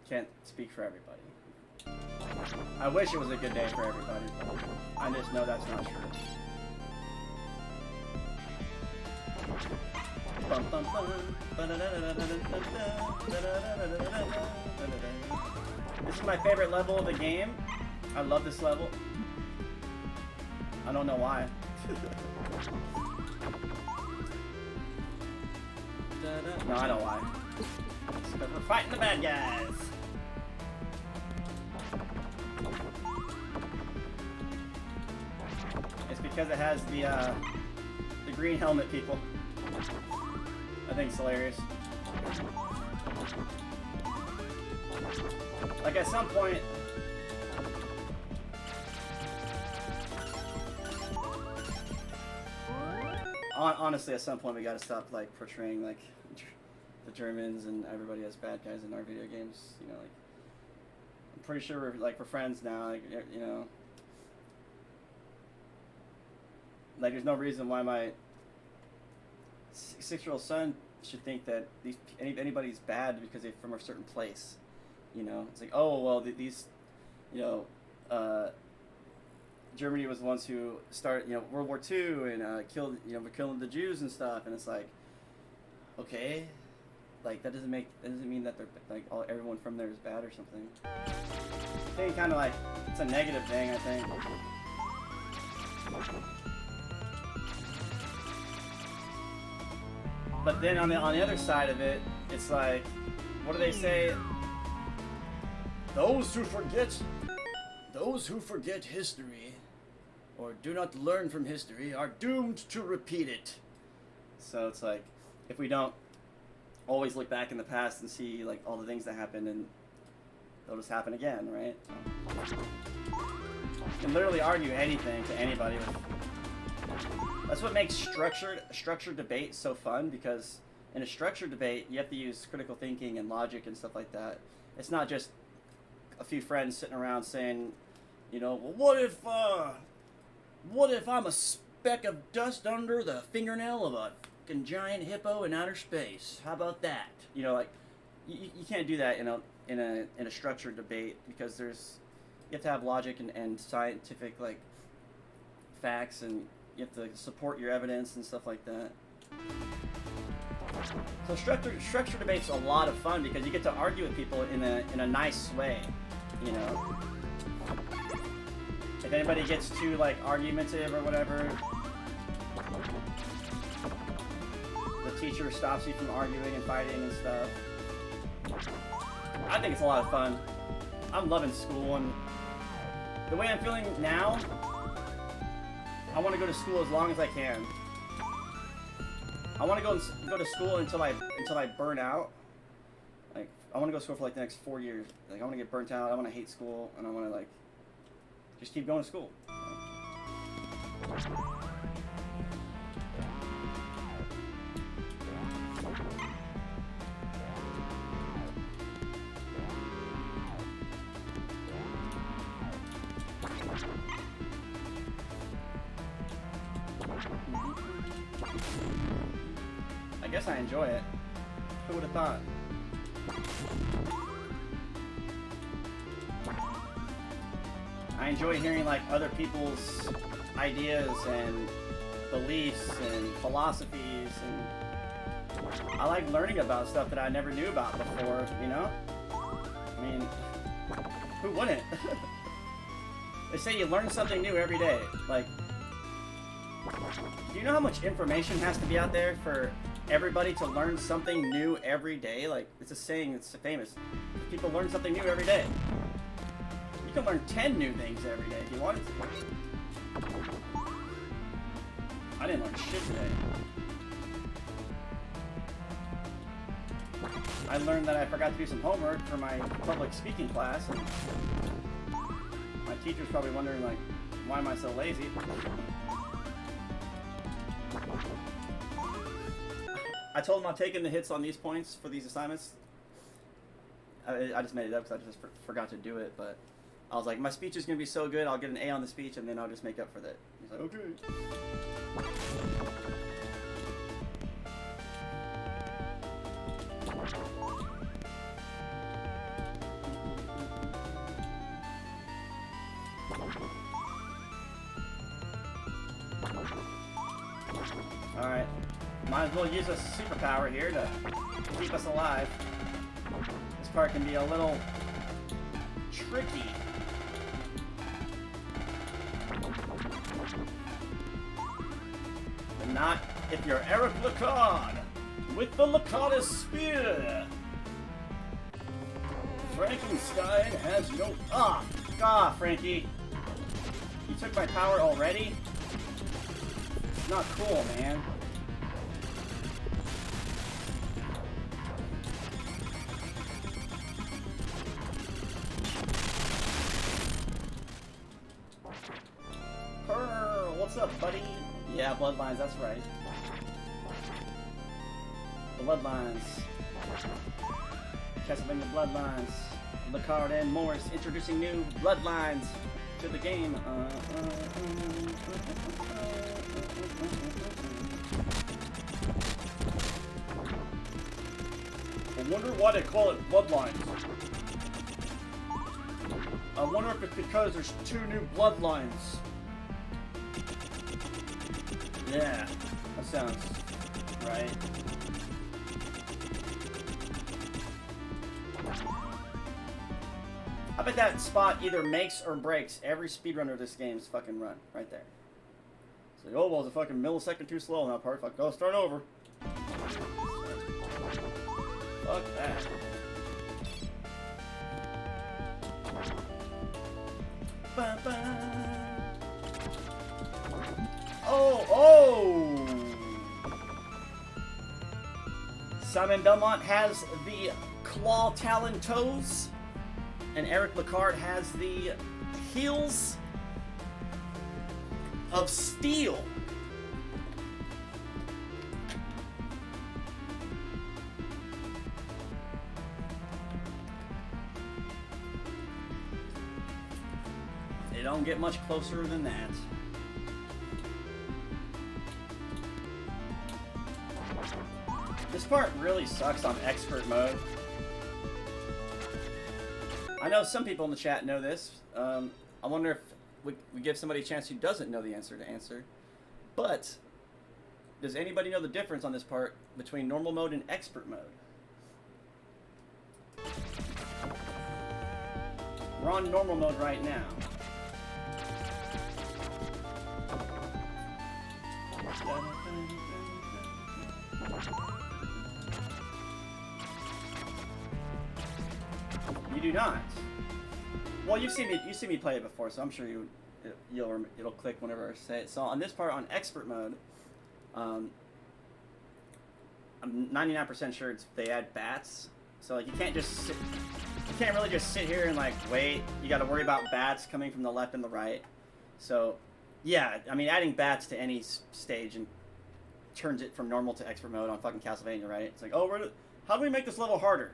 can't speak for everybody. I wish it was a good day for everybody, but I just know that's not true. This is my favorite level of the game. I love this level. I don't know why. No, I know why. It's because we're fighting the bad guys. It's because it has the green helmet people. I think it's hilarious. Like at some point, honestly, at some point we gotta stop like portraying like the Germans and everybody as bad guys in our video games. You know, like I'm pretty sure we're friends now. Like, you know, like there's no reason why my 6-year-old son should think that anybody's bad because they're from a certain place. You know, it's like, oh well, these, you know, Germany was the ones who started, you know, World War II and killed, you know, were killing the Jews and stuff, and it's like, okay, like that doesn't mean that they're like everyone from there is bad or something. I think kind of like it's a negative thing. I think. But then on the other side of it, it's like, what do they say? Those who forget history, or do not learn from history, are doomed to repeat it. So it's like, if we don't always look back in the past and see like all the things that happened, and they'll just happen again, right? So, you can literally argue anything to anybody. That's what makes structured debate so fun, because in a structured debate, you have to use critical thinking and logic and stuff like that. It's not just a few friends sitting around saying, you know, well, what if I'm a speck of dust under the fingernail of a fucking giant hippo in outer space? How about that? You know, like you can't do that in a structured debate, because you have to have logic and scientific like facts, and you have to support your evidence and stuff like that. So structured debate's a lot of fun because you get to argue with people in a nice way, you know. If anybody gets too like argumentative or whatever, the teacher stops you from arguing and fighting and stuff. I think it's a lot of fun. I'm loving school, and the way I'm feeling now, I want to go to school as long as I can. I want to go to school until I burn out. Like, I want to go to school for like the next 4 years. Like, I want to get burnt out. I want to hate school, and I want to like just keep going to school. I guess I enjoy it. Who would have thought? I enjoy hearing like other people's ideas and beliefs and philosophies, and I like learning about stuff that I never knew about before, you know? I mean, who wouldn't? They say you learn something new every day. Like, do you know how much information has to be out there for everybody to learn something new every day? Like, it's a saying that's famous. People learn something new every day. You can learn 10 new things every day if you wanted to. I didn't learn shit today. I learned that I forgot to do some homework for my public speaking class, and my teacher's probably wondering, like, why am I so lazy? I told him I'm taking the hits on these points for these assignments. I just made it up because I just forgot to do it, but I was like, my speech is going to be so good, I'll get an A on the speech, and then I'll just make up for that. He's like, okay. Alright. Might as well use a superpower here to keep us alive. This part can be a little tricky. But not if you're Eric Lecarde with the Lecarde Spear. Frankenstein has no... Ah, Frankie. You took my power already? Not cool, man. Pearl, what's up, buddy? Yeah, Bloodlines, that's right. Bloodlines. Castlevania Bloodlines. Lecarde and Morris introducing new Bloodlines to the game. I wonder why they call it Bloodlines. I wonder if it's because there's 2 new Bloodlines. Yeah, that sounds right. I bet that spot either makes or breaks every speedrunner of this game's fucking run. Right there. It's like, oh, well, it's a fucking millisecond too slow on that part. Fuck, go start over. Fuck that. Oh! Simon Belmont has the claw talon toes, and Eric Lecarde has the heels of steel. They don't get much closer than that. This part really sucks on expert mode. I know some people in the chat know this. I wonder if we give somebody a chance who doesn't know the answer to answer. But does anybody know the difference on this part between normal mode and expert mode? We're on normal mode right now. You do not. Well, you've seen me play it before, so I'm sure it'll click whenever I say it. So on this part, on expert mode, I'm 99% sure they add bats. So like you can't really just sit here and like wait. You got to worry about bats coming from the left and the right. So yeah, I mean adding bats to any stage and turns it from normal to expert mode on fucking Castlevania, right? It's like, oh, how do we make this level harder?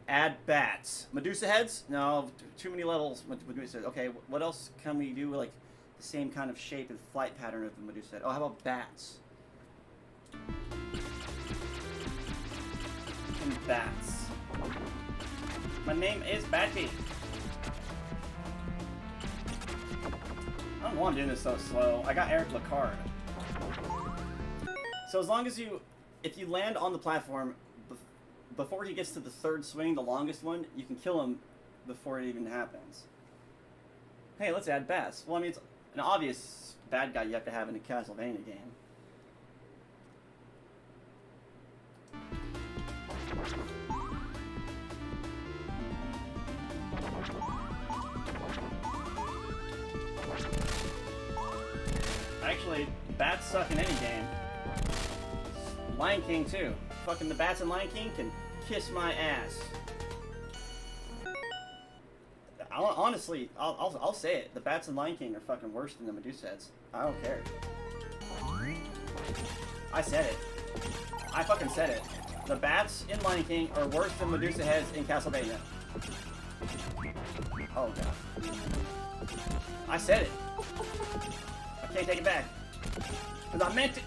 Add bats. Medusa heads? No, too many levels with Medusa heads. Okay, what else can we do with like the same kind of shape and flight pattern of the Medusa head? Oh, how about bats? And bats. My name is Batty. I don't want doing this so slow. I got Eric Lecarde. So as long as if you land on the platform before he gets to the third swing, the longest one, you can kill him before it even happens. Hey, let's add bats. Well, I mean, it's an obvious bad guy you have to have in a Castlevania game. Actually, bats suck in any game. Lion King too. Fucking the bats in Lion King can kiss my ass. Honestly, I'll say it. The bats in Lion King are fucking worse than the Medusa heads. I don't care. I said it. I fucking said it. The bats in Lion King are worse than Medusa heads in Castlevania. Oh god. I said it. I can't take it back. Because I meant it.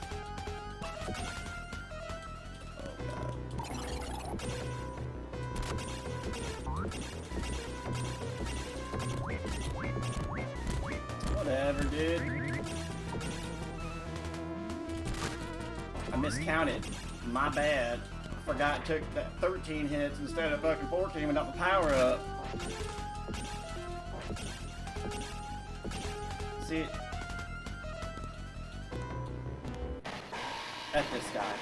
Whatever, dude. I miscounted. My bad. Forgot it took that 13 hits instead of fucking 14 without the power up. See? At this guy.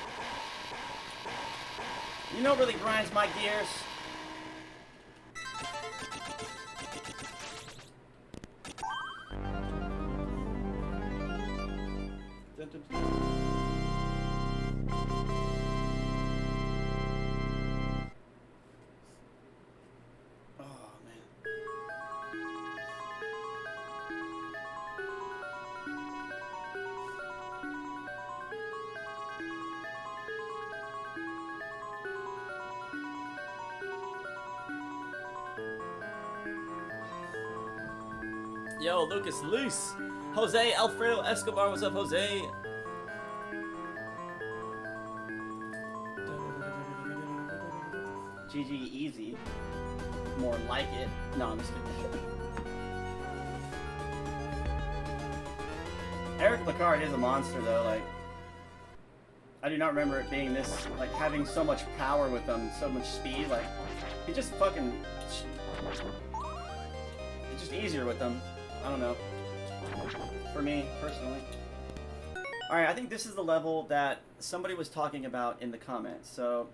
You know what really grinds my gears? Dun, dun, dun. Yo, Lucas Luce. Jose Alfredo Escobar, what's up, Jose? GG easy. More like it. No, I'm just kidding. Eric Lecarde is a monster, though. Like, I do not remember it being this, like, having so much power with him, so much speed. Like, he just fucking. It's just easier with them. I don't know. For me, personally. Alright, I think this is the level that somebody was talking about in the comments. So,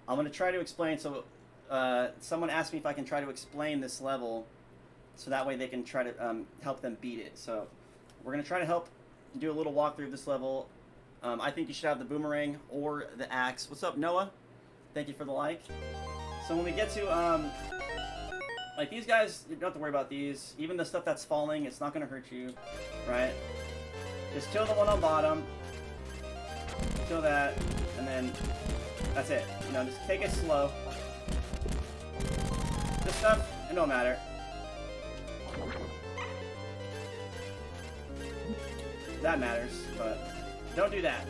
I'm going to try to explain. So, someone asked me if I can try to explain this level. So that way they can try to help them beat it. So, we're going to try to help do a little walkthrough of this level. I think you should have the boomerang or the axe. What's up, Noah? Thank you for the like. So, when we get to... like, these guys, you don't have to worry about these. Even the stuff that's falling, it's not going to hurt you, right? Just kill the one on bottom. Kill that, and then that's it. You know, just take it slow. This stuff, it don't matter. That matters, but don't do that.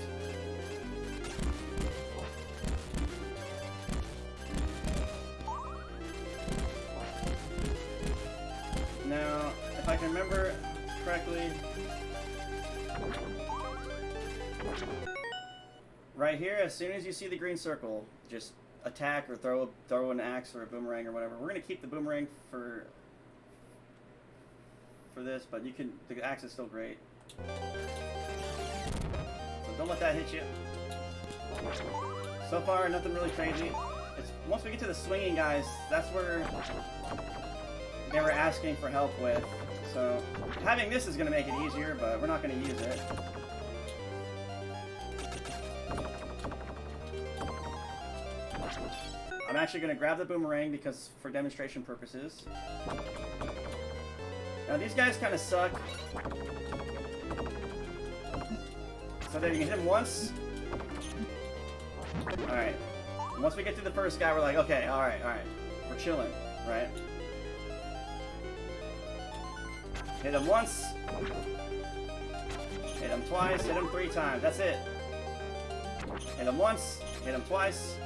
Now, if I can remember correctly, right here, as soon as you see the green circle, just attack or throw an axe or a boomerang or whatever. We're gonna keep the boomerang for this, but you can. The axe is still great. So don't let that hit you. So far, nothing really crazy. It's once we get to the swinging guys, that's where they were asking for help with. So having this is going to make it easier, but we're not going to use it. I'm actually going to grab the boomerang because for demonstration purposes. Now these guys kind of suck. So that you can hit him once. Alright. Once we get to the first guy, we're like, okay, alright. We're chilling, right? Hit him once. Hit him twice. Hit him 3 times. That's it. Hit him once. Hit him twice.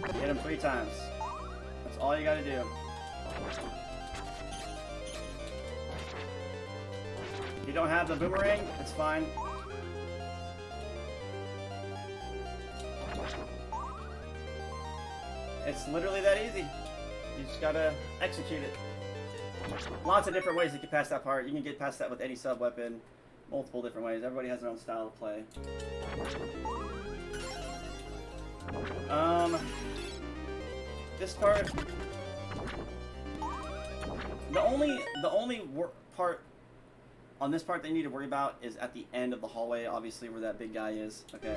Hit him 3 times. That's all you gotta do. If you don't have the boomerang, it's fine. It's literally that easy. You just gotta execute it. Lots of different ways to get past that part. You can get past that with any sub-weapon. Multiple different ways. Everybody has their own style of play. This part... The only part on this part that you need to worry about is at the end of the hallway, obviously, where that big guy is. Okay.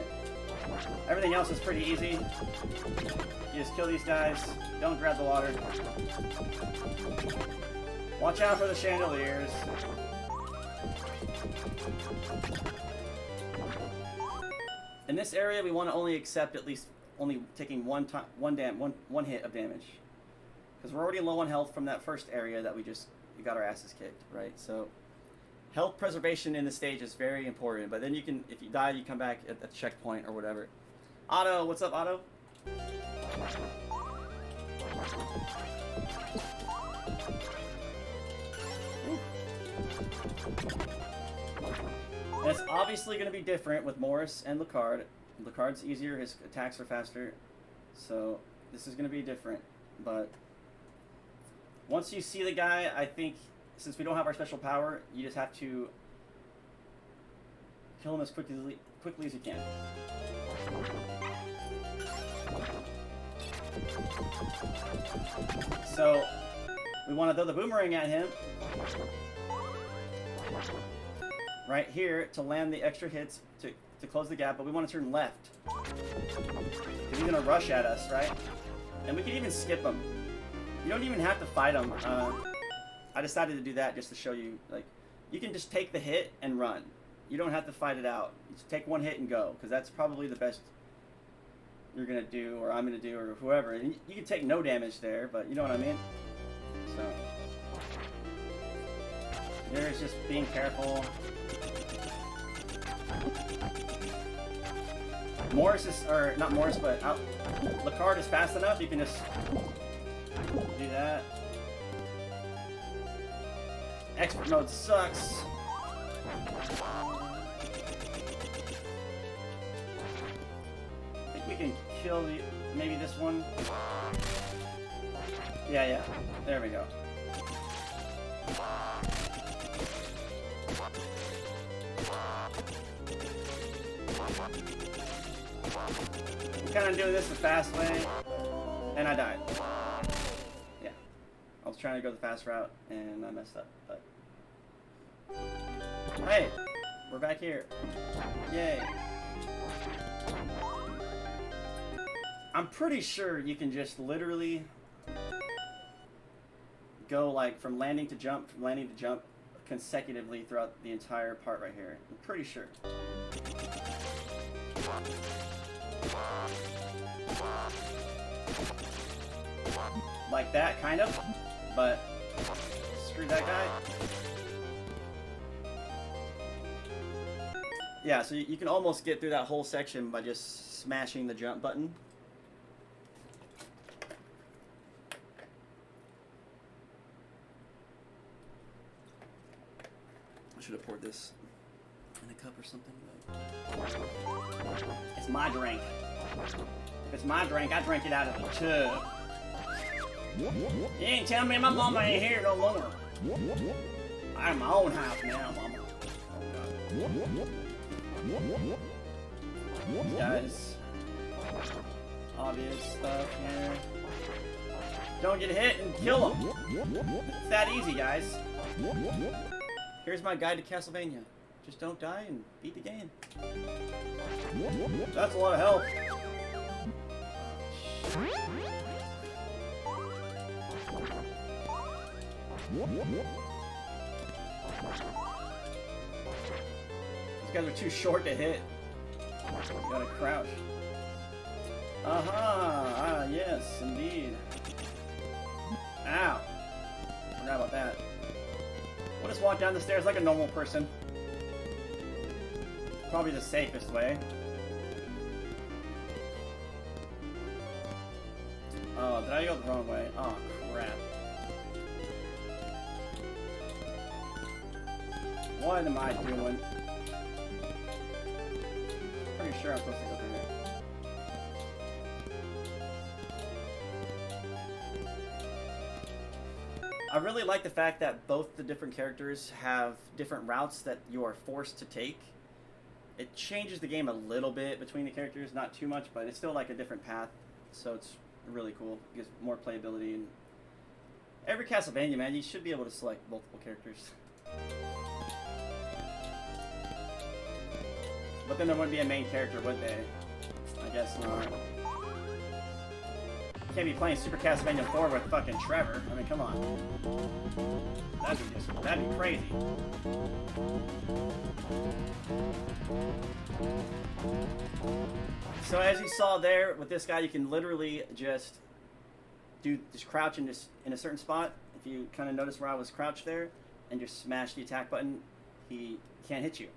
Everything else is pretty easy. You just kill these guys. Don't grab the water. Watch out for the chandeliers. In this area, we want to only accept at least only taking one hit of damage, because we're already low on health from that first area that we got our asses kicked, right? So health preservation in the stage is very important. But then you can, if you die, you come back at the checkpoint or whatever. Otto, what's up, Otto? And it's obviously going to be different with Morris and Lecarde. Lecarde's easier, his attacks are faster, so this is going to be different. But once you see the guy, I think since we don't have our special power, you just have to kill him as quickly as you can. So we want to throw the boomerang at him right here to land the extra hits to close the gap, but we want to turn left because he's going to rush at us, right? And we can even skip him. You don't even have to fight him. I decided to do that just to show you, like, you can just take the hit and run. You don't have to fight it out. You just take one hit and go, because that's probably the best you're going to do, or I'm going to do, or whoever. And you can take no damage there, but you know what I mean? So there's just being careful. Morris is, or not Morris, but Lecarde is fast enough. You can just do that. Expert mode sucks. I think we can kill maybe this one. Yeah. There we go. I'm kind of doing this the fast way, and I died. Yeah, I was trying to go the fast route, and I messed up. But hey, we're back here. Yay! I'm pretty sure you can just literally go like from landing to jump, consecutively throughout the entire part right here. I'm pretty sure. Like that, kind of, but screw that guy. Yeah, so you can almost get through that whole section by just smashing the jump button. I should have poured this in a cup or something. But it's my drink. If it's my drink, I drink it out of the tub. You ain't telling me my mama ain't here no more. I have my own house now, mama. Guys, obvious stuff here. Don't get hit and kill them. It's that easy, guys. Here's my guide to Castlevania. Just don't die and beat the game. That's a lot of help. These guys are too short to hit. You gotta crouch. Aha! Yes, indeed. Ow! Forgot about that. We'll just walk down the stairs like a normal person. Probably the safest way. Oh, did I go the wrong way? Oh, crap. What am I doing? Pretty sure I'm supposed to go through here. I really like the fact that both the different characters have different routes that you are forced to take. It changes the game a little bit between the characters, not too much, but it's still like a different path, so it's really cool. It gives more playability. And every Castlevania, man, you should be able to select multiple characters. But then there wouldn't be a main character, would they? I guess not. Can't be playing Super Castlevania 4 with fucking Trevor. I mean, come on. That'd be crazy. So as you saw there, with this guy, you can literally just crouch in a certain spot. If you kind of notice where I was crouched there, and just smash the attack button, he can't hit you.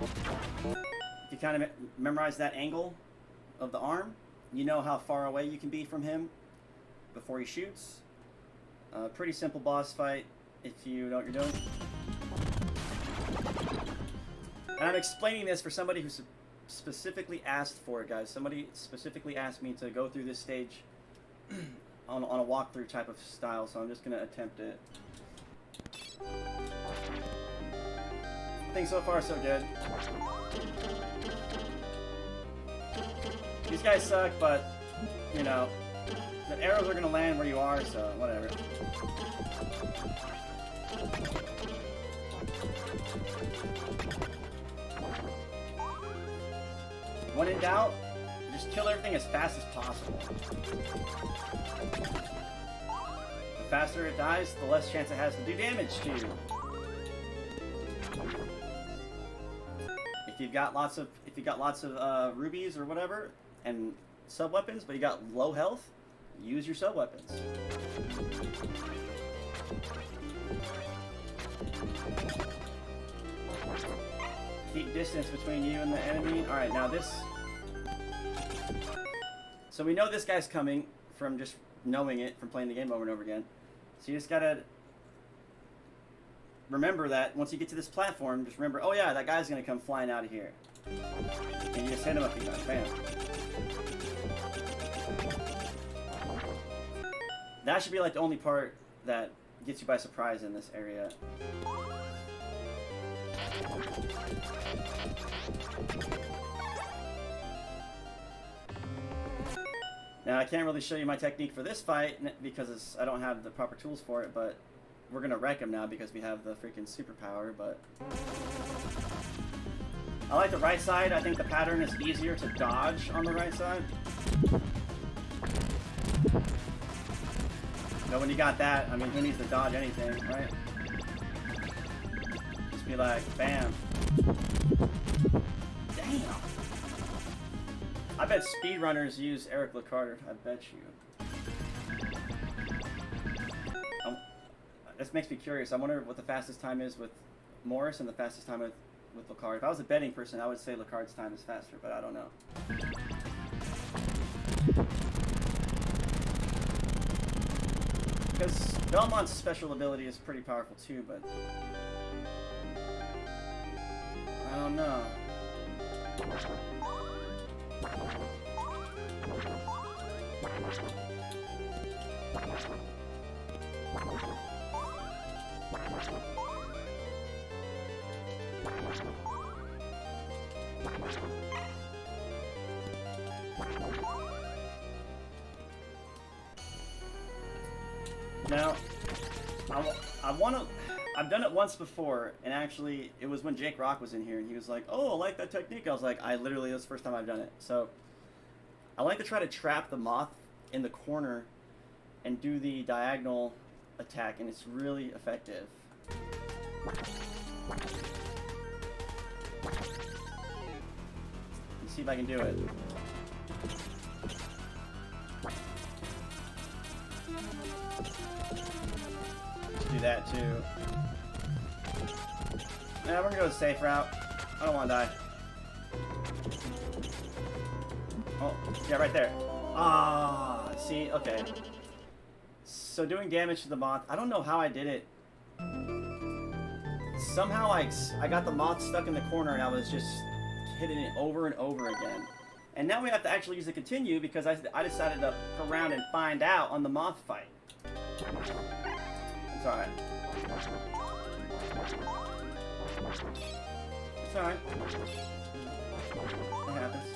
If you kind of memorize that angle of the arm, you know how far away you can be from him before he shoots. Pretty simple boss fight if you know what you're doing. And I'm explaining this for somebody who specifically asked for it, guys. Somebody specifically asked me to go through this stage on a walkthrough type of style, so I'm just gonna attempt it. I think so far so good. These guys suck, but you know, the arrows are gonna land where you are, so whatever. When in doubt, just kill everything as fast as possible. The faster it dies, the less chance it has to do damage to you. If you've got lots of rubies or whatever and sub weapons, but you got low health, use your sub weapons. Keep distance between you and the enemy. Alright, now this... So we know this guy's coming from just knowing it, from playing the game over and over again. So you just gotta... remember that once you get to this platform, just remember, oh yeah, that guy's gonna come flying out of here. And you just hit him a few times. Bam. That should be like the only part that gets you by surprise in this area. Now I can't really show you my technique for this fight because I don't have the proper tools for it, but we're gonna wreck him now because we have the freaking superpower. But I like the right side. I think the pattern is easier to dodge on the right side. But when you got that, I mean, who needs to dodge anything, right? Just be like, bam. Damn. I bet speedrunners use Eric Lecarde. I bet you. This makes me curious. I wonder what the fastest time is with Morris and the fastest time with Lecarde. If I was a betting person, I would say Lecarde's time is faster, but I don't know. Because Belmont's special ability is pretty powerful too, but I don't know. Now, I've done it once before, and actually, it was when Jake Rock was in here, and he was like, oh, I like that technique. I was like, that's the first time I've done it. So, I like to try to trap the moth in the corner and do the diagonal attack, and it's really effective. Let's see if I can do it. Do that too. Yeah, we're gonna go the safe route. I don't want to die. Oh, yeah, right there. Ah, see, okay. So doing damage to the moth. I don't know how I did it. Somehow I got the moth stuck in the corner and I was just hitting it over and over again. And now we have to actually use the continue because I decided to go around and find out on the moth fight. It's alright. It's alright. It happens.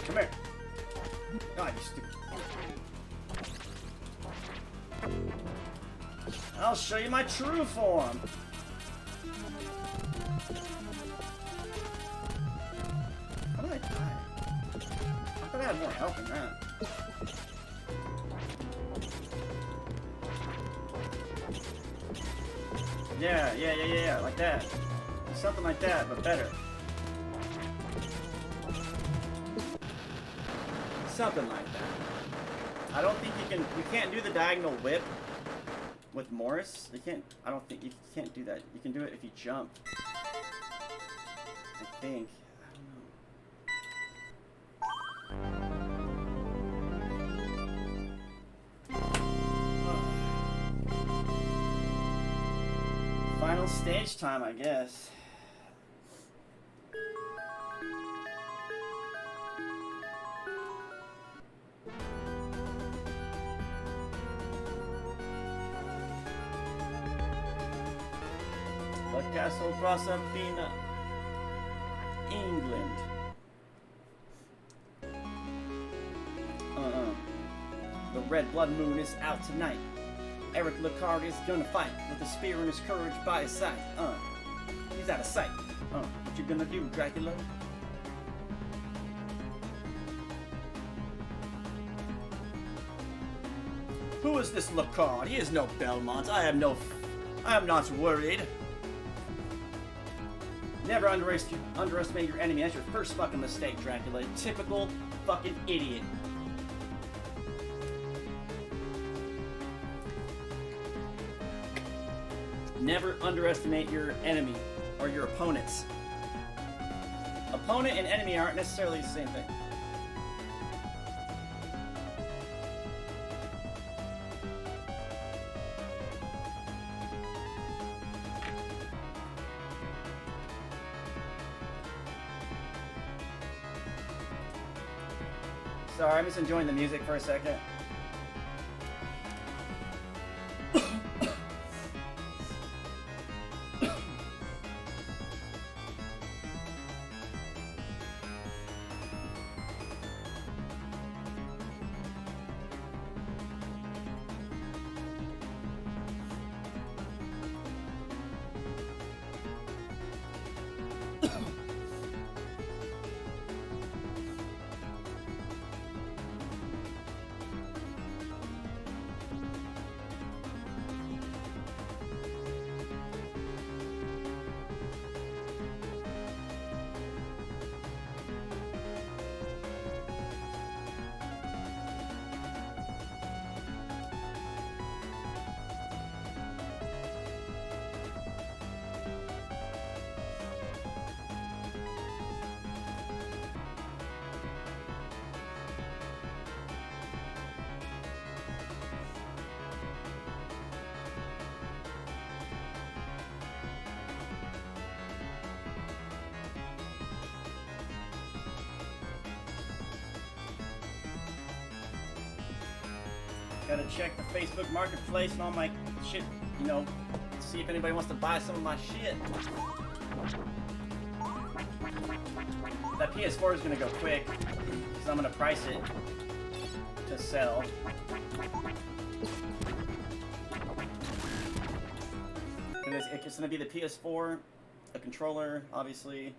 Come here. God, you stupid. I'll show you my true form. How did I die? I thought I had more health than that. Yeah, like that. Something like that, but better. Something like that. I don't think you can't do the diagonal whip With Morris, you can't. I don't think you can't do that. You can do it if you jump. I think. I don't know. Final stage time, I guess. The Castle Proserpina, England. The red blood moon is out tonight. Eric Lecarde is gonna fight with a spear and his courage by his side. He's out of sight. What you gonna do, Dracula? Who is this Lecarde? He is no Belmont. I am not worried. Never underestimate your enemy. That's your first fucking mistake, Dracula. Typical fucking idiot. Never underestimate your enemy or your opponents. Opponent and enemy aren't necessarily the same thing. Sorry, I'm just enjoying the music for a second. Gotta check the Facebook Marketplace and all my shit, you know, see if anybody wants to buy some of my shit. That PS4 is gonna go quick, because I'm gonna price it to sell. It's gonna be the PS4, a controller, obviously,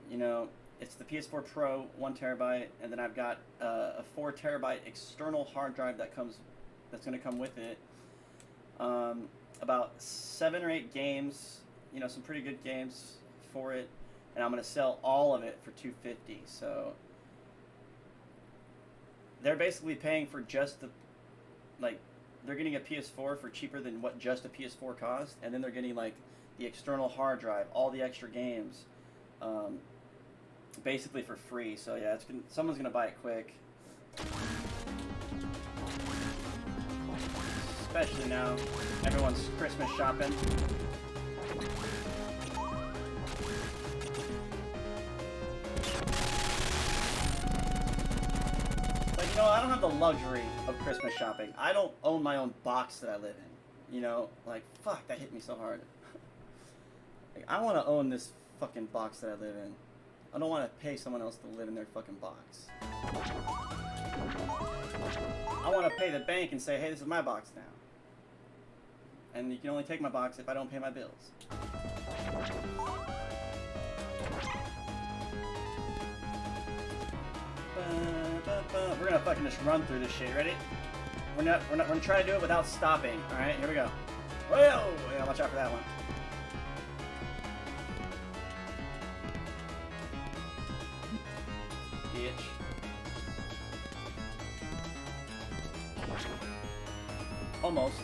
you know, it's the PS4 Pro, 1 terabyte, and then I've got a 4 terabyte external hard drive that's going to come with it. About 7 or 8 games, you know, some pretty good games for it, and I'm going to sell all of it for $250. So they're basically paying for just the, like, they're getting a PS4 for cheaper than what just a PS4 cost, and then they're getting like the external hard drive, all the extra games. Basically for free, so yeah, someone's gonna buy it quick. Especially now, everyone's Christmas shopping. Like, you know, I don't have the luxury of Christmas shopping. I don't own my own box that I live in. You know, like, fuck, that hit me so hard. Like, I want to own this fucking box that I live in. I don't want to pay someone else to live in their fucking box. I want to pay the bank and say, hey, this is my box now. And you can only take my box if I don't pay my bills. We're gonna fucking just run through this shit. Ready? We're gonna try to do it without stopping. All right, here we go. Whoa! Yeah, watch out for that one. Bitch. Almost.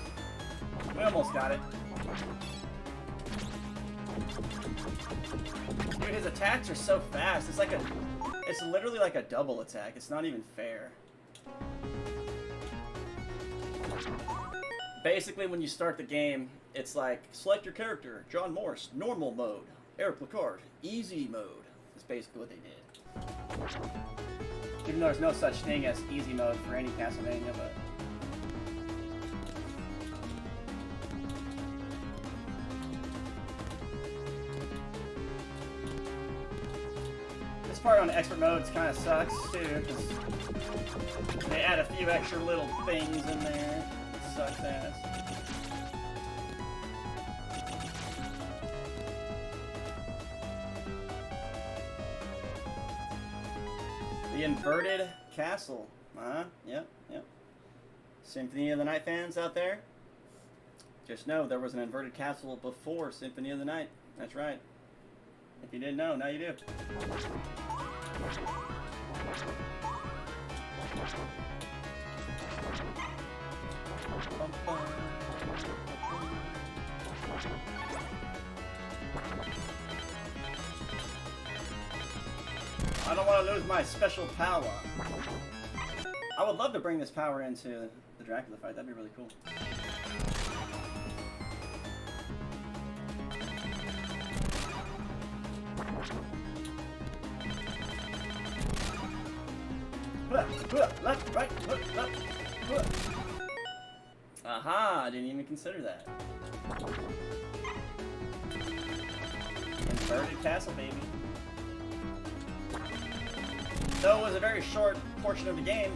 We almost got it. Dude, his attacks are so fast. It's literally like a double attack. It's not even fair. Basically, when you start the game, it's like, select your character, John Morse, normal mode, Eric Lecarde, easy mode. That's basically what they did. Even though there's no such thing as easy mode for any Castlevania, but... This part on expert mode kind of sucks, too, because they add a few extra little things in there. It sucks ass. The inverted castle. Yep. Symphony of the Night fans out there? Just know there was an inverted castle before Symphony of the Night. That's right. If you didn't know, now you do. I don't want to lose my special power. I would love to bring this power into the Dracula fight. That'd be really cool. Left, right, left. Aha, I didn't even consider that. Inverted castle, baby. Though it was a very short portion of the game.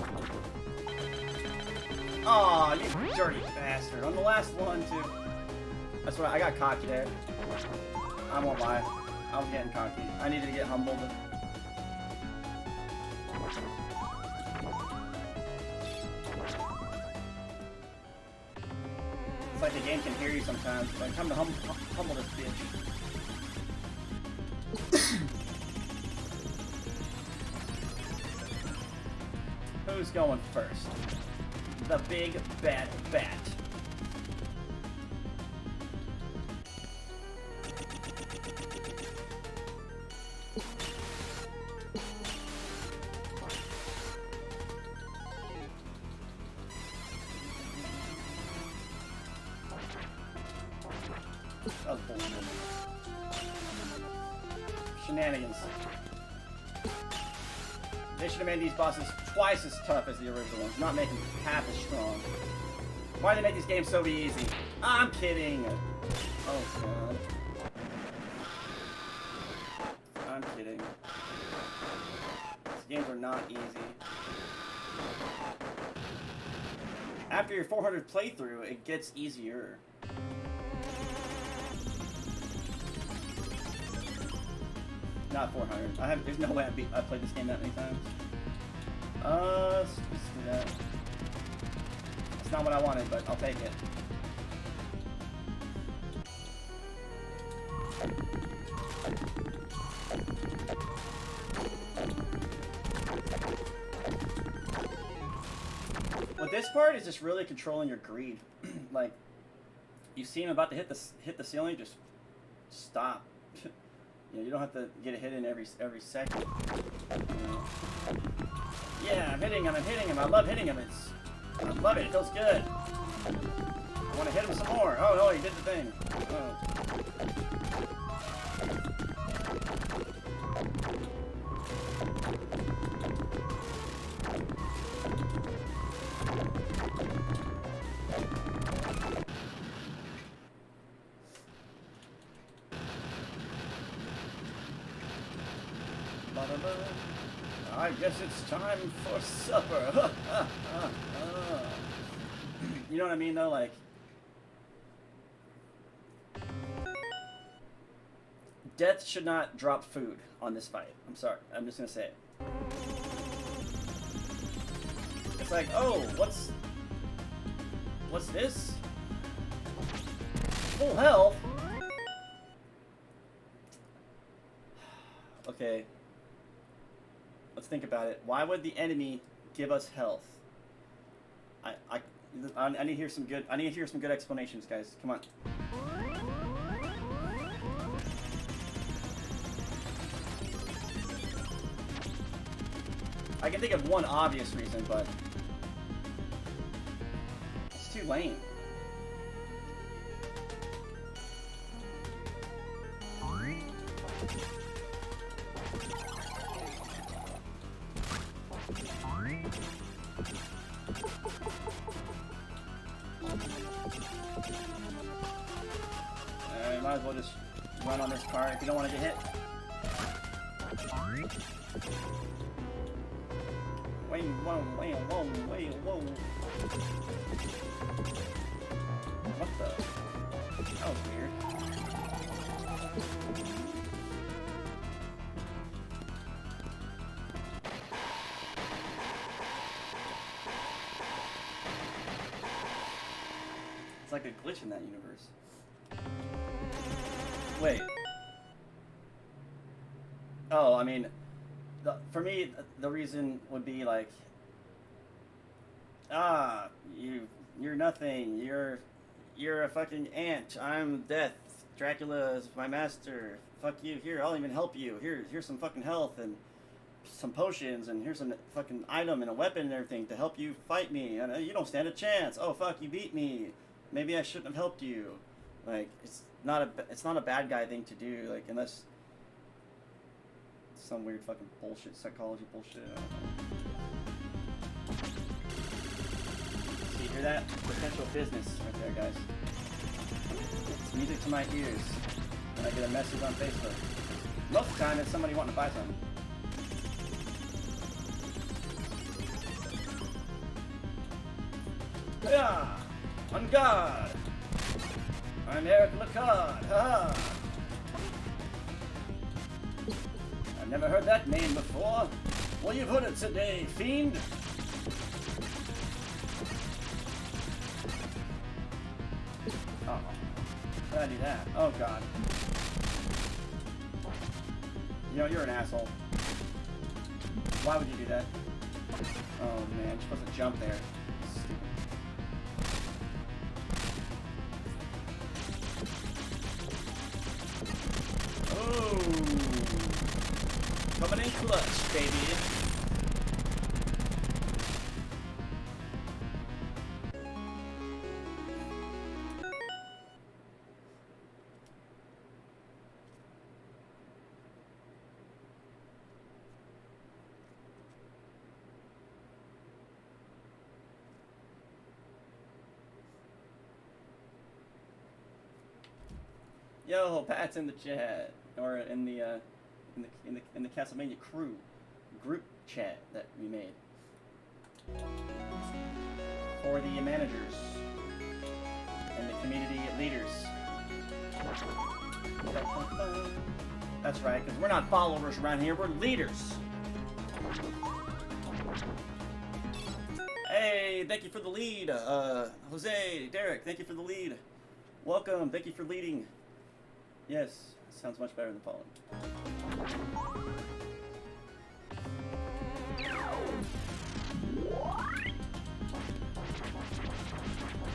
Aw, you dirty bastard. On the last one, too. That's what I got cocky there. I won't lie. I was getting cocky. I needed to get humbled. It's like the game can hear you sometimes. It's like, come to humble this bitch. Who's going first? The big bad bat. That was bullshit. Shenanigans. They should have made these bosses twice as tough as the original ones, not making them half as strong. Why do they make these games so easy? I'm kidding. Oh god. I'm kidding. These games are not easy. After your 400th playthrough, it gets easier. Not 400. There's no way I played this game that many times. Let's do that. It's not what I wanted, but I'll take it. With this part, is just really controlling your greed. Like, you see him about to hit the ceiling, just stop. You know, you don't have to get a hit in every second. You know. Yeah, I'm hitting him. I love hitting him. I love it. It feels good. I want to hit him some more. Oh no, he did the thing. Oh. I guess it's time for supper. You know what I mean, though? Like, death should not drop food on this fight. I'm sorry. I'm just gonna say it. It's like, oh, what's this? Full health? Okay. Let's think about it. Why would the enemy give us health? I need to hear some good. I need to hear some good explanations, guys. Come on. I can think of one obvious reason, but it's too lame. Might as well just run on this car if you don't want to get hit. Wait, whoa. What the? That was weird. It's like a glitch in that universe. Wait. Oh, I mean, for me, the reason would be like, you're nothing. You're a fucking ant. I'm death. Dracula is my master. Fuck you. Here, I'll even help you. Here's some fucking health and some potions, and here's some fucking item and a weapon and everything to help you fight me. And you don't stand a chance. Oh fuck, you beat me. Maybe I shouldn't have helped you. Like, it's not a bad guy thing to do, like, unless it's some weird fucking bullshit, psychology bullshit. I don't know. See, hear that? Potential business right there, guys. It's music to my ears when I get a message on Facebook. Most of the time, it's somebody wanting to buy something. Yeah, on guard. I'm Eric Lecarde, haha! I've never heard that name before. Well, you've heard it today, fiend! Oh. How did I do that? Oh, God. You know, you're an asshole. Why would you do that? Oh, man, you're supposed to jump there. Stupid. Coming in clutch, baby. Yo, Pat's in the chat, or in the Castlevania crew group chat that we made for the managers and the community leaders. That's right, because we're not followers around here, we're leaders. Hey, thank you for the lead, Jose, Derek, thank you for the lead. Welcome, thank you for leading. Yes, sounds much better than following.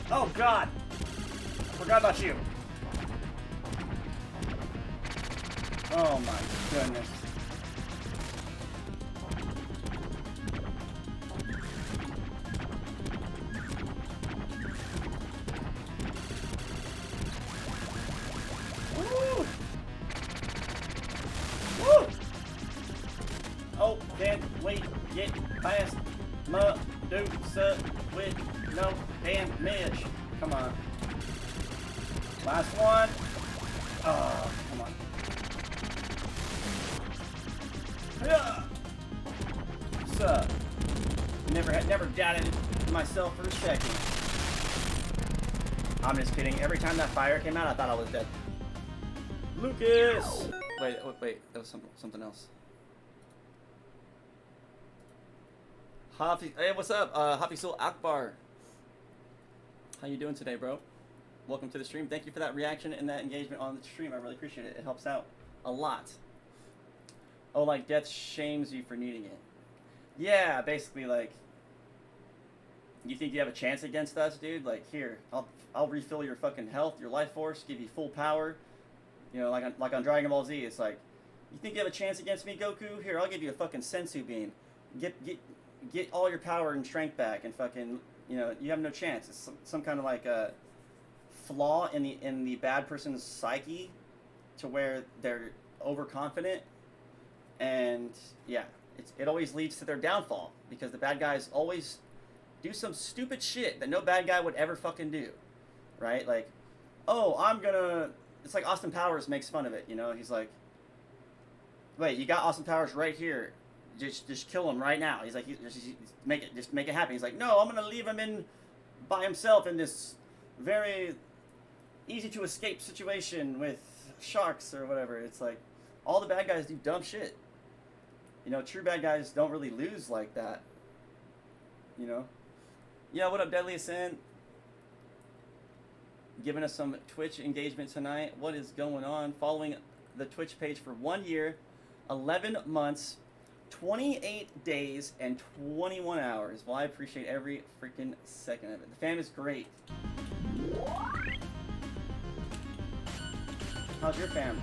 Oh God! Forgot about you. Oh my goodness. Woo! Woo! Oh, can't wait, get past Medusa with no damage. Come on. Last one. Oh, come on. Yeah. What's up? Never doubted myself for a second. I'm just kidding. Every time that fire came out, I thought I was dead. Lucas. Wait. That was something else. Hey, what's up? Hafizul Akbar. How you doing today, bro? Welcome to the stream. Thank you for that reaction and that engagement on the stream. I really appreciate it. It helps out a lot. Oh, like death shames you for needing it. Yeah, basically like, You think you have a chance against us, dude? Like, here, I'll refill your fucking health, your life force, give you full power. You know, like on Dragon Ball Z, it's like, you think you have a chance against me, Goku? Here, I'll give you a fucking sensu bean. Get all your power and strength back, and fucking, you know, you have no chance. It's some kind of like a flaw in the bad person's psyche, to where they're overconfident, and yeah, it always leads to their downfall, because the bad guys always do some stupid shit that no bad guy would ever fucking do, right? Like, oh, it's like Austin Powers makes fun of it, you know? He's like, wait, you got Austin Powers right here. Just kill him right now. He's like, just make it happen. He's like, no, I'm gonna leave him by himself in this very easy to escape situation with sharks or whatever. It's like, all the bad guys do dumb shit. You know, true bad guys don't really lose like that. You know? Yeah, what up, Deadly Sin? Giving us some Twitch engagement tonight. What is going on? Following the Twitch page for 1 year, 11 months, 28 days, and 21 hours. Well, I appreciate every freaking second of it. The fam is great. How's your fam?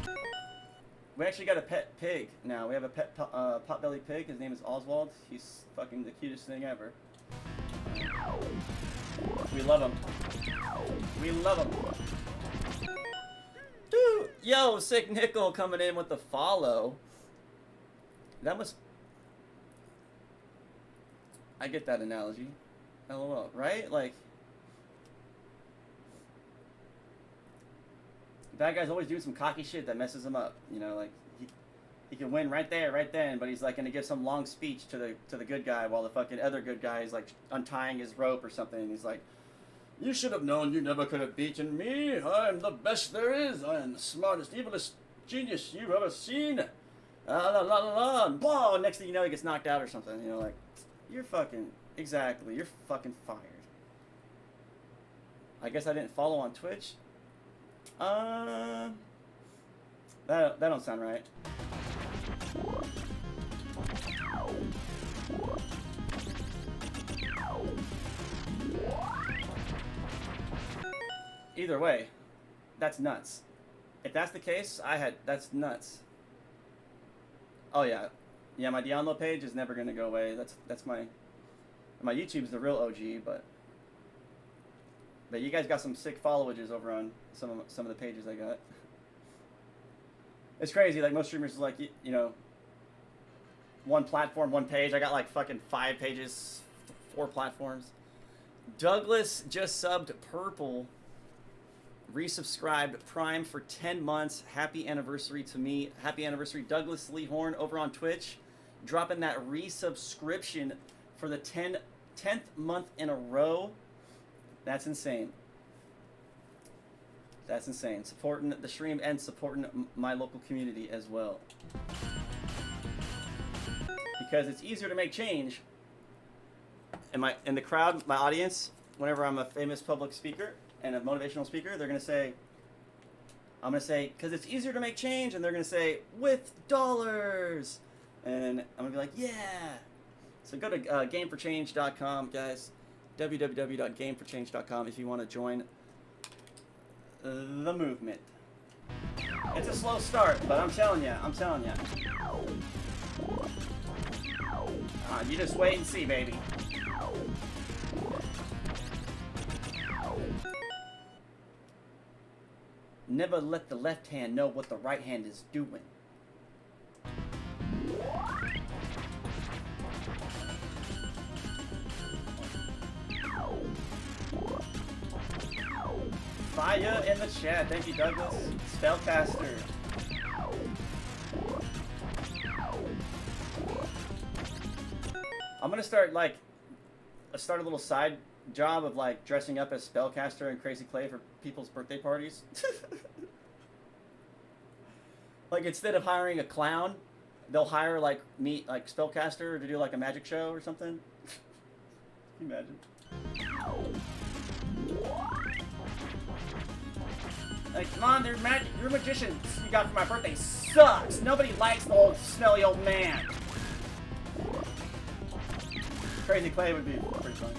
We actually got a pet pig now. We have a pet potbelly pig. His name is Oswald. He's fucking the cutest thing ever. We love him. We love him. Dude, yo, Sick Nickel coming in with the follow. That was... I get that analogy. LOL, right? Like... Bad guy's always doing some cocky shit that messes him up. You know, like, he can win right there, right then, but he's like gonna give some long speech to the good guy, while the fucking other good guy is like untying his rope or something, and he's like, you should have known you never could have beaten me. I'm the best there is. I am the smartest, evilest genius you've ever seen. La la la la. And blah, next thing you know, he gets knocked out or something. You know, like, you're fucking, exactly, you're fucking fired. I guess I didn't follow on Twitch. That don't sound right. Either way, that's nuts. If that's the case, that's nuts. Oh yeah, my download page is never gonna go away. That's my YouTube's the real OG, but you guys got some sick followages over on some of the pages I got. It's crazy. Like, most streamers is like, you know, one platform, one page. I got like fucking 5 pages, 4 platforms. Douglas just subbed Purple. Resubscribed Prime for 10 months. Happy anniversary to me. Happy anniversary, Douglas Lee Horn over on Twitch. Dropping that resubscription for the 10th month in a row. That's insane. That's insane. Supporting the stream and supporting my local community as well. Because it's easier to make change. In the crowd, my audience, whenever I'm a famous public speaker and a motivational speaker, they're going to say, I'm going to say, because it's easier to make change, and they're going to say, with dollars. And I'm going to be like, yeah. So go to gameforchange.com, guys. www.gameforchange.com if you want to join the movement. It's a slow start, but I'm telling you. You just wait and see, baby. Never let the left hand know what the right hand is doing. Fire in the chat. Thank you, Douglas. Spellcaster. I'm gonna start a little side job of like dressing up as Spellcaster and Crazy Clay for people's birthday parties. Like, instead of hiring a clown, they'll hire like me, like Spellcaster, to do like a magic show or something. Can you imagine? Like, come on, your magician you got for my birthday sucks. Nobody likes the old smelly old man. Crazy Clay would be pretty funny.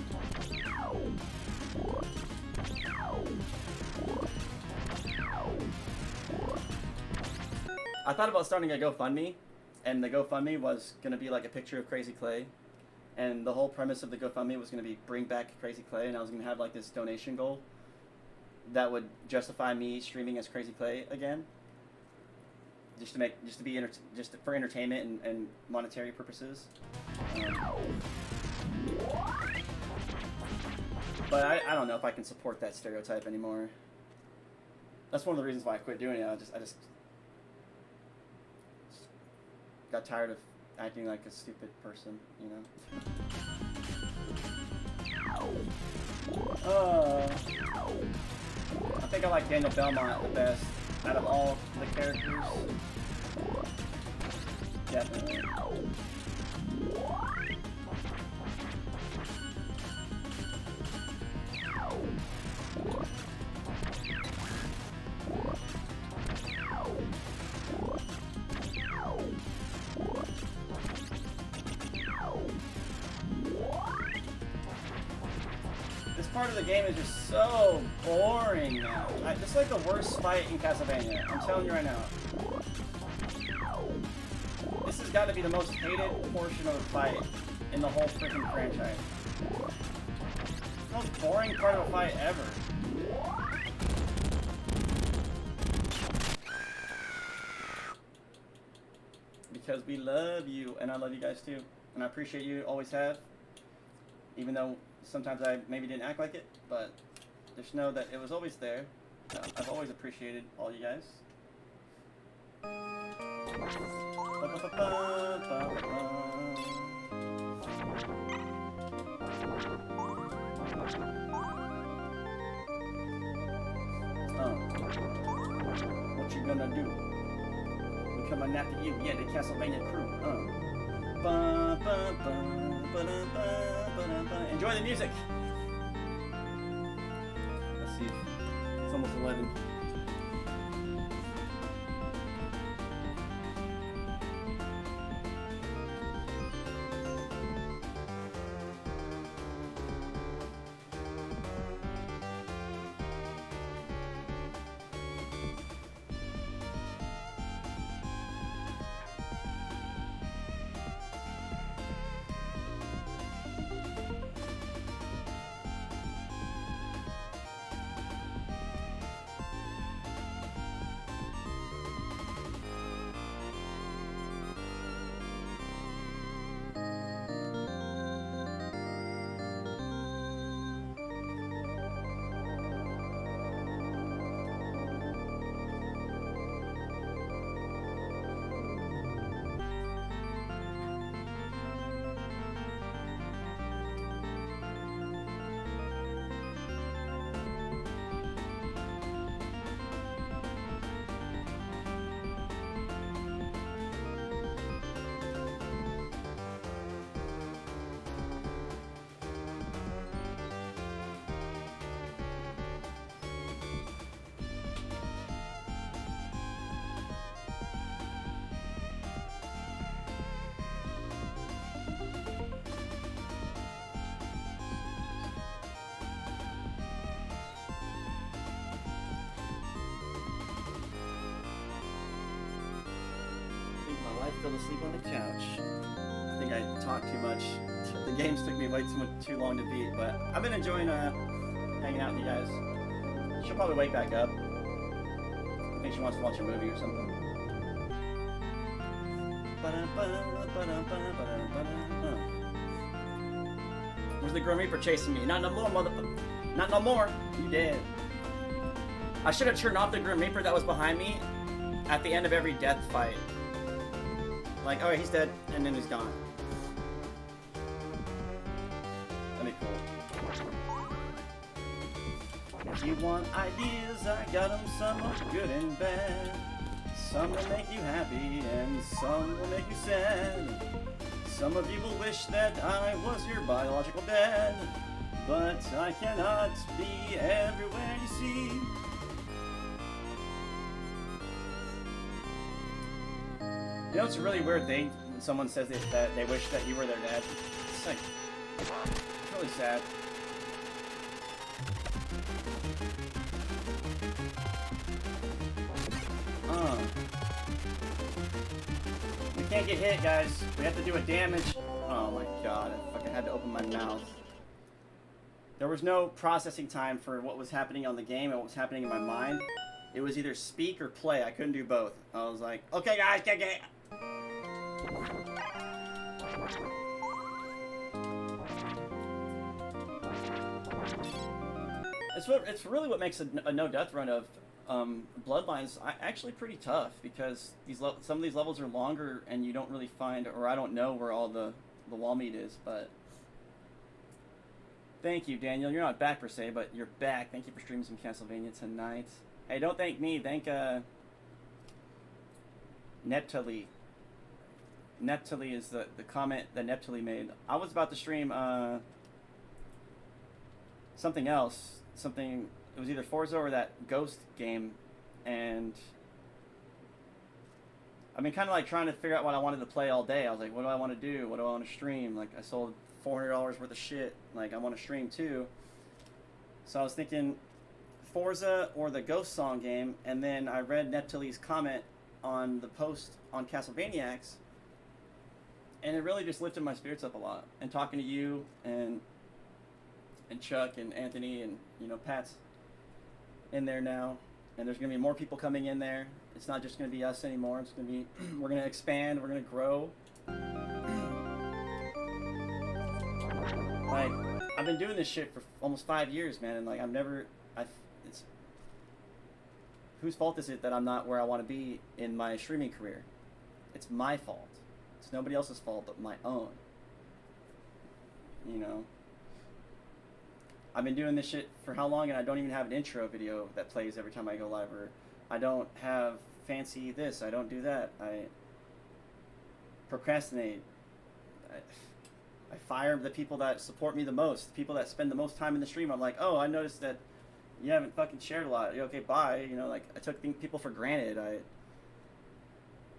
I thought about starting a GoFundMe, and the GoFundMe was gonna be like a picture of Crazy Clay, and the whole premise of the GoFundMe was gonna be bring back Crazy Clay, and I was gonna have like this donation goal that would justify me streaming as Crazy Clay again, just for entertainment and monetary purposes. But I don't know if I can support that stereotype anymore. That's one of the reasons why I quit doing it. I just got tired of acting like a stupid person, you know? I think I like Daniel Belmont the best out of all the characters. Definitely. This part of the game is just so boring now. This is like the worst fight in Castlevania. I'm telling you right now. This has got to be the most hated portion of the fight in the whole freaking franchise. It's the most boring part of a fight ever. Because we love you, and I love you guys too. And I appreciate you, always have. Even though sometimes I maybe didn't act like it, but just know that it was always there. I've always appreciated all you guys. What you gonna do? We coming after you, yeah, the Castlevania crew. Enjoy the music. Let's see. It's almost 11. I fell asleep on the couch. I think I talked too much. The games took me way too long to beat, but I've been enjoying hanging out with you guys. She'll probably wake back up. I think she wants to watch a movie or something. Where's the Grim Reaper chasing me? Not no more, motherfucker. Not no more. You dead. I should have turned off the Grim Reaper that was behind me at the end of every death fight. Like, oh, he's dead, and then he's gone. That'd be cool. If you want ideas, I got them, some are good and bad. Some will make you happy, and some will make you sad. Some of you will wish that I was your biological dad. But I cannot be everywhere you see. You know, it's a really weird thing when someone says that they wish that you were their dad. It's like, it's really sad. can't get hit, guys. We have to do a damage. Oh my god, I fucking had to open my mouth. There was no processing time for what was happening on the game and what was happening in my mind. It was either speak or play. I couldn't do both. I was like, okay guys, get. It's really what makes a no-death run of Bloodlines actually pretty tough, because some of these levels are longer and you don't really find, or I don't know where all the wall meat is, but thank you, Daniel. You're not back per se, but you're back. Thank you for streaming some Castlevania tonight. Hey, don't thank me. Thank Neptali. Neptali is the comment that Neptali made. I was about to stream something else. Something, it was either Forza or that Ghost game, and I've been kind of like trying to figure out what I wanted to play all day. I was like, what do I want to do? What do I want to stream? Like, I sold $400 worth of shit. Like, I want to stream too. So I was thinking Forza or the Ghost Song game, and then I read Neptali's comment on the post on Castlevaniacs, and it really just lifted my spirits up a lot. And talking to you and Chuck and Anthony and, you know, Pat's in there now, and there's gonna be more people coming in there. It's not just gonna be us anymore. It's gonna be we're gonna expand. We're gonna grow. Like, I've been doing this shit for almost 5 years, man, and like it's whose fault is it that I'm not where I want to be in my streaming career? It's my fault. It's nobody else's fault but my own. You know. I've been doing this shit for how long, and I don't even have an intro video that plays every time I go live, or I don't have fancy this, I don't do that, I procrastinate, I fire the people that support me the most, the people that spend the most time in the stream. I'm like, oh, I noticed that you haven't fucking shared a lot. Okay, bye. You know, like, I took people for granted.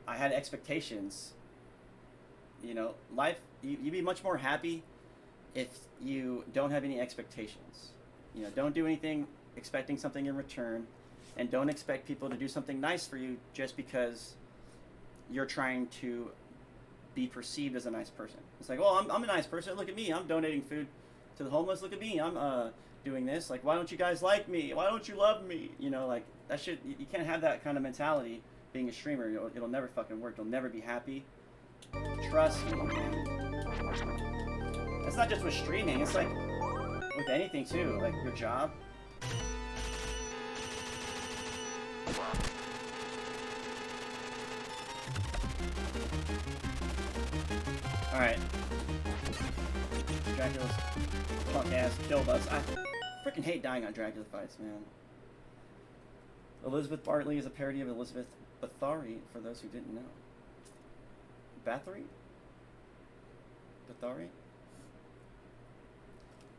I had expectations. You know, life, you'd be much more happy if you don't have any expectations. You know, don't do anything expecting something in return, and don't expect people to do something nice for you just because you're trying to be perceived as a nice person. It's like, well, I'm a nice person. Look at me. I'm donating food to the homeless. Look at me. I'm doing this. Like, why don't you guys like me? Why don't you love me? You know, like, that shit, you can't have that kind of mentality being a streamer. It'll never fucking work. You'll never be happy. Trust me, man. It's not just with streaming, it's like with anything too, like your job. Alright. Dracula's punk ass killed us. I freaking hate dying on Dracula fights, man. Elizabeth Bartley is a parody of Elizabeth Bathory, for those who didn't know. Bathory? Bathory?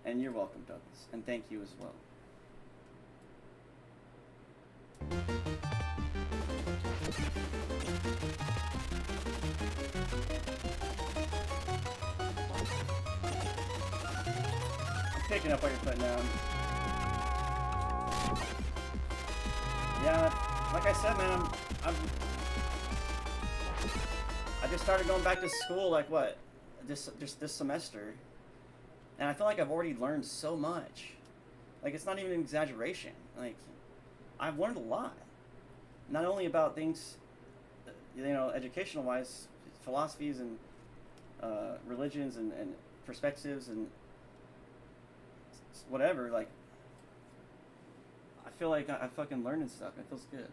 And you're welcome, Douglas. And thank you as well. I'm picking up what you're putting down. Yeah, like I said, man, I just started going back to school, like what? Just this semester. And I feel like I've already learned so much. Like, it's not even an exaggeration. Like, I've learned a lot. Not only about things, you know, educational-wise, philosophies and religions and perspectives and whatever. Like, I feel like I'm fucking learning stuff. It feels good.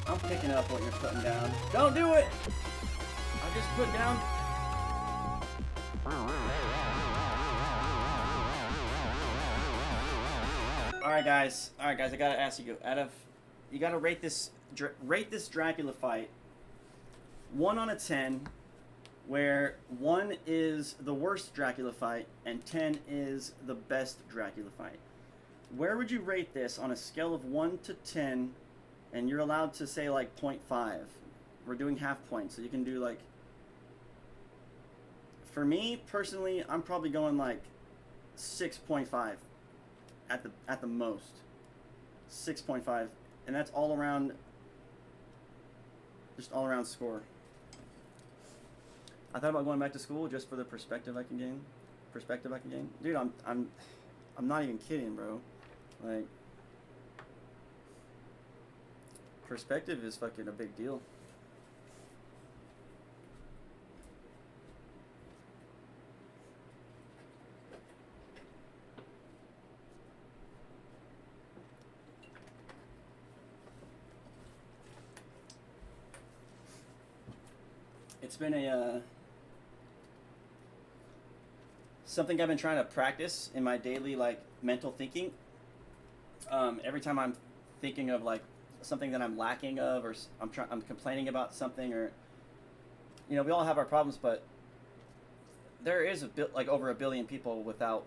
I'm picking up what you're putting down. Don't do it! I just put down... Alright guys, I gotta ask you, you gotta rate this Dracula fight 1 on a 10, where 1 is the worst Dracula fight and 10 is the best Dracula fight. Where would you rate this on a scale of 1 to 10 and you're allowed to say like 0.5. We're doing half points, so you can do like. For me personally, I'm probably going like 6.5 at the most. 6.5, and that's all around. Just all around score. I thought about going back to school just for the perspective I can gain. Dude, I'm not even kidding, bro. Like, perspective is fucking a big deal. It's been a something I've been trying to practice in my daily like mental thinking. Every time I'm thinking of like something that I'm lacking of, or I'm complaining about something, or you know, we all have our problems, but there is like over 1 billion people without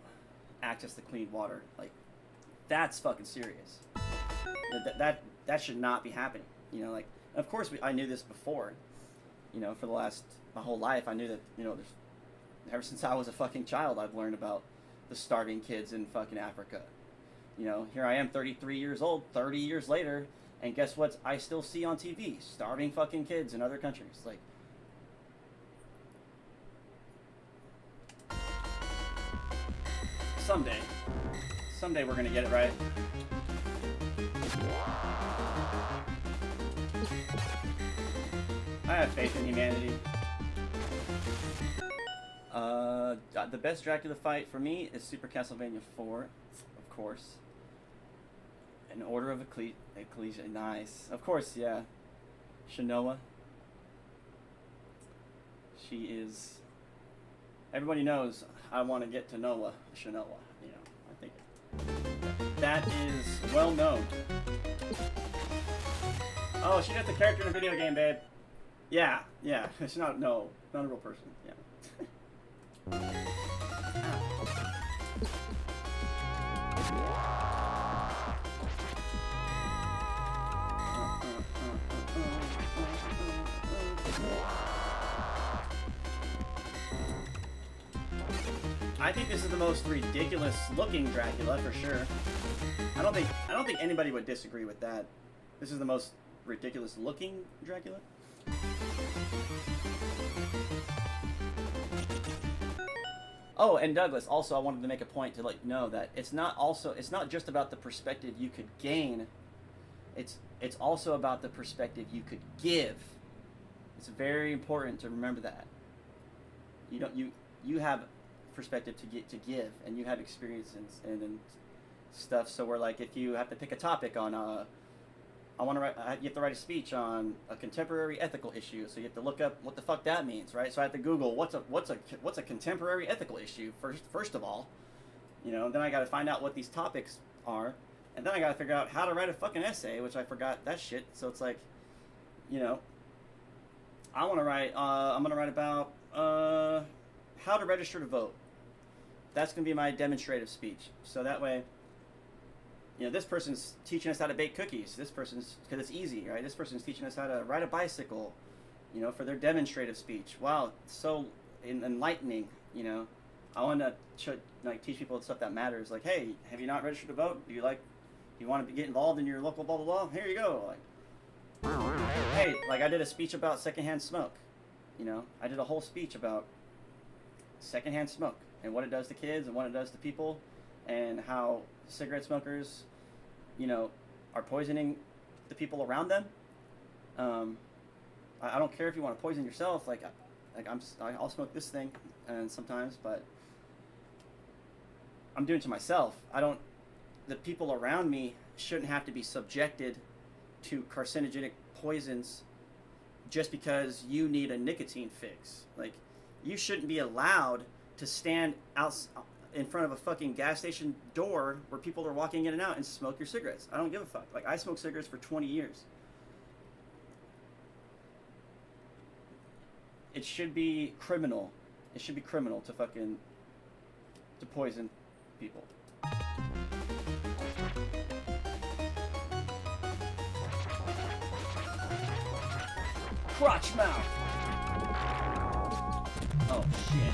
access to clean water. Like, that's fucking serious. That should not be happening. You know, like, of course I knew this before. You know, for my whole life, I knew that, you know, ever since I was a fucking child, I've learned about the starving kids in fucking Africa. You know, here I am, 33 years old, 30 years later, and guess what? I still see on TV starving fucking kids in other countries. Like, someday we're gonna get it right. I have faith in humanity. The best Dracula fight for me is Super Castlevania 4, of course. An Order of Ecclesia, nice. Of course, yeah. Shinoa. She is... Everybody knows I want to get to Noah, Shinoa. You know, I think that is well known. Oh, she does the character in a video game, babe. Yeah. It's not a real person. Yeah. I think this is the most ridiculous looking Dracula for sure. I don't think anybody would disagree with that. This is the most ridiculous looking Dracula. Oh, and Douglas, also I wanted to make a point to let you know that it's not just about the perspective you could gain. It's also about the perspective you could give. It's very important to remember that. You have perspective to give, and you have experience and stuff. So we're like, if you have to pick a topic on you have to write a speech on a contemporary ethical issue, so you have to look up what the fuck that means, right? So I have to Google what's a contemporary ethical issue first of all, you know. Then I got to find out what these topics are, and then I got to figure out how to write a fucking essay, which I forgot that shit. So it's like, you know, I want to write. I'm gonna write about how to register to vote. That's gonna be my demonstrative speech. So that way, you know, this person's teaching us how to bake cookies. This person's, because it's easy, right? This person's teaching us how to ride a bicycle, you know, for their demonstrative speech. Wow, so enlightening, you know. I want to teach people stuff that matters. Like, hey, have you not registered to vote? Do you want to get involved in your local blah blah blah? Here you go. Like, hey, like I did a speech about secondhand smoke. You know, I did a whole speech about secondhand smoke and what it does to kids and what it does to people, and how cigarette smokers, you know, are poisoning the people around them. I don't care if you want to poison yourself. I'll smoke this thing, and sometimes, but I'm doing it to myself. The people around me shouldn't have to be subjected to carcinogenic poisons just because you need a nicotine fix. Like, you shouldn't be allowed to stand out in front of a fucking gas station door where people are walking in and out and smoke your cigarettes. I don't give a fuck. Like, I smoked cigarettes for 20 years. It should be criminal. It should be criminal to poison people. crotch mouth. Oh shit.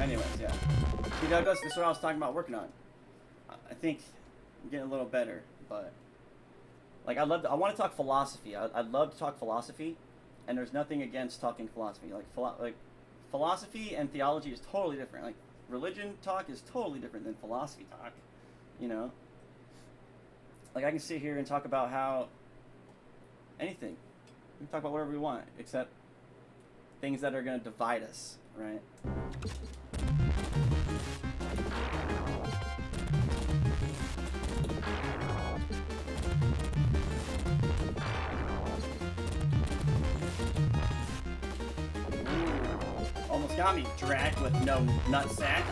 Anyways, yeah. See, Douglas, this is what I was talking about working on. I think I'm getting a little better, but like I want to talk philosophy. I'd love to talk philosophy, and there's nothing against talking philosophy. Like philosophy and theology is totally different. Like religion talk is totally different than philosophy talk. You know, like I can sit here and talk about how anything. We can talk about whatever we want, except things that are going to divide us, right? Almost got me, Drac with no nutsack.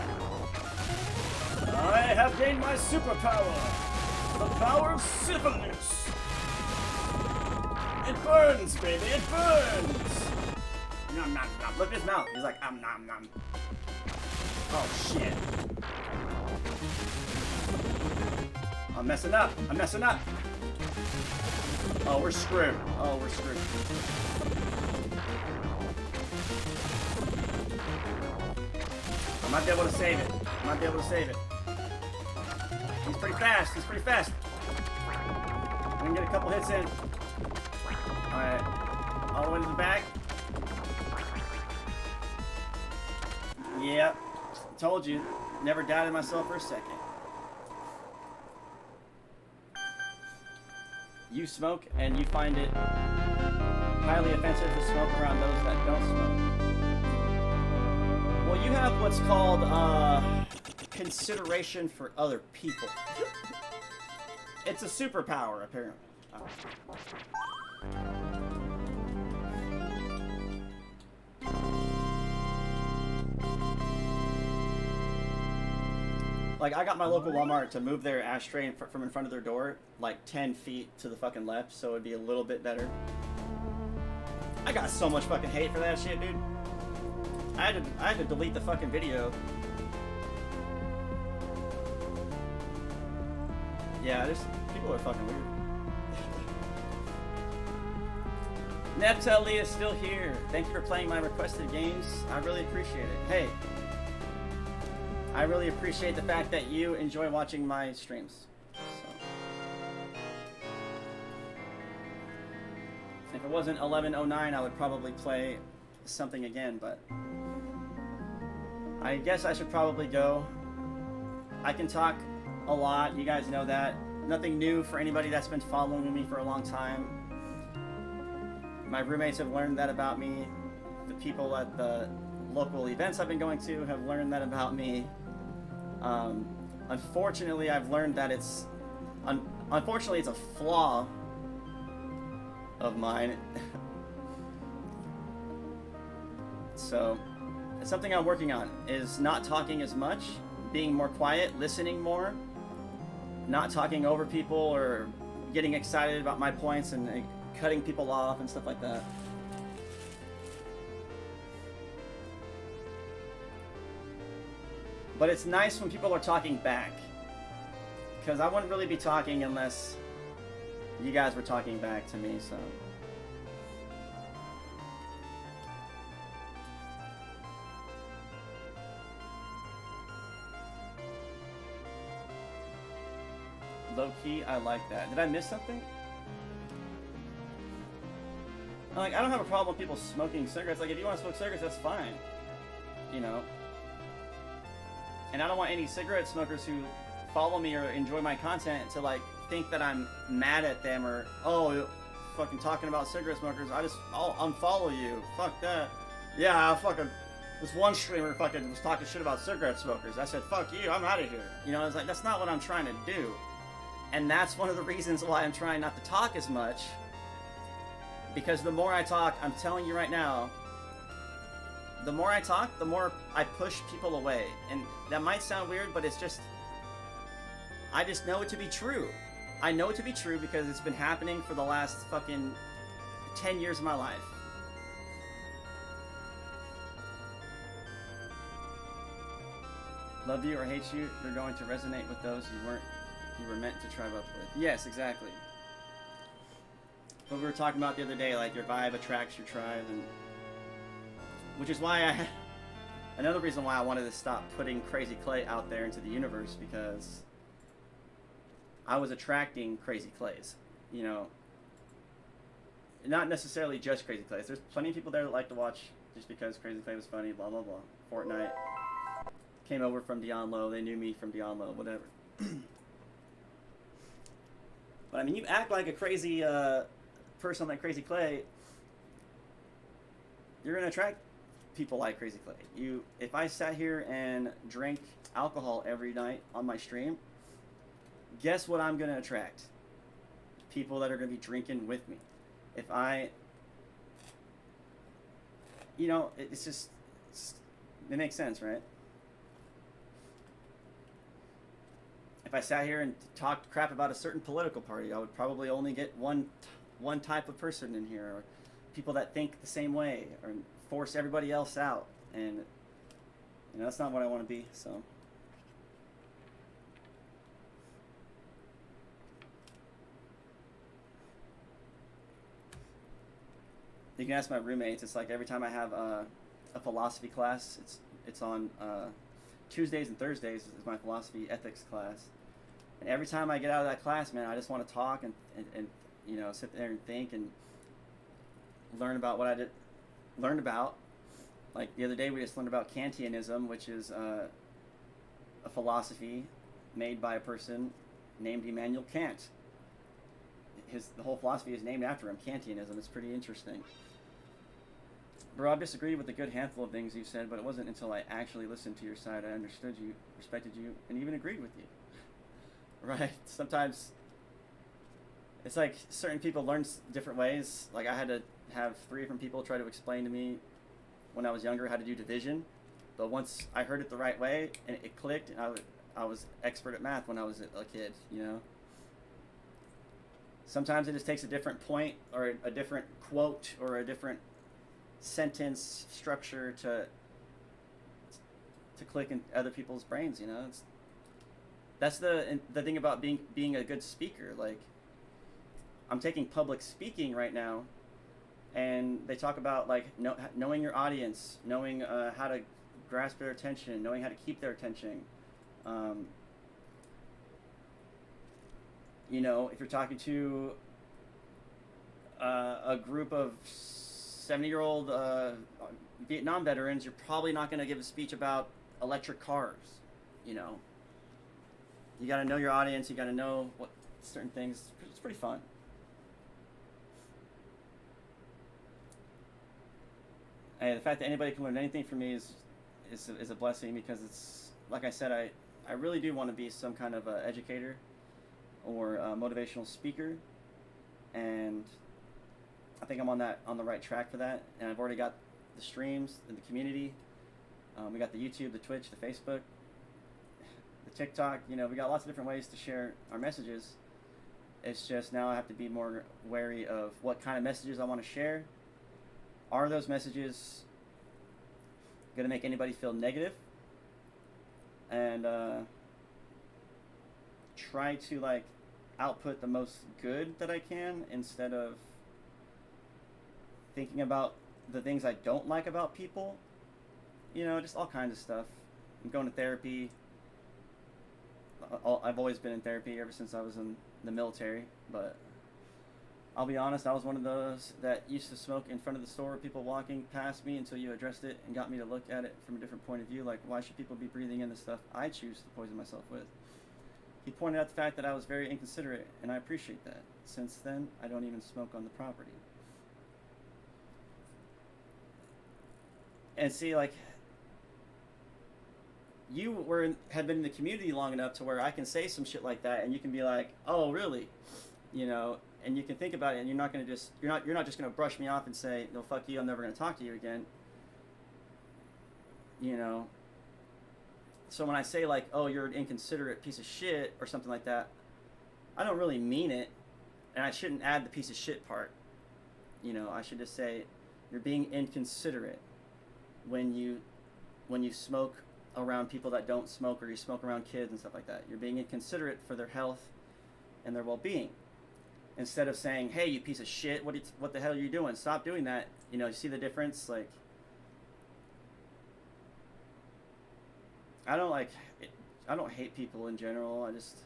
I have gained my superpower, the power of syphilis. It burns, baby, it burns. Nom nom nom. Look at his mouth. He's like nom nom. Oh shit. I'm messing up. I'm messing up. Oh, we're screwed. Oh, we're screwed. I might be able to save it. I might be able to save it. He's pretty fast. He's pretty fast. I can get a couple hits in. Alright. All the way to the back. Yep. Told you. Never doubted myself for a second. You smoke and you find it highly offensive to smoke around those that don't smoke. Well, you have what's called consideration for other people. It's a superpower, apparently. Like, I got my local Walmart to move their ashtray from in front of their door, like 10 feet to the fucking left, so it'd be a little bit better. I got so much fucking hate for that shit, dude. I had to delete the fucking video. Yeah, people are fucking weird. Neptali is still here. Thank you for playing my requested games. I really appreciate it. Hey. I really appreciate the fact that you enjoy watching my streams. So. If it wasn't 11:09, I would probably play something again, but I guess I should probably go. I can talk a lot, you guys know that. Nothing new for anybody that's been following me for a long time. My roommates have learned that about me. The people at the local events I've been going to have learned that about me. Unfortunately, I've learned that unfortunately, it's a flaw of mine. So, it's something I'm working on, is not talking as much, being more quiet, listening more, not talking over people or getting excited about my points and cutting people off and stuff like that. But it's nice when people are talking back, because I wouldn't really be talking unless you guys were talking back to me, so. Low key, I like that. Did I miss something? Like, I don't have a problem with people smoking cigarettes. Like, if you want to smoke cigarettes, that's fine. You know? And I don't want any cigarette smokers who follow me or enjoy my content to, like, think that I'm mad at them or, oh, you're fucking talking about cigarette smokers. I'll unfollow you. Fuck that. Yeah, this one streamer fucking was talking shit about cigarette smokers. I said, fuck you, I'm out of here. You know, it's like, that's not what I'm trying to do. And that's one of the reasons why I'm trying not to talk as much. Because the more I talk, I'm telling you right now, the more I talk, the more I push people away. And that might sound weird, but it's just, I just know it to be true. I know it to be true because it's been happening for the last fucking 10 years of my life. Love you or hate you, they're going to resonate with those you were meant to tribe up with. Yes, exactly. But we were talking about the other day, like your vibe attracts your tribe, and which is why another reason why I wanted to stop putting Crazy Clay out there into the universe, because I was attracting Crazy Clays, you know. Not necessarily just Crazy Clays. There's plenty of people there that like to watch just because Crazy Clay was funny, blah, blah, blah. Fortnite. Came over from Beyond Low. They knew me from Beyond Low, whatever. But, I mean, you act like a crazy person like Crazy Clay, you're going to attract people like Crazy Clay. If I sat here and drank alcohol every night on my stream, guess what I'm going to attract? People that are going to be drinking with me. If I, you know, it makes sense, right? If I sat here and talked crap about a certain political party, I would probably only get one type of person in here, or people that think the same way, or force everybody else out, and you know, that's not what I want to be, so. You can ask my roommates. It's like every time I have a philosophy class, it's on Tuesdays and Thursdays is my philosophy ethics class. And every time I get out of that class, man, I just want to talk and you know, sit there and think and learn about what I learned about. Like the other day, we just learned about Kantianism, which is a philosophy made by a person named Immanuel Kant. The whole philosophy is named after him, Kantianism. It's pretty interesting. Bro, I've disagreed with a good handful of things you've said, but it wasn't until I actually listened to your side I understood you, respected you, and even agreed with you. Right? Sometimes it's like certain people learn different ways. Like I had to have 3 different people try to explain to me when I was younger how to do division. But once I heard it the right way and it clicked, and I was expert at math when I was a kid, you know? Sometimes it just takes a different point or a different quote or a different sentence structure to click in other people's brains, you know? That's the thing about being a good speaker. Like, I'm taking public speaking right now, and they talk about like knowing your audience, knowing how to grasp their attention, knowing how to keep their attention. You know, if you're talking to a group of 70-year-old Vietnam veterans, you're probably not going to give a speech about electric cars. You know, you got to know your audience. You got to know what certain things. It's pretty fun. And the fact that anybody can learn anything from me is a blessing, because it's like I said, I really do want to be some kind of educator or a motivational speaker, and I think I'm on the right track for that. And I've already got the streams in the community. We got the YouTube, the Twitch, the Facebook, the TikTok. You know, we got lots of different ways to share our messages. It's just now I have to be more wary of what kind of messages I want to share. Are those messages going to make anybody feel negative? And try to like output the most good that I can, instead of thinking about the things I don't like about people. You know, just all kinds of stuff. I'm going to therapy. I've always been in therapy ever since I was in the military, but I'll be honest, I was one of those that used to smoke in front of the store, people walking past me, until you addressed it and got me to look at it from a different point of view. Like, why should people be breathing in the stuff I choose to poison myself with? He pointed out the fact that I was very inconsiderate, and I appreciate that. Since then, I don't even smoke on the property. And see, like, you had been in the community long enough to where I can say some shit like that, and you can be like, "Oh, really?" You know, and you can think about it, and you're not just gonna brush me off and say, "No, fuck you, I'm never gonna talk to you again." You know. So when I say like, "Oh, you're an inconsiderate piece of shit" or something like that, I don't really mean it, and I shouldn't add the piece of shit part. You know, I should just say, "You're being inconsiderate when you smoke around people that don't smoke, or you smoke around kids and stuff like that. You're being inconsiderate for their health and their well-being. Instead of saying, hey, you piece of shit, what the hell are you doing? Stop doing that. You know, you see the difference? Like, I don't hate people in general. I just...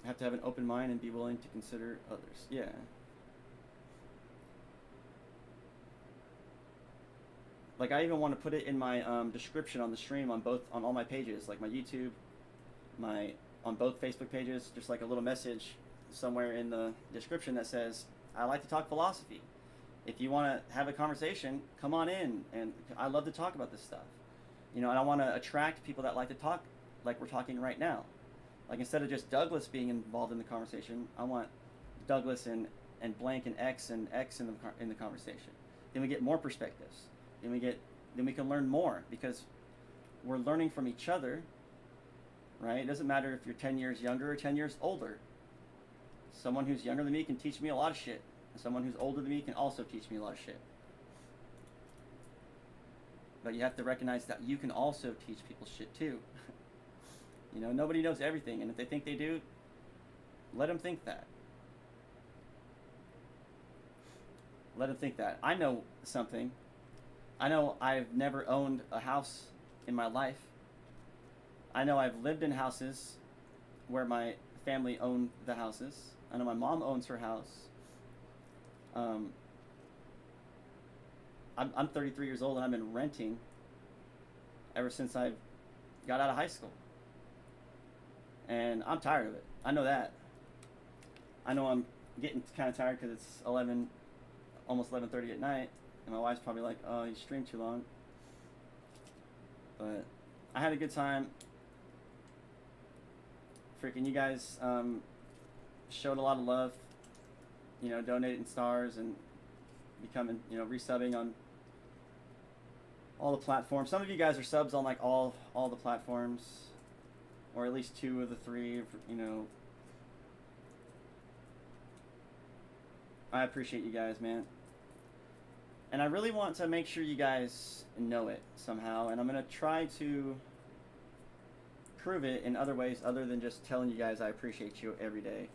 have to have an open mind and be willing to consider others. Yeah. Like, I even want to put it in my description on the stream on all my pages, like my YouTube, on both Facebook pages, just like a little message somewhere in the description that says, I like to talk philosophy. If you want to have a conversation, come on in, and I love to talk about this stuff. You know, and I want to attract people that like to talk like we're talking right now. Like, instead of just Douglas being involved in the conversation, I want Douglas and blank and X in the conversation. Then we get more perspectives. Then we can learn more, because we're learning from each other, right? It doesn't matter if you're 10 years younger or 10 years older. Someone who's younger than me can teach me a lot of shit. And someone who's older than me can also teach me a lot of shit. But you have to recognize that you can also teach people shit too. You know, nobody knows everything, and if they think they do, let them think that. Let them think that. I know something. I know I've never owned a house in my life. I know I've lived in houses where my family owned the houses. I know my mom owns her house. I'm 33 years old, and I've been renting ever since I got out of high school. And I'm tired of it. I know that. I know I'm getting kind of tired because it's almost 11:30 at night, and my wife's probably like, "Oh, you streamed too long." But I had a good time. Freaking you guys showed a lot of love. You know, donating stars and becoming, you know, resubbing on all the platforms. Some of you guys are subs on like all the platforms, or at least 2 of the 3, you know. I appreciate you guys, man. And I really want to make sure you guys know it somehow, and I'm going to try to prove it in other ways other than just telling you guys I appreciate you every day,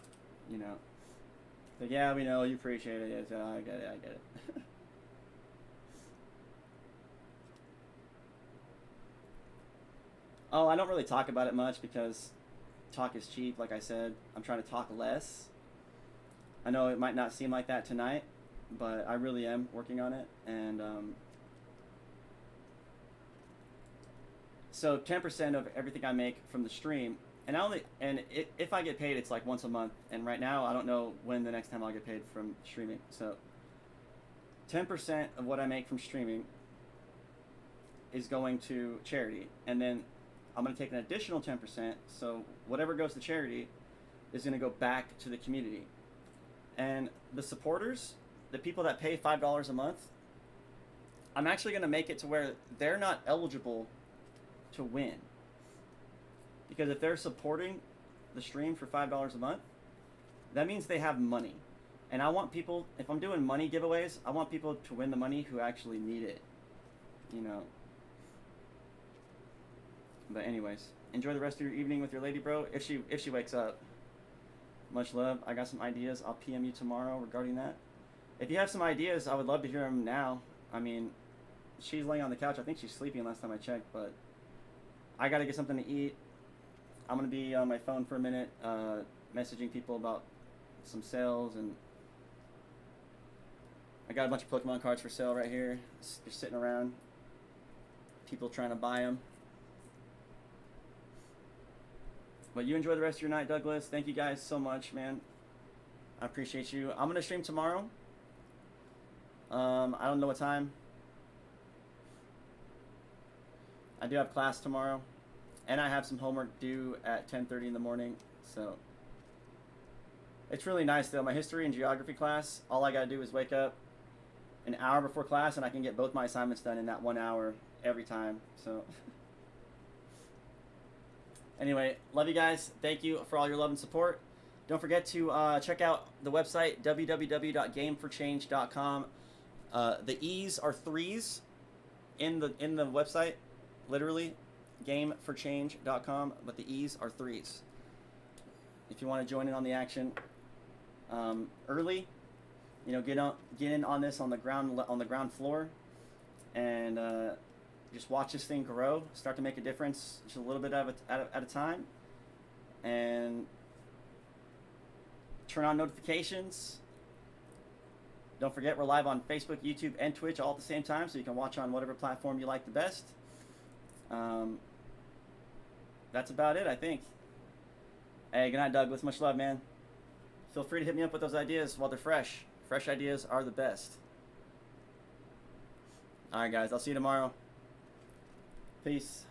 you know. Like, yeah, we know you appreciate it. Yes, I get it. Oh, I don't really talk about it much because talk is cheap, like I said. I'm trying to talk less. I know it might not seem like that tonight, but I really am working on it. And so 10% of everything I make from the stream, if I get paid, it's like once a month. And right now, I don't know when the next time I'll get paid from streaming. So 10% of what I make from streaming is going to charity, and then I'm going to take an additional 10%, so whatever goes to charity is going to go back to the community. And the supporters, the people that pay $5 a month, I'm actually going to make it to where they're not eligible to win. Because if they're supporting the stream for $5 a month, that means they have money. And I want people, if I'm doing money giveaways, I want people to win the money who actually need it, you know. But anyways, enjoy the rest of your evening with your lady, bro. If she wakes up. Much love. I got some ideas. I'll PM you tomorrow regarding that. If you have some ideas, I would love to hear them now. I mean, she's laying on the couch. I think she's sleeping last time I checked, but I got to get something to eat. I'm going to be on my phone for a minute, messaging people about some sales, and I got a bunch of Pokemon cards for sale right here. They're sitting around. People trying to buy them. But you enjoy the rest of your night, Douglas. Thank you guys so much, man. I appreciate you. I'm going to stream tomorrow. I don't know what time. I do have class tomorrow. And I have some homework due at 10:30 in the morning. So it's really nice, though. My history and geography class, all I got to do is wake up an hour before class, and I can get both my assignments done in that 1 hour every time. So... Anyway, love you guys. Thank you for all your love and support. Don't forget to check out the website, www.gameforchange.com. The E's are threes in the website, literally, gameforchange.com, but the E's are threes. If you want to join in on the action early, you know, get in on this on the ground floor, and just watch this thing grow, start to make a difference, just a little bit at a time, and turn on notifications. Don't forget, we're live on Facebook, YouTube, and Twitch all at the same time, so you can watch on whatever platform you like the best. That's about it, I think. Hey, good night, Doug. With much love, man. Feel free to hit me up with those ideas while they're fresh. Fresh ideas are the best. All right, guys. I'll see you tomorrow. Peace.